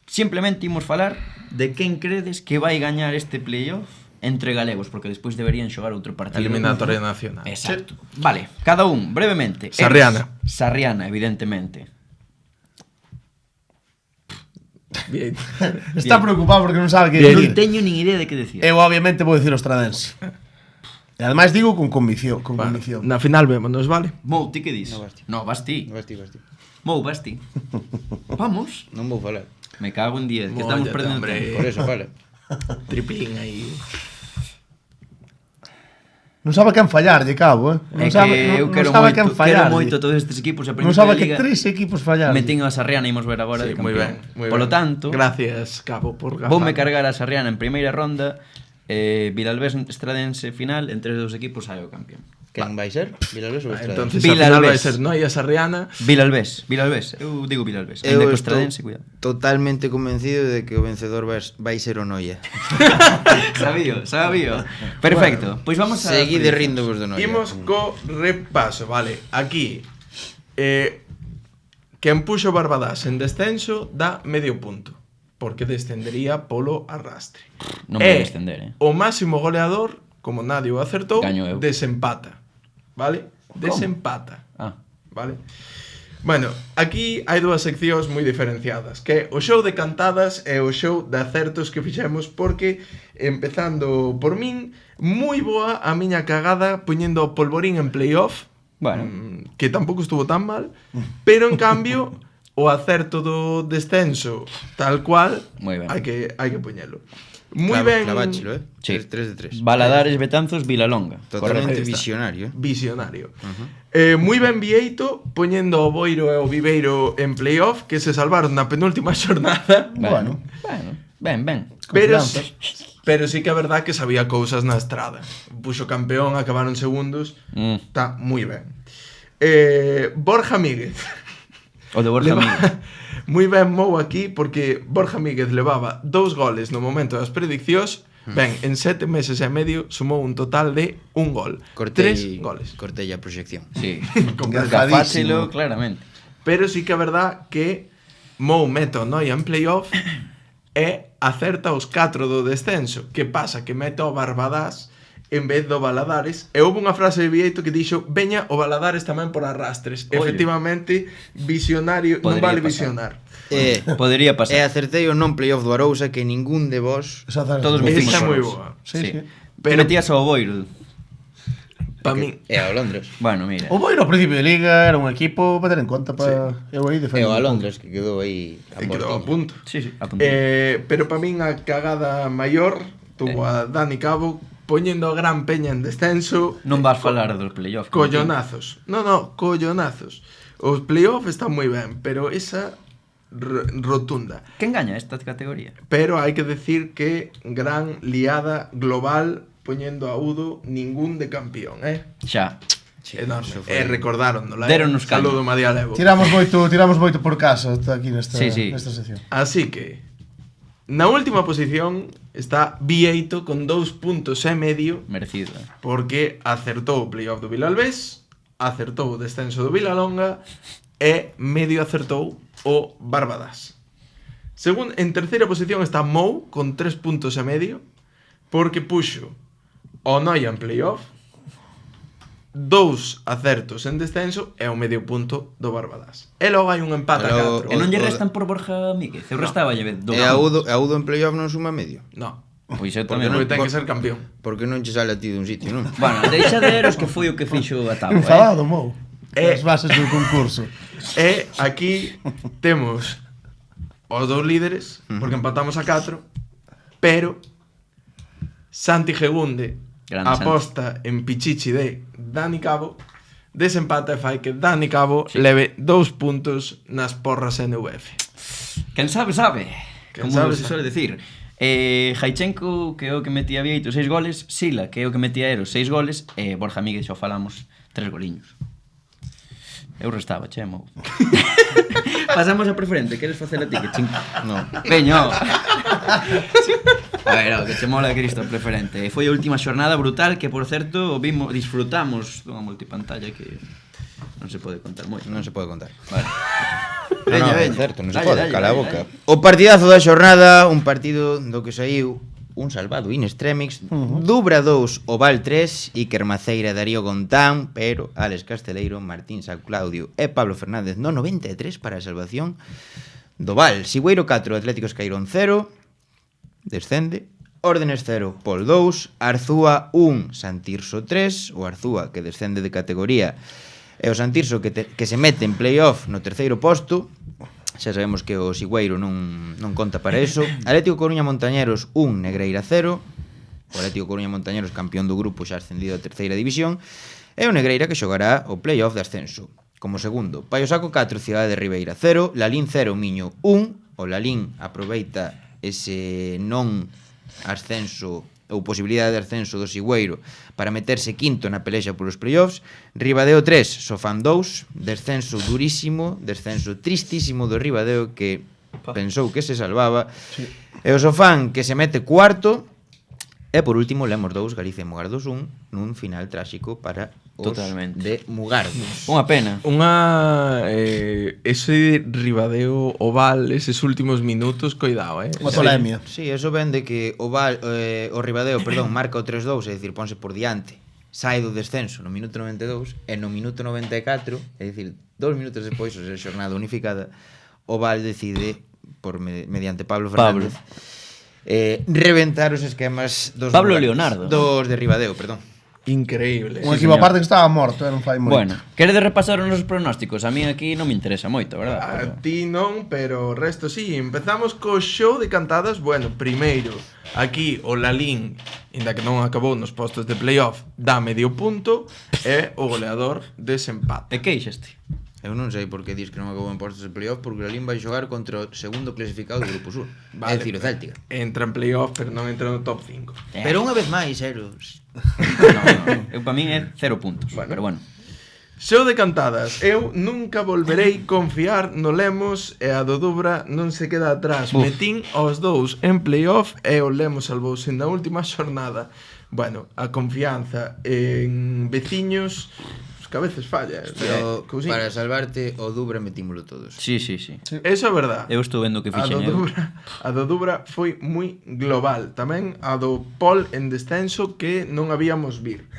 Simplemente imos falar de quen credes que vai gañar este playoff entre galegos, porque despois deberían xogar outro partido. Eliminatoria nacional. Exacto. Vale, cada un, brevemente. Sarriana. Sarriana, evidentemente. Bien. Está preocupado porque non sabe que... Non teño nin idea de que decir. Eu obviamente vou dicir o Estradense. E ademais digo con convicción, Na final vémonos, vale? Mou, ti que dis? No, vas ti. No, vas ti. Vas ti. Mou, vas ti. Vamos. Non vou falar. Me cago en 10, que estamos Móllate, perdendo hombre. tempo. Por eso, fala. Triplín aí. Non sabe quen fallar, de cabo, É que eu quero moito todos estes equipos. Non sabe que 3 equipos fallar. Metín a Sarriana, imos ver agora Sí, de moi campeón. ben, moi Polo ben. tanto, Gracias, Cabo, por gafar. voume cargar a Sarriana en primeira ronda, Vilalbés Estradense final, entre os dous equipos hai o campeón. Quen vai ser? Vilalbés ou Estrada? Entonces, a final vai Vilalbés. ser Noia Sarriana. Vilalbés, eu digo Vilalbés. Eu Ainda que o estou Estradense, cuidado. totalmente convencido de que o vencedor vai ser o Noia. Sabío. Perfecto. Pois vamos a Seguide rindo vos do Noia. Imos co repaso, vale. Aquí, quen puxo Barbadas en descenso dá medio punto, porque descendería polo arrastre. Non vai descender, O máximo goleador, como nadie o acertou, Gaño eu. desempata. Vale? Desempata. Ah, Vale? Bueno, aquí hai dúas seccións moi diferenciadas, que é o show de cantadas e o show de acertos que fixemos, porque, empezando por min, moi boa a miña cagada poñendo o Polvorín en playoff, bueno. que tampouco estuvo tan mal, pero en cambio o acerto do descenso tal cual, Moi ben. hai que poñelo. Moi ben. Claváchelo, Sí. 3 de 3. Valadares, Betanzos, Vilalonga. Totalmente Correcto. visionario. Visionario. Moi ben Vieito poñendo o Boiro e o Viveiro en playoff, que se salvaron na penúltima xornada. Bueno, ben. Pero sí que é verdad que sabía cousas na estrada. Puxo campeón, acabaron segundos. Está moi ben. Borja Míguez. O de Borja Míguez. Moi ben Mou aquí, porque Borja Míguez levaba 2 goles no momento das prediccións. Ben, en 7 meses e medio sumou un total de 1 gol. 3 goles. Cortei a proxección. Sí. Gafáchelo, claramente. Pero sí que é verdad que Mou mete o Noia en playoff e acerta os 4 do descenso. Que pasa? Que mete o Barbadas en vez do Valadares. E houve unha frase de Vieito que dixo: veña o Valadares tamén por arrastres. Oye. Efectivamente, visionario, non Podría vale pasar. visionar. Podría E pasar. acertei o non playoff do Arousa que ningún de vos... Todos metimos Esa é moi oros. boa. Sí, sí. Pero metías ao Boiro. Pa min, E ao Londres. Bueno, mira. O Boiro ao principio de Liga era un equipo para ter en conta para... Eu aí E defendo. ao Londres, que quedou aí a quedou a portiña. punto. Sí, apuntei. Pero para min a cagada maior tuvo a Dani Cabo poñendo a Gran Peña en descenso. Non vas falar dos playoffs. Collonazos. No, collonazos. Os playoff están moi ben, pero esa rotunda. Quen gaña esta categoría? Pero hai que decir que gran liada global poñendo a Udo ningún de campeón, Xa. Enorme. eso foi- Recordaron, Déronnos caña. Saludo María Levo. Tiramos moito por casa aquí nesta sección. Así que na última posición está Vieito con 2,5 puntos Merecido. porque acertou o playoff do Vilalbés, acertou o descenso do Vilalonga e medio acertou o Barbadas. En terceira posición está Mou con 3,5 puntos porque puxo o Noia en playoff, 2 acertos en descenso e o medio punto do Barbadas. E logo hai un empate a Pero 4. E non lle o- restan por Borja Míguez. Eu restaba lle E a Udo en playoff non suma medio. No, Pois eu porque tamén. non ten que ser campeón. Porque non che sale a ti dun sitio, non? Bueno, deixa de veros que foi o que fixo a Tabo, Enfadado, Mou. Eh. As bases do concurso. E aquí temos os dous líderes, porque empatamos a 4, pero Santi Gegunde Grande aposta en Pichichi de Dani Cabo, desempata e fai que Dani Cabo leve 2 puntos nas porras NVF. Quen sabe, sabe. Quen Como sabe, se suele decir. Jaichenko, que é o que metía Vieito 6 goles, Sila, que é o que metía Eros 6 goles, e Borja Míguez xa falamos 3 goliños. Eu restaba, chemo. Pasamos a preferente, queres facer a ti que chin... No. Veño. A ver, o que che mola Cristo preferente. Foi a última xornada brutal que, por certo, disfrutamos dunha multipantalla que non se pode contar moito. Non se pode contar. Vale. No, é certo, non se Dalle, pode, dalle, cala a dalle, boca. dalle. O partidazo da xornada, un partido do que saiu un salvado in extremis, Dubra 2, Oval 3, Iker Maceira, Darío Gontán, pero Alex Casteleiro, Martín San Claudio e Pablo Fernández no 93 para a salvación do Val. Sigüeiro 4, Atlético Escairón 0, descende. Órdenes 0, Pol 2, Arzúa 1, Santirso 3, o Arzúa que descende de categoría e o Santirso que se mete en playoff no terceiro posto. Xa sabemos que o Sigüeiro non conta para eso. Atlético Coruña Montañeros 1, Negreira 0. O Atlético Coruña Montañeros campeón do grupo xa ascendido a terceira división. E o Negreira que xogará o playoff de ascenso. Como segundo, Paio Saco 4, Cidade de Ribeira 0, Lalín 0, Miño 1. O Lalín aproveita ese non ascenso ou posibilidade de ascenso do Sigüeiro para meterse quinto na pelexa polos playoffs. Ribadeo 3, Sofán 2, descenso durísimo, descenso tristísimo do Ribadeo que pensou que se salvaba. Sí. E o Sofán que se mete cuarto. E por último, Lemos 2, Galicia e Mugardos 1, nun final tráxico para os Totalmente. de Mugardos. Unha pena. Ese Ribadeo Oval, eses últimos minutos, coidado, Unha polemia. Sí, eso ven de que o Ribadeo, marca o 3-2, é dicir, ponse por diante, sai do descenso no minuto 92 e no minuto 94, é dicir, 2 minutos despois, ou seja, xornada unificada, o Val decide mediante Pablo Fernández reventar os esquemas dos Pablo Mugardos. Leonardo. Dos de Ribadeo, perdón. Increíble. Un equipo aparte que estaba morto, non fai moito. Bueno, queredes repasar os nosos pronósticos? A mí aquí non me interesa moito, verdad? A ti non, pero o resto sí. Empezamos co show de cantadas. Bueno, primeiro, aquí o Lalín, inda que non acabou nos postos de playoff, dá medio punto e o goleador desempate. E queixaste? Eu non sei por que dis que non acabou en postos de playoff, porque o Lalín vai xogar contra o segundo clasificado do Grupo Sur. É dicir, o Céltica. Entra en playoff, pero non entra no top 5. Pero unha vez máis, Eros. No. Eu para min é 0 puntos, Bueno. pero bueno. Show de cantadas. Eu nunca volverei confiar no Lemos e a do Dubra non se queda atrás. Uf. Metín os dous en playoff e o Lemos salvouse na última xornada. Bueno, a confianza en veciños que a veces falla. Pero cousiñas. para salvarte o Dubra metímolo todos. Sí, sí, sí. Eso é verdad. Eu estou vendo que fixen eu. A do Dubra foi moi global. Tamén a do Pol en descenso que non habíamos vir.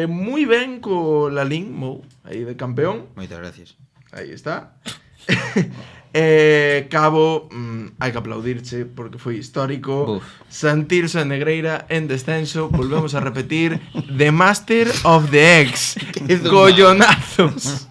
Moi ben co Lalín, Mou, aí de campeón. Moitas gracias. Aí está. Cabo, hai que aplaudirche porque foi histórico. Uf. Santirso e Negreira en descenso. Volvemos a repetir: The Master of the Eggs. Collonazos.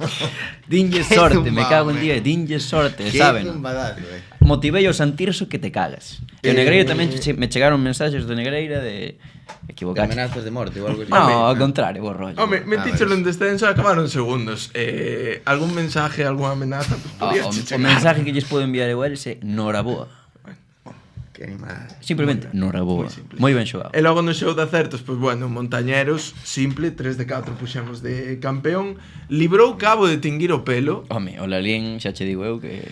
Dinlle Que sorte, me zumbao, cago en día, dinlle sorte, Que saben? zumbadazo, Motivei o Santirso que te cagas. E o Negreira tamén me chegaron mensaxes do Negreira de Que equivocaste. amenazas de morte ou algo así. No, ao contrario, bo rollo. Home, metíchelo en descenso e acabaron segundos. Algún mensaje, algunha amenaza? Pues, O mensaje que lles podo enviar eu a eles é noraboa. Que animal. Simplemente noraboa. Moi ben xogado. E logo no show de acertos, pois bueno, Montañeros, simple, 3 de 4 puxemos de campeón. Librou Cabo de tinguir o pelo. Home, o Lalín, xa che digo eu que...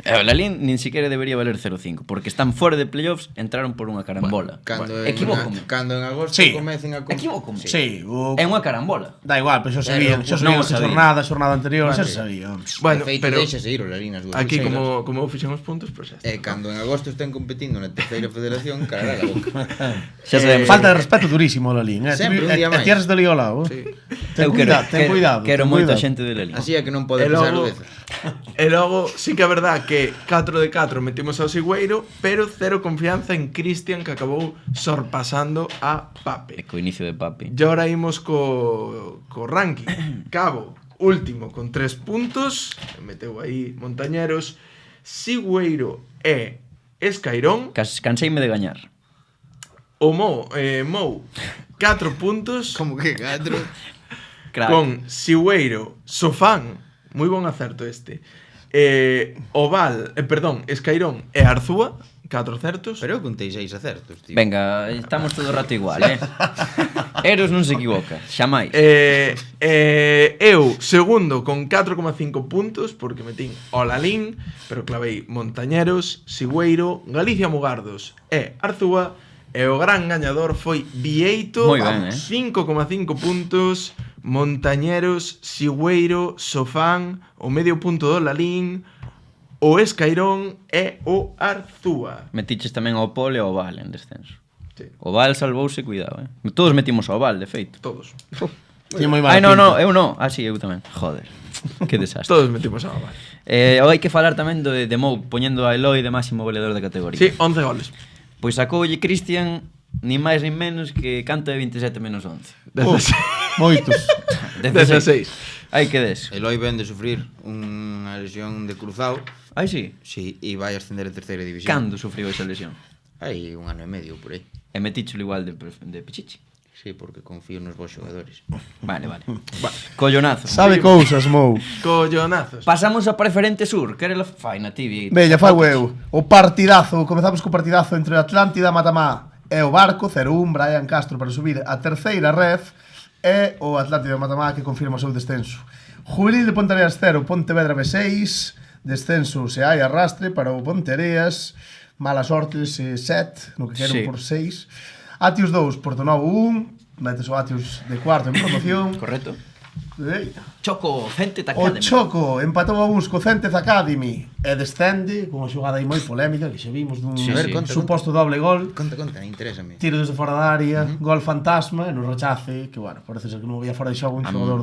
O Lalín nin siquiera debería valer 0,5 porque están fora de playoffs, entraron por unha carambola. Equivócome. Cando en agosto Sí. comecen a... Equivócome. Sí, É unha carambola. Da igual, pero xa sabía, xa non sabía o esa sabía. xornada anterior, xa se sabía. Bueno, de feito, pero deixa seguir o Lalín as dúas aquí pulseiras. como eu fixen os puntos, pois xa está. E cando en agosto estén competindo na terceira federación, carará a boca. Xa sabemos. Falta de respeto durísimo a Lalín, Sempre un día máis. E tienes de lío ao lado. Sí. Ten cuidado. Quero ten moito a cuidado. xente de Lalín. Así é que non pode E pisar o logo, Deza. e logo, sí que é verdad que 4 de 4 metimos ao Sigüeiro, pero cero confianza en Cristian, que acabou sorpasando a E Pape. co inicio de Papi. E ahora imos co ranking. Cabo, último, con 3 puntos. Meteu aí Montañeros. Sigüeiro e Escairón. Canseime de gañar. O Mou, 4 puntos. Como que 4? Crack. Con Sigüeiro, Sofán, moi bon acerto este. Oval, perdón, Escairón e Arzúa, 4 acertos. Pero eu contei 6 acertos, tío. Venga, estamos todo o rato igual, Eros non se equivoca, xamais. Eu, segundo, con 4,5 puntos, porque metín o Lalín, pero clavei Montañeros, Sigüeiro, Galicia Mugardos e Arzúa, e o gran gañador foi Vieito, Moi ben, 5,5 puntos, Montañeros, Sigüeiro, Sofán, o medio punto do Lalín, o Escairón e o Arzúa. Metiches tamén ao Pole e ao Val en descenso. Sí. O Val salvouse, cuidado, Todos metimos ao Val, de feito. Todos. Tiene moi mala Ai, no, pinta. eu non. Ah, sí, eu tamén. Joder. Que desastre. Todos metimos a Oval. Hai que falar tamén de Mou, poñendo a Eloi de máximo goleador da categoría. Sí, 11 goles. Pois sacoulle Cristian ni máis nin menos que canto de 27 menos 11. Moitos. 16. Hai que des. Eloi ven de sufrir unha lesión de cruzado. Ai, sí. Sí, e vai ascender a terceira división. Cando sufriu esa lesión? Hai un ano e medio por aí. E metichelo igual de Pichichi. Sí, porque confío nos vos xogadores. Vale. Collonazo. Sabe cousas, Mou. Collonazos. Pasamos a Preferente Sur, que era la faina, TV. Bella, fai eu. O partidazo, comezamos co partidazo entre Atlántida Matamá e o Barco, 0-1, Brian Castro para subir a terceira ref, e o Atlántida Matamá que confirma o seu descenso. Juvenil de Ponteareas 0, Pontevedra B6, descenso se hai arrastre para o Ponteareas, mala sorte se 7, no que queren Sí. por 6. Atios 2, Portonovo 1, metes o Atios de cuarto en promoción. Correcto. Ei. Choco, Cente O Academy. Choco empatou a uns co Céntez Academy e descende con unha xogada aí moi polémica que xa vimos dun Sí, A ver, sí. conta, suposto doble gol, Conta, interésame. tiro desde fora da área, gol fantasma e no rechace, que bueno, parece ser que non había fora de xogo un xogador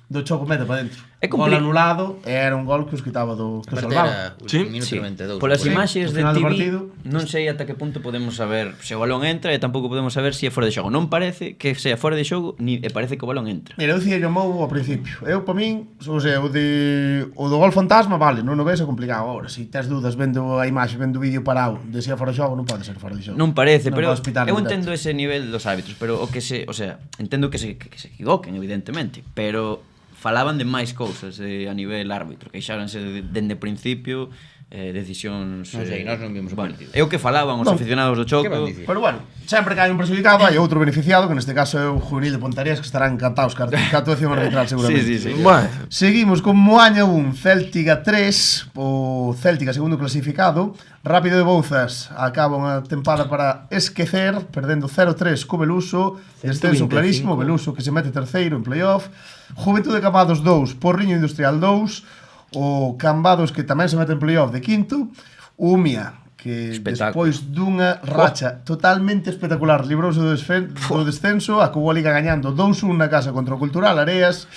do Choco mete para dentro. É Gol compli- anulado e era un gol que os quitaba que os Aparte salvaba. era o Sí. minuto Sí. 92. Polas por aí. imaxes no de final do TV partido. non sei ata que punto podemos saber se o balón entra e tampouco podemos saber se é fora de xogo. Non parece que sea fora de xogo ni e parece que o balón entra. Mira, eu dicía yo Mou ao principio. Eu, para min, o sea, o do gol fantasma, vale, non o ves é complicado. Agora, se tes dudas vendo a imaxe, vendo o vídeo parado, de se é fora de xogo, non pode ser fora de xogo. Non parece, Non pero podes pitar eu en entendo directo. ese nivel dos árbitros, pero o que se, o sea, entendo que se equivoquen, evidentemente, pero falaban de máis cousas a nivel árbitro, queixáranse dende o principio decisións... Non sei, nós non vimos o partido. É o que falaban os Non. aficionados do Choco. Que van dicir? Pero bueno, sempre que hai un perjudicado hai outro beneficiado, que neste caso é o Juvenil de Pontareas, que estarán encantados ca actuación arbitral seguramente. Sí, sí, sí. Bueno, Seguimos con Moaña 1, Céltiga 3, o Céltiga segundo clasificado. Rápido de Bouzas acaba unha tempada para esquecer, perdendo 0-3 co Beluso, descenso 125. clarísimo, Beluso que se mete terceiro en playoff. Juventude Cambados 2, Porriño Industrial 2, o Cambados que tamén se mete en playoff de quinto, Umia que Espectáculo. despois dunha racha totalmente espectacular librouse do descenso, acabou a Liga gañando 2-1 na casa contra o Cultural Areas,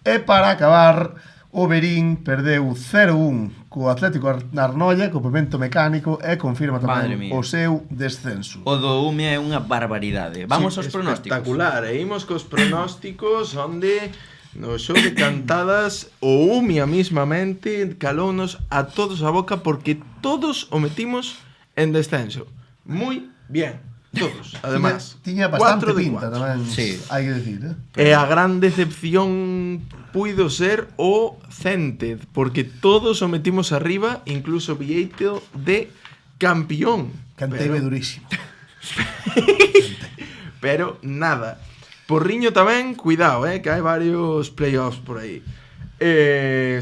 e para acabar O Verín perdeu 0-1 co Atlético na Arnoia, co pemento mecánico, e confirma Madre tamén mía. o seu descenso. O do Ume é unha barbaridade. Vamos aos pronósticos. Espectacular, e imos cos pronósticos onde no show de cantadas o Umia mismamente calounos a todos a boca porque todos o metimos en descenso. Muy bien, todos, además. Tiña bastante 4 de pinta 4. tamén, Sí. hai que decir, E a gran decepción puido ser o Cented, porque todos o metimos arriba, incluso Vieito de campeón. Canteime durísimo. Pero nada. Porriño tamén, cuidado, que hai varios playoffs por aí.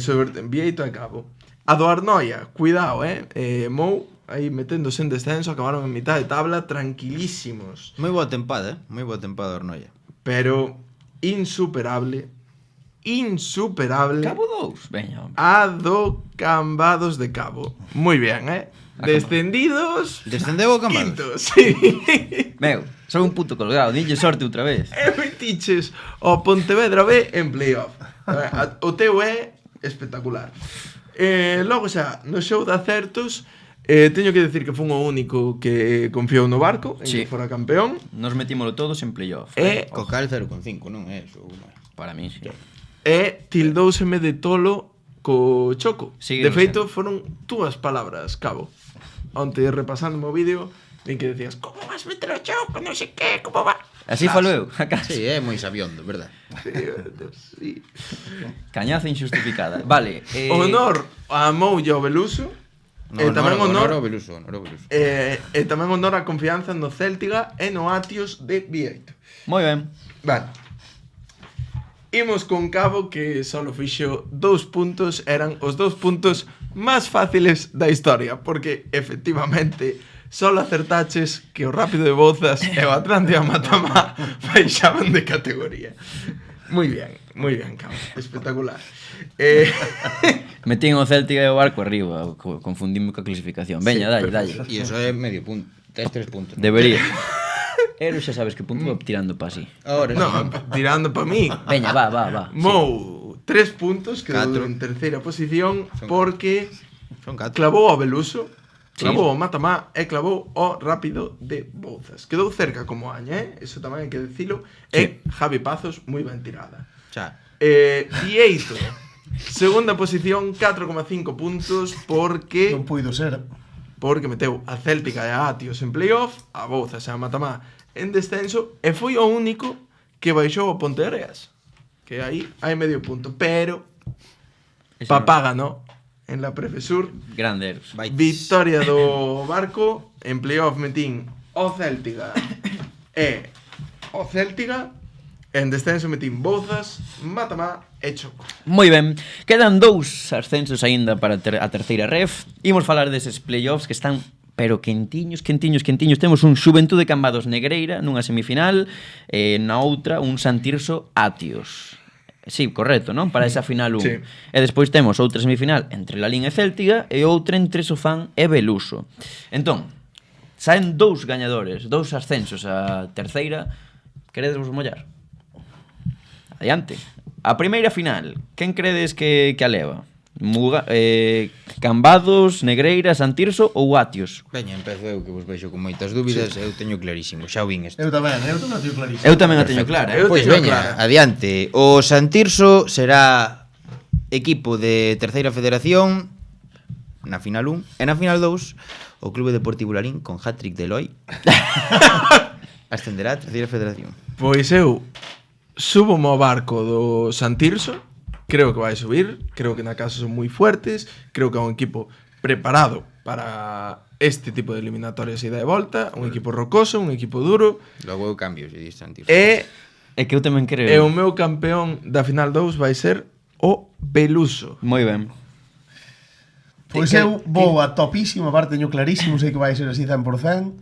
Sobre Vieito e Cabo. A do Arnoia, cuidado, Mou aí meténdose en descenso, acabaron en mitad de tabla tranquilísimos. Moi boa tempada, moi boa tempada Arnoia. Pero insuperable. Cabo 2. Veña, hombre. A do Cambados de Cabo. Muy bien, Descendidos. Descendeu o Cambados. Quinto, sí. Meu, son un puto colgado. Dille sorte outra vez. E metiches o Pontevedra B en playoff. O teu é espectacular. Logo xa, no show de acertos, teño que decir que fun o único que confiou no barco, en Sí. que fora campeón. Nos metímolo todos en playoff. Co cal 0,5, non é eso. Para mí, sí. E tildóuseme de tolo co Choco. Sigue De no feito, foron túas palabras, Cabo. Onte repasando o vídeo, en que decías, como vas meter o Choco, non sei que, como va? Así falo eu, acaso. Sí, é moi sabiondo, verdad? Sí. Cañaza injustificada. Vale. Honor a Mou e ao Beluso. E tamén honor ao Beluso, honor ao Beluso. e tamén honor a confianza no Céltiga e no Atios de Vieito. Moi ben. Vale. Imos con Cabo que solo fixo 2 puntos, eran os 2 puntos máis fáciles da historia, porque efectivamente solo acertaches que o Rápido de Bouzas e o Atlante a Matamá baixaban de categoría. Muy bien, Cabo, espectacular. Metín o Celtic e o Barco arriba, confundíme coa clasificación. Veña, dalle, dalle. E iso é medio punto, tes 3 puntos. Debería. Ero xa sabes que punto tirando pa así. Ahora No, tirando pa mí. Veña, va. Mou, 3 puntos, quedou Catro. en terceira posición porque son 4. clavou ao Beluso, Sí. clavou ao Matamá e clavou ao Rápido de Bouzas. Quedou cerca como aña, Eso tamén hai que dicilo. E Javi Pazos, moi ben tirada. Xa. Vieito, segunda posición, 4,5 puntos porque Non puido ser. meteu a Céltica e a Atios en playoff, a Bouzas e a Matamá en descenso e foi o único que baixou o Ponteareas, que aí hai medio punto, pero papá ganó en la Prefesur. Grande Eros. Victoria do Barco, en playoff metín o Céltiga e o Céltiga, en descenso metín Bouzas, Matamá e Choco. Moi ben. Quedan 2 ascensos aínda para a terceira ref. Imos falar deses playoffs que están pero quentiños. Temos un Xuventude Cambados Negreira nunha semifinal, na outra un Santirso Atios. Sí, correcto, non? Para esa final 1. Sí. E despois temos outra semifinal entre Lalín e Céltiga e outra entre Sofán e Beluso. Entón, saen 2 gañadores, 2 ascensos a terceira. Queredes vos mollar? Adiante. A primeira final, quen credes que a leva? Cambados, Negreira, Santirso ou Atios? Veña, empezo eu que vos vexo con moitas dúbidas, eu teño clarísimo, xa o vin isto. Eu tamén teño clarísimo. Eu tamén a teño clara, Eu Pois teño veña, clara. adiante. O Santirso será equipo de terceira federación na final 1 e na final 2 o Clube Deportivo Lalín con hat-trick de Eloi ascenderá a terceira federación. Pois eu subo-me ao barco do Santirso, creo que vai subir, creo que na casa son moi fuertes, creo que é un equipo preparado para este tipo de eliminatorias ida e volta, un equipo rocoso, un equipo duro, Logo eu cambio, se dis Santirso. e É que eu tamén creo. o meu campeón da final 2 vai ser o Beluso. Moi ben. Pois eu vou a topísima, aparte teño clarísimo, sei que vai ser así 100%.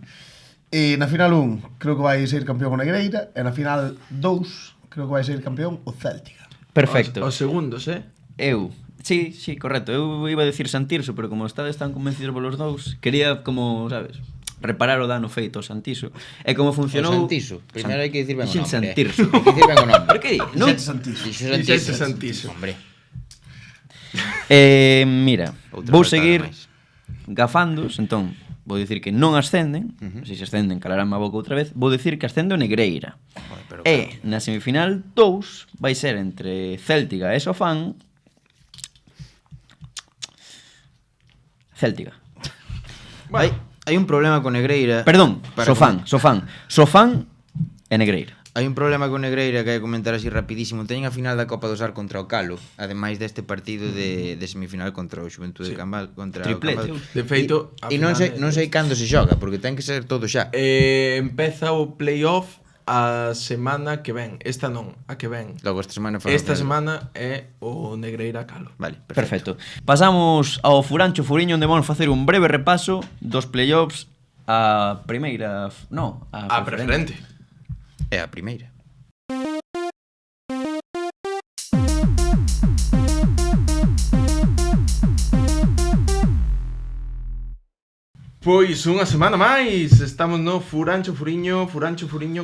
E na final 1 creo que vai ser campeón o Negreira, e na final 2 creo que vai ser campeón o Céltiga. Perfecto. Os segundos, Eu. Sí, correcto. Eu iba a decir Santirso, pero como estades tan convencidos polos dous, quería como, sabes, reparar o dano feito ao Santiso. E como funcionou... O Santiso. Primeiro hai que dicir ben o Dixen nombre. Santirso. Hai que dicir ben o nombre. Por que? Non? Santiso. Dixo Dixese Santiso. Hombre. Mira, Outra vou faltada seguir máis. gafandos, entón vou dicir que non ascenden, se ascenden calarán a boca outra vez, vou dicir que ascende o Negreira. Joder, pero E na semifinal 2 vai ser entre Céltiga e Sofán. Céltiga. Hai un problema con Negreira. Perdón, Para Sofán e Negreira. Hai un problema con Negreira que hai que comentar así rapidísimo. Teñen a final da Copa do Sar contra o Calo, ademais deste partido de semifinal contra o Xuventude de Cambal, contra Triplete. o Cambal. De feito, a E non sei, final non sei cando se xoga, porque ten que ser todo xa. empeza o playoff a semana que ven. Esta non, a que ven. Logo esta semana foi Esta semana é o Negreira Calo. Vale, Perfecto. Pasamos ao Furancho Furiño, onde vamos facer un breve repaso dos playoffs a primeira... No, A preferente. É a primeira. Pois unha semana máis, estamos no Furancho Furiño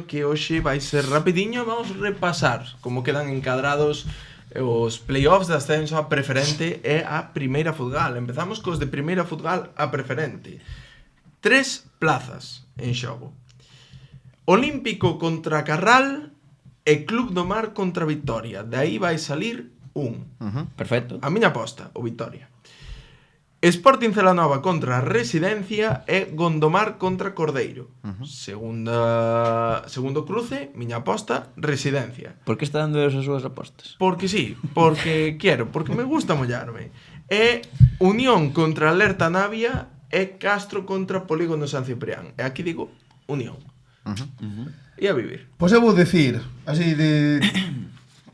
que hoxe vai ser rapidiño. Vamos repasar como quedan encadrados os playoffs de ascenso a preferente e a primeira futgal. Empezamos cos de primeira futgal a preferente. 3 plazas en xogo. Olímpico contra Carral e Club do Mar contra Vitoria. De aí vai salir un. Perfecto. A miña aposta, o Vitoria. Sporting Celanova contra Residencia e Gondomar contra Cordeiro. Segundo cruce, miña aposta, Residencia. Por que está dando as súas apostas? Porque sí, porque quero, porque me gusta mollarme. E Unión contra Alerta Navia e Castro contra Polígono San Ciprián. E aquí digo Unión. E a vivir. Pois eu vou decir, así de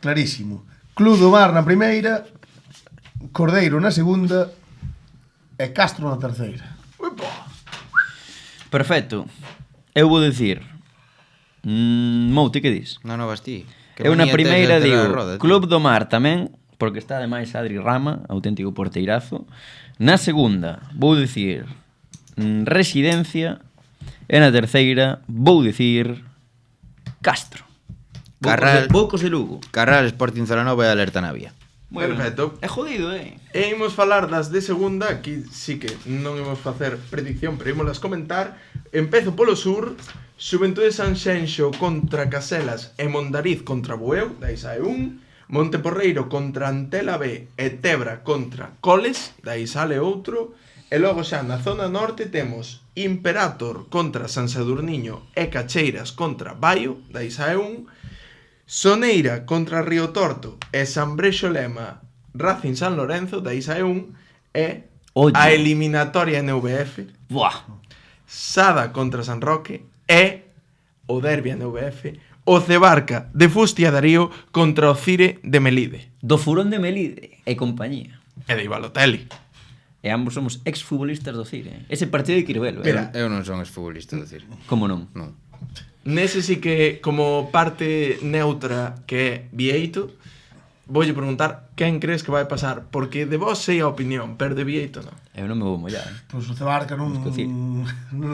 clarísimo, Club do Mar na primeira, Cordeiro na segunda e Castro na terceira. Perfecto. Eu vou dicir... Mouti, que dis? Non, vas ti. Que Eu na manía tes primeira de alterar digo a roda, tío. Club do Mar tamén, porque está ademais Adri Rama, auténtico porteirazo. Na segunda vou dicir Residencia. E na terceira vou dicir Castro. Carral. Vou cos de Lugo. Carral, Sporting Celanova e Alerta Navia. Perfecto. É jodido, E imos falar das de segunda. Aquí sí que non imos facer predicción, pero imos comentar. Empezo polo sur. Xuventude Sanxenxo contra Caselas e Mondariz contra Bueu, dai sae un. Monteporreiro contra Antela B e Tebra contra Coles, dai sale outro. E logo xa na zona norte temos Imperator contra San Sadurniño e Cacheiras contra Baio, dai sae un. Soneira contra Río Torto e San Brexo Lema Racing San Lorenzo, dai sae un. E Oye. a eliminatoria NVF Buah. Sada contra San Roque e o derbi NVF o Cebarca de Fustia Darío contra o Cire de Melide Do furón de Melide e compañía. e de Balotelli. E ambos somos exfutbolistas do Cire. Ese partido de Quirvelo, Mira, Eu non son exfutbolista, decir. Como non? Non. Nese sí que como parte neutra que é Vieito, voulle preguntar quen crees que vai pasar, porque de vos sei a opinión, pero de Vieito non. Eu non me vou mollar. Pois o Cebarca non Cocir. o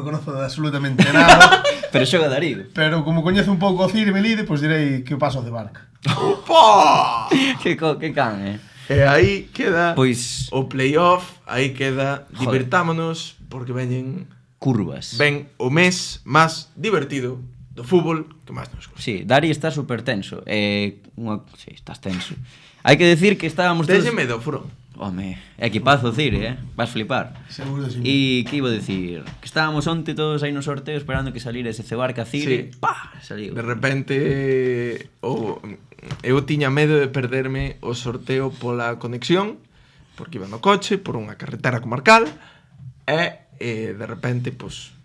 conozo de absolutamente nada. Pero xoga Darío. Pero como coñezo un pouco o Cire Melide, pois direi que o paso o Cebarca. Opa! que can, E aí queda Pois o playoff, aí queda Joder. divertámonos, porque veñen curvas. ven o mes máis divertido do fútbol que máis nos gusta. Sí, Dari está super tenso. Sí, estás tenso. Hai que decir que estábamos todos... Texe medo, Furón. Home, equipazo Cire, Vas flipar. Seguro que sí. E que iba a decir? Que estábamos onte todos aí no sorteo esperando que salira ese Cebarca Cire. Sí. ¡Pah! Saliu. De repente eu tiña medo de perderme o sorteo pola conexión, porque iba no coche por unha carretera comarcal e de repente pues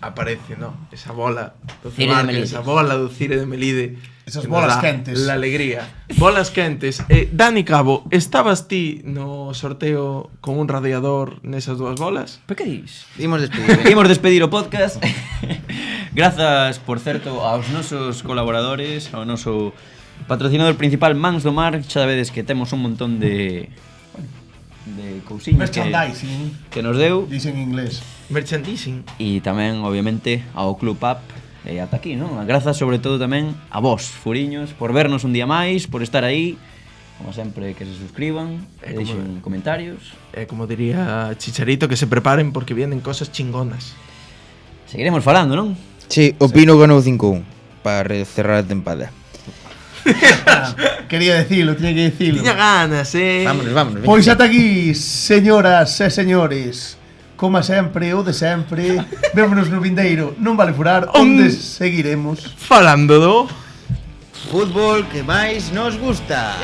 aparece, ¿no? Esa bola do Cire de Cebarca, Melide. esa bola do Cire de Melide. Esas que nos bolas dá quentes. La alegría. Bolas quentes. Dani Cabo, estabas ti no sorteo con un radiador nesas dúas bolas? Pero que dis? Imos despedir. Imos despedir o podcast. Grazas, por certo, aos nosos colaboradores, ao noso patrocinador principal, Mans do Mar. Xa vedes que temos un montón de cousiñas que nos deu. Dicen en inglés. Merchandising. E tamén, obviamente, ao Club Up. E ata aquí, non? Grazas sobre todo tamén a vos, furiños, por vernos un día máis, por estar aí. Como sempre, que se suscriban, que deixen comentarios. Como diría Chicharito, que se preparen porque vienen cosas chingonas. Seguiremos falando, non? Sí, opino que ganou 5-1 para cerrar a tempada. Quería decirlo, tiña que decirlo. Tiña ganas, Vámonos. Pois ata aquí, señoras e señores. Como sempre, o de sempre. Vémonos no vindeiro, non vale furar, onde seguiremos. Falando do fútbol que máis nos gusta.